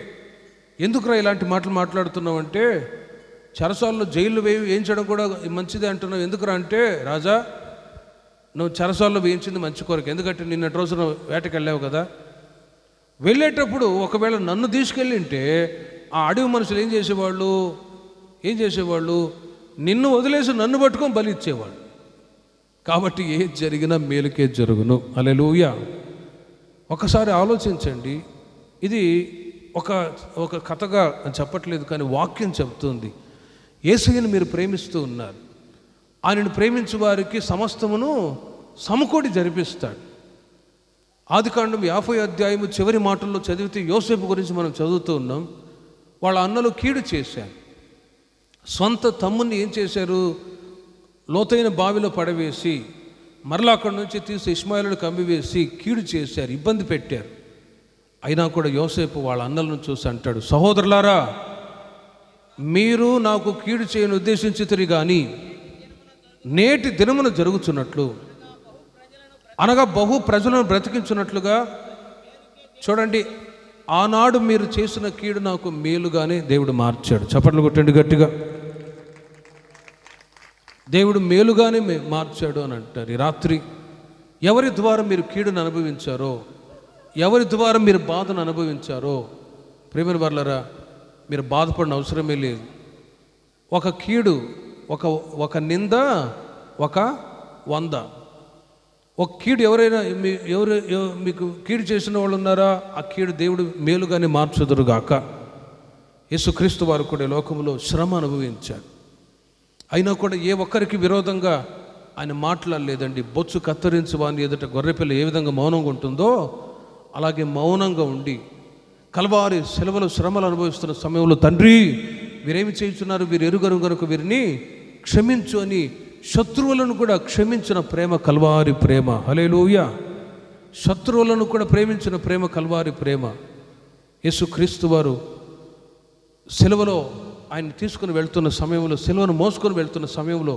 ఎందుకురా ఇలాంటి మాటలు మాట్లాడుతున్నావు అంటే, చెరసాలలో జైలు వేయించడం కూడా మంచిదే అంటున్నావు ఎందుకురా అంటే, రాజా నువ్వు చెరసాలలో వేయించింది మంచి కొరకు, ఎందుకంటే నిన్నటి రోజున వేటకి వెళ్ళావు కదా, వెళ్ళేటప్పుడు ఒకవేళ నన్ను తీసుకెళ్ళింటే ఆ అడవి మనుషులు ఏం చేసేవాళ్ళు, నిన్ను వదిలేసి నన్ను పట్టుకొని బలి ఇచ్చేవాళ్ళు. కాబట్టి ఏది జరిగినా మేలుకే జరుగును. హల్లెలూయా. ఒకసారి ఆలోచించండి, ఇది ఒక కథగా చెప్పట్లేదు కానీ వాక్యం చెప్తుంది. యేసయ్యను మీరు ప్రేమిస్తూ ఉన్నారు, ఆయనను ప్రేమించు వారికి సమస్తమును సమకూడి జరిపిస్తాడు. ఆదికాండం 50వ అధ్యాయము చివరి మాటల్లో చదివితే యోసేపు గురించి మనం చదువుతూ ఉన్నాం. వాళ్ళ అన్నలు కీడు చేశారు, సొంత తమ్ముని ఏం చేశారు, లోతైన బావిలో పడవేసి మరలా అక్కడి నుంచి తీసి ఇష్మాయేలును కమ్మివేసి కీడు చేశారు, ఇబ్బంది పెట్టారు. అయినా కూడా యోసేపు వాళ్ళ అన్నలను చూసి అంటాడు, సహోదరులారా మీరు నాకు కీడు చేయని ఉద్దేశించితిరి కానీ నేటి దినమున జరుగుతున్నట్లు, అనగా బహు ప్రజలను బ్రతికించున్నట్లుగా, చూడండి ఆనాడు మీరు చేసిన కీడు నాకు మేలుగానే దేవుడు మార్చాడు. చప్పట్లు కొట్టండి గట్టిగా. దేవుడు మేలుగానే మార్చాడు అని అంటారు. ఈ రాత్రి ఎవరి ద్వారా మీరు కీడును అనుభవించారో, ఎవరి ద్వారా మీరు బాధను అనుభవించారో, ప్రేమైన వారలారా మీరు బాధపడిన అవసరమే లేదు. ఒక కీడు, ఒక నింద, ఒక 100. ఒక కీడు ఎవరైనా మీకు కీడు చేసిన వాళ్ళు ఉన్నారా, ఆ కీడు దేవుడు మేలుగానే మార్చుదురుగాక. యేసుక్రీస్తు వారు కూడా లోకంలో శ్రమ అనుభవించాడు, అయినా కూడా ఏ ఒక్కరికి విరోధంగా ఆయన మాట్లాడలేదండి. బొచ్చు కత్తిరించి వాని ఎదుట గొర్రెపిల్ల ఏ విధంగా మౌనంగా ఉంటుందో అలాగే మౌనంగా ఉండి కల్వారి సెలవులు శ్రమలు అనుభవిస్తున్న సమయంలో, తండ్రి వీరేమి చేస్తున్నారు, వీరు ఎరుగరు గనుక వీరిని క్షమించు అని శత్రువులను కూడా క్షమించిన ప్రేమ కల్వారి ప్రేమ. హల్లెలూయా. శత్రువులను కూడా ప్రేమించిన ప్రేమ కల్వారి ప్రేమ. యేసుక్రీస్తు వారు సెలవులో ఆయన తీసుకుని వెళ్తున్న సమయంలో, సెలవును మోసుకొని వెళ్తున్న సమయంలో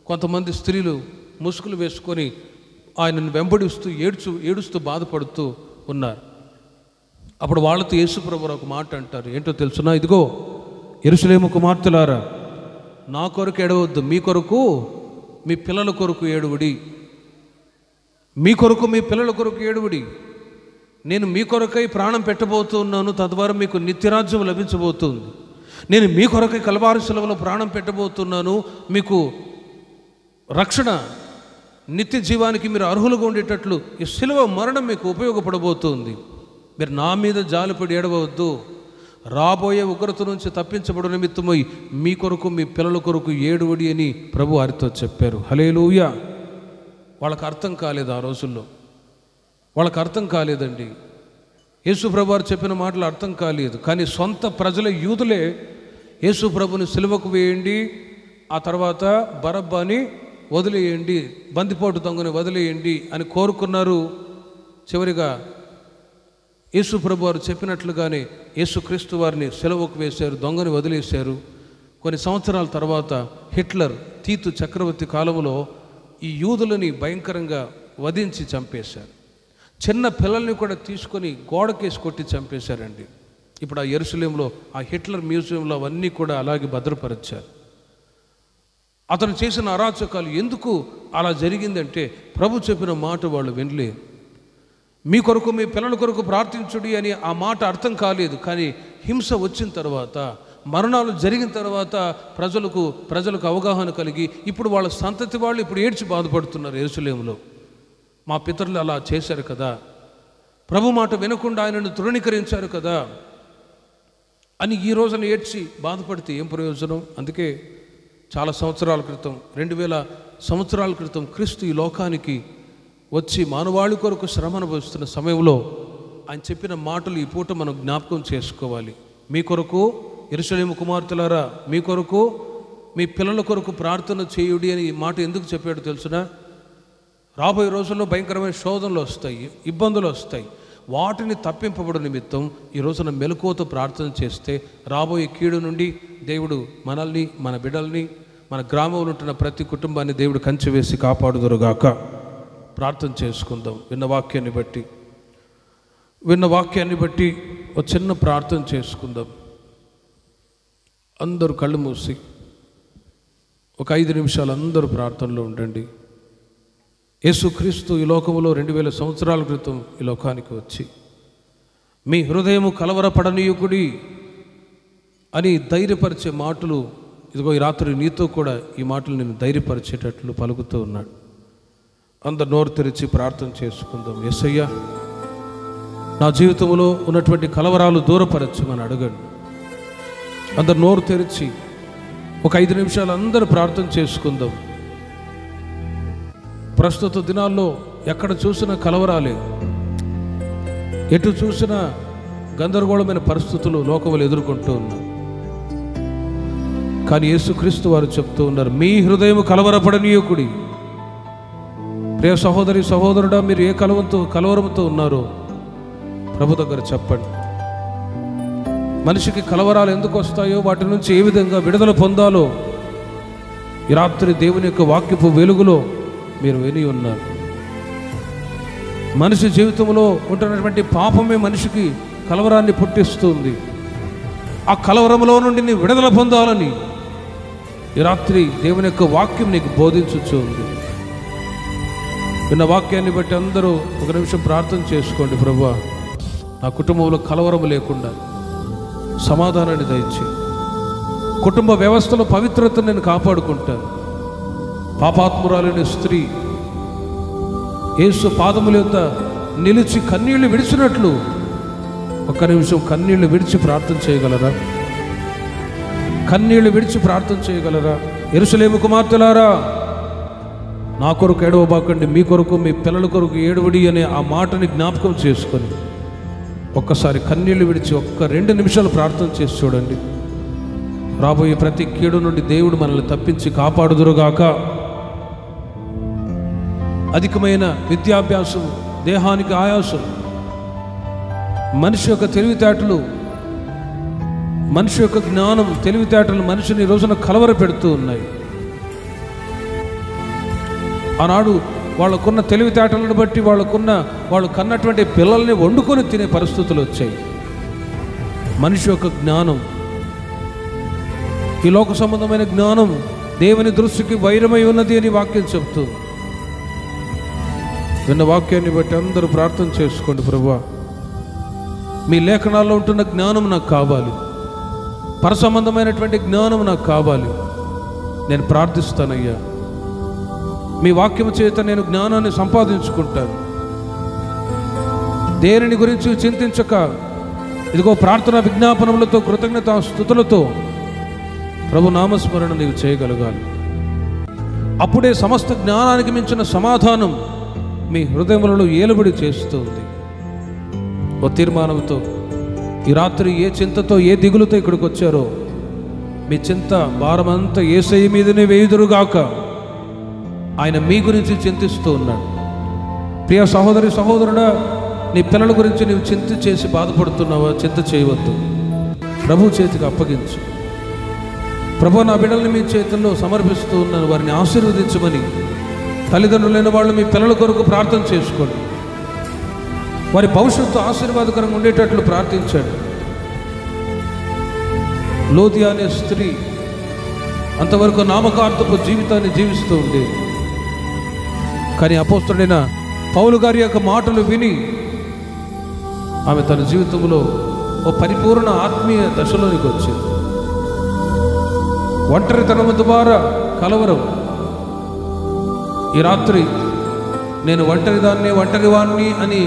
కొంతమంది స్త్రీలు ముసుగులు వేసుకొని ఆయనను వెంబడిస్తూ ఏడుస్తూ బాధపడుతూ ఉన్నారు. అప్పుడు వాళ్ళతో యేసుప్రభువు ఒక మాట అంటారు. ఏంటో తెలుసునా? ఇదిగో యెరూషలేము కుమార్తెలారా, నా కొరకు ఏడవద్దు, మీ కొరకు మీ పిల్లల కొరకు ఏడువుడి. మీ కొరకు మీ పిల్లల కొరకు ఏడువుడి. నేను మీ కొరకై ప్రాణం పెట్టబోతున్నాను, తద్వారా మీకు నిత్యరాజ్యం లభించబోతుంది. నేను మీ కొరకై కల్వారి శిలువలో ప్రాణం పెట్టబోతున్నాను, మీకు రక్షణ, నిత్య జీవానికి మీరు అర్హులుగా ఉండేటట్లు ఈ శిలువ మరణం మీకు ఉపయోగపడబోతుంది. మీరు నా మీద జాలిపడి ఏడవద్దు, రాబోయే ఉగ్రత నుంచి తప్పించబడు నిమిత్తమై మీ కొరకు మీ పిల్లల కొరకు ఏడువడి అని ప్రభు వారితో చెప్పారు. హల్లెలూయా. వాళ్ళకి అర్థం కాలేదు, ఆ రోజుల్లో వాళ్ళకి అర్థం కాలేదండి. యేసు ప్రభు వారు చెప్పిన మాటలు అర్థం కాలేదు. కానీ సొంత ప్రజల యూదులే యేసు ప్రభుని సిలువకు వేయండి, ఆ తర్వాత బరబ్బాని వదిలేయండి, బందిపోటు దొంగని వదిలేయండి అని కోరుకున్నారు. చివరిగా యేసు ప్రభు వారు చెప్పినట్లుగానే యేసుక్రీస్తు వారిని సిలువకు వేశారు, దొంగని వదిలేశారు. కొన్ని సంవత్సరాల తర్వాత హిట్లర్, తీతు చక్రవర్తి కాలంలో ఈ యూదులని భయంకరంగా వధించి చంపేశారు. చిన్న పిల్లల్ని కూడా తీసుకొని గోడకేసి కొట్టి చంపేశారండి. ఇప్పుడు ఆ యెరూషలేములో ఆ హిట్లర్ మ్యూజియంలో అవన్నీ కూడా అలాగే భద్రపరిచారు. అతను చేసిన అరాచకాలు ఎందుకు అలా జరిగిందంటే ప్రభు చెప్పిన మాట వాళ్ళు వినలేదు. మీ కొరకు మీ పిల్లల కొరకు ప్రార్థించుడి అని ఆ మాట అర్థం కాలేదు. కానీ హింస వచ్చిన తర్వాత, మరణాలు జరిగిన తర్వాత ప్రజలకు అవగాహన కలిగి ఇప్పుడు వాళ్ళ సంతతి వాళ్ళు ఇప్పుడు ఏడ్చి బాధపడుతున్నారు. యెరూషలేములో మా పితరులు అలా చేశారు కదా, ప్రభు మాట వినకుండా ఆయనను తృణీకరించారు కదా అని ఈ రోజున ఏడ్చి బాధపడితే ఏం ప్రయోజనం? అందుకే చాలా సంవత్సరాల క్రితం, 2000 సంవత్సరాల క్రితం క్రీస్తు ఈ లోకానికి వచ్చి మానవాళి కొరకు శ్రమ అనుభవిస్తున్న సమయంలో ఆయన చెప్పిన మాటలు ఈ పూట మనం జ్ఞాపకం చేసుకోవాలి. మీ కొరకు యెరూషలేము కుమార్తెలారా, మీ కొరకు మీ పిల్లల కొరకు ప్రార్థన చేయుడి అని ఈ మాట ఎందుకు చెప్పాడు తెలుసునా? రాబోయే రోజుల్లో భయంకరమైన శోధనలు వస్తాయి, ఇబ్బందులు వస్తాయి. వాటిని తప్పింపబడు నిమిత్తం ఈ రోజున మెలకువతో ప్రార్థన చేస్తే రాబోయే కీడు నుండి దేవుడు మనల్ని, మన బిడ్డల్ని, మన గ్రామంలో ఉంటున్న ప్రతి కుటుంబాన్ని దేవుడు కంచె వేసి కాపాడుదురుగాక. ప్రార్థన చేసుకుందాం. విన్న వాక్యాన్ని బట్టి ఒక చిన్న ప్రార్థన చేసుకుందాం. అందరూ కళ్ళు మూసి ఒక 5 నిమిషాలు అందరూ ప్రార్థనలో ఉండండి. యేసుక్రీస్తు ఈ లోకములో 2000 సంవత్సరాల క్రితం ఈ లోకానికి వచ్చి మీ హృదయము కలవరపడనీయుకుడి అని ధైర్యపరిచే మాటలు, ఇదిగో ఈ రాత్రి నీతో కూడా ఈ మాటలు నేను ధైర్యపరిచేటట్లు పలుకుతూ ఉన్నాడు. అందరు నోరు తెరిచి ప్రార్థన చేసుకుందాం. యేసయ్యా, నా జీవితంలో ఉన్నటువంటి కలవరాలు దూరపరచమని అడగండి. అందరు నోరు తెరిచి ఒక 5 నిమిషాలు అందరూ ప్రార్థన చేసుకుందాం. ప్రస్తుత దినాల్లో ఎక్కడ చూసినా కలవరాలే, ఎటు చూసినా గందరగోళమైన పరిస్థితులు లోకములు ఎదుర్కొంటూ ఉన్నారు. కానీ యేసుక్రీస్తు వారు చెప్తూ ఉన్నారు, మీ హృదయం కలవరపడనీయకుడి. ప్రియ సహోదరి సహోదరుడా, మీరు ఏ కలవరంతో ఉన్నారో ప్రభు దగ్గర చెప్పండి. మనిషికి కలవరాలు ఎందుకు వస్తాయో, వాటి నుంచి ఏ విధంగా విడుదల పొందాలో ఈ రాత్రి దేవుని యొక్క వాక్యపు వెలుగులో మీరు విని ఉన్నారు. మనిషి జీవితంలో ఉంటున్నటువంటి పాపమే మనిషికి కలవరాన్ని పుట్టిస్తుంది. ఆ కలవరంలో నుండి నీ విడుదల పొందాలని ఈ రాత్రి దేవుని యొక్క వాక్యం నీకు బోధించచ్చు ఉంది. విన్న వాక్యాన్ని బట్టి అందరూ ఒక నిమిషం ప్రార్థన చేసుకోండి. ప్రభువా, నా కుటుంబంలో కలవరం లేకుండా సమాధానాన్ని దయచి, కుటుంబ వ్యవస్థలో పవిత్రతను నేను కాపాడుకుంటాను. పాపాత్మురాలైన స్త్రీ యేసు పాదముల యొద్ద నిలిచి కన్నీళ్లు విడిచినట్లు ఒక్క నిమిషం కన్నీళ్లు విడిచి ప్రార్థన చేయగలరా? కన్నీళ్లు విడిచి ప్రార్థన చేయగలరా? యెరూషలేము కుమార్తెలారా, నా కొరకు ఏడవబాకండి, మీ కొరకు మీ పిల్లల కొరకు ఏడవడి అనే ఆ మాటని జ్ఞాపకం చేసుకొని ఒక్కసారి కన్నీళ్లు విడిచి 2 నిమిషాలు ప్రార్థన చేసి చూడండి. రాబోయే ప్రతి కీడు నుండి దేవుడు మనల్ని తప్పించి కాపాడుదురుగాక. అధికమైన విద్యాభ్యాసం దేహానికి ఆయాసం, మనిషి యొక్క తెలివితేటలు, మనిషి యొక్క జ్ఞానం, తెలివితేటలు మనిషిని ఈ రోజున కలవర పెడుతూ ఉన్నాయి. ఆనాడు వాళ్ళకున్న తెలివితేటలను బట్టి వాళ్ళు కన్నటువంటి పిల్లల్ని వండుకొని తినే పరిస్థితులు వచ్చాయి. మనిషి యొక్క జ్ఞానం, ఈ లోక సంబంధమైన జ్ఞానం దేవుని దృష్టికి వైరమై ఉన్నది అని వాక్యం చెప్తూ, విన్న వాక్యాన్ని బట్టి అందరూ ప్రార్థన చేసుకోండి. ప్రభువా, మీ లేఖనాల్లో ఉంటున్న జ్ఞానం నాకు కావాలి, పరసంబంధమైనటువంటి జ్ఞానం నాకు కావాలి. నేను ప్రార్థిస్తానయ్యా, మీ వాక్యము చేత నేను జ్ఞానాన్ని సంపాదించుకుంటాను. దేనిని గురించి చింతించక ఇదిగో ప్రార్థన విజ్ఞాపనములతో కృతజ్ఞతా స్తుతులతో ప్రభు నామస్మరణ నీవు చేయగలగాలి. అప్పుడే సమస్త జ్ఞానానికి మించిన సమాధానం మీ హృదయములలో ఏలుబడి చేస్తుంది. ఓ తీర్మానంతో ఈ రాత్రి ఏ చింతతో ఏ దిగులుతో ఇక్కడికి వచ్చారో మీ చింత భారమంతా యేసయ్య మీదనే వేయుదురుగాక. ఆయన మీ గురించి చింతిస్తూ ఉన్నాడు. ప్రియ సహోదరి సహోదరుడా, నీ పిల్లల గురించి నీవు చింత చేసి బాధపడుతున్నావా? చింత చేయవద్దు, ప్రభు చేతికి అప్పగించు. ప్రభు, నా బిడ్డల్ని మీ చేతుల్లో సమర్పిస్తూ ఉన్నాను, వారిని ఆశీర్వదించమని తల్లిదండ్రులైన వాళ్ళు మీ పిల్లల కొరకు ప్రార్థన చేసుకోండి. వారి భవిష్యత్తు ఆశీర్వాదకరంగా ఉండేటట్లు ప్రార్థించండి. లోదియా అనే స్త్రీ అంతవరకు నామకార్థపు జీవితాన్ని జీవిస్తూ ఉండేది. కానీ అపోస్తలుడైన పౌలు గారి యొక్క మాటలు విని ఆమె తన జీవితంలో ఓ పరిపూర్ణ ఆత్మీయ దశలోనికి వచ్చింది. ఒంటరితనము ద్వారా కలవరం. ఈ రాత్రి నేను ఒంటరిదాన్ని, ఒంటరివాణ్ణి అని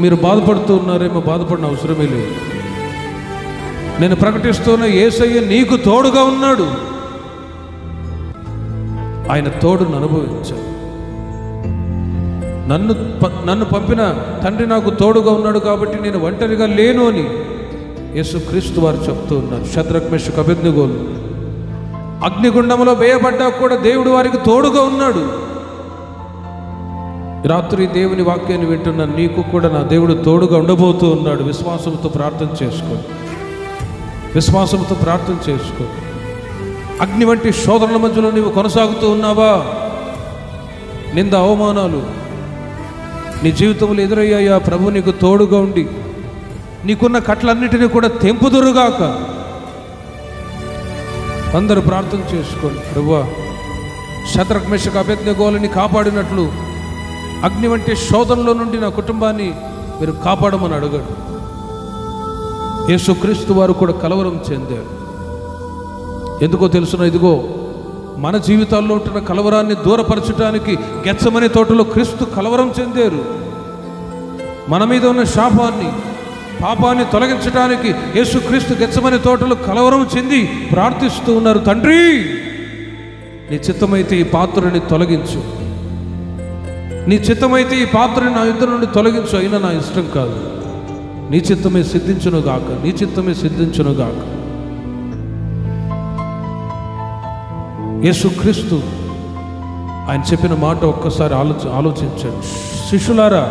మీరు బాధపడుతూ ఉన్నారేమో. బాధపడిన అవసరమే లేదు. నేను ప్రకటిస్తున్న యేసయ్య నీకు తోడుగా ఉన్నాడు. ఆయన తోడును అనుభవించాను. నన్ను పంపిన తండ్రి నాకు తోడుగా ఉన్నాడు కాబట్టి నేను ఒంటరిగా లేను అని యేసుక్రీస్తు వారు చెప్తూ ఉన్నారు. షద్రక్ మెషక్ అబేద్నెగోలు అగ్నిగుండంలో వేయబడ్డా కూడా దేవుడు వారికి తోడుగా ఉన్నాడు. రాత్రి దేవుని వాక్యాన్ని వింటున్న నీకు కూడా నా దేవుడు తోడుగా ఉండబోతూ ఉన్నాడు. విశ్వాసంతో ప్రార్థన చేసుకో, విశ్వాసంతో ప్రార్థన చేసుకో. అగ్ని వంటి శోధనల మధ్యలో నీవు కొనసాగుతూ ఉన్నావా? నింద అవమానాలు నీ జీవితంలో ఎదురయ్యాయా? ప్రభు నీకు తోడుగా ఉండి నీకున్న కట్లన్నిటినీ కూడా తెంపుదురుగాక. అందరూ ప్రార్థన చేసుకోండి. ప్రభువా, షద్రక్ మెషక్ అబేద్నెగోలని కాపాడినట్లు అగ్ని వంటి శోధనలో నుండి నా కుటుంబాన్ని మీరు కాపాడమని అడగండి. యేసుక్రీస్తు వారు కూడా కలవరం చెందారు. ఎందుకో తెలుసునా? ఇదిగో మన జీవితాల్లో ఉంటున్న కలవరాన్ని దూరపరచడానికి గెత్సెమనే తోటలో క్రీస్తు కలవరం చెందారు. మన మీద ఉన్న శాపాన్ని, పాపాన్ని తొలగించడానికి యేసుక్రీస్తు గెత్సెమనే తోటలో కలవరం చెంది ప్రార్థిస్తూ ఉన్నారు. తండ్రి, నీ చిత్తమైతే ఈ పాత్రని తొలగించు, నీ చిత్తమైతే ఈ పాత్రని నా యుద్ధం నుండి తొలగించు. అయినా నా ఇష్టం కాదు, నీ చిత్తమే సిద్ధించునుగాక, నీ చిత్తమే సిద్ధించునుగాక. యేసుక్రీస్తు ఆయన చెప్పిన మాట ఒక్కసారి ఆలోచించండి. శిష్యులారా,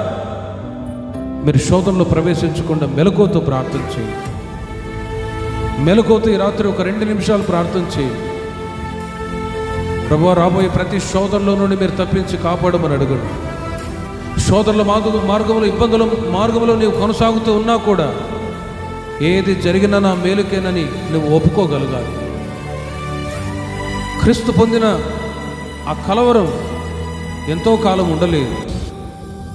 మీరు శోధనలో ప్రవేశించకుండా మెలకువతో ప్రార్థన చేయండి. మెలకువతో ఈ రాత్రి 2 నిమిషాలు ప్రార్థన చేయండి. ప్రభువా, రాబోయే ప్రతి శోధనలో నుండి మీరు తప్పించి కాపాడమని అడగండి. శోధనల మార్గంలో, ఇబ్బందుల మార్గంలో నీవు కొనసాగుతూ ఉన్నా కూడా ఏది జరిగినా నా మేలుకేనని నువ్వు ఒప్పుకోగలగాలి. క్రీస్తు పొందిన ఆ కలవరం ఎంతో కాలం ఉండలేదు.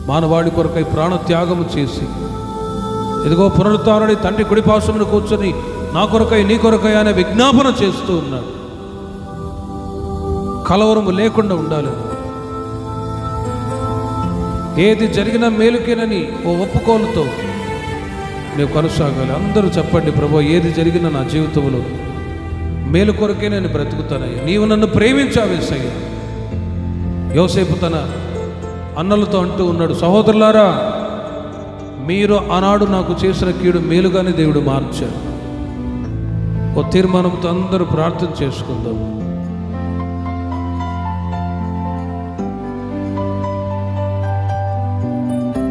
మానవాడి కొరకై ప్రాణ త్యాగము చేసి ఇదిగో పునరుత్థానుడై తండ్రి కుడిపార్శ్వమున కూర్చొని నా కొరకై నీ కొరకై అనే విజ్ఞాపన చేస్తూ ఉన్నాడు. కలవరము లేకుండా ఉండాలి. ఏది జరిగినా మేలుకేనని ఓ ఒప్పుకోలుతో నువ్వు కొనసాగాలి. అందరూ చెప్పండి, ప్రభువా, ఏది జరిగినా నా జీవితంలో మేలు కొరకే నేను బ్రతుకుతానయ్యా. నీవు నన్ను ప్రేమించావు యేసయ్యా, యోసేపు తన అన్నలతో అంటూ ఉన్నాడు, సహోదరులారా, మీరు ఆనాడు నాకు చేసిన కీడు మేలుగానే దేవుడు మార్చారు. ఓ తీర్మానంతో అందరూ ప్రార్థన చేసుకుందాం.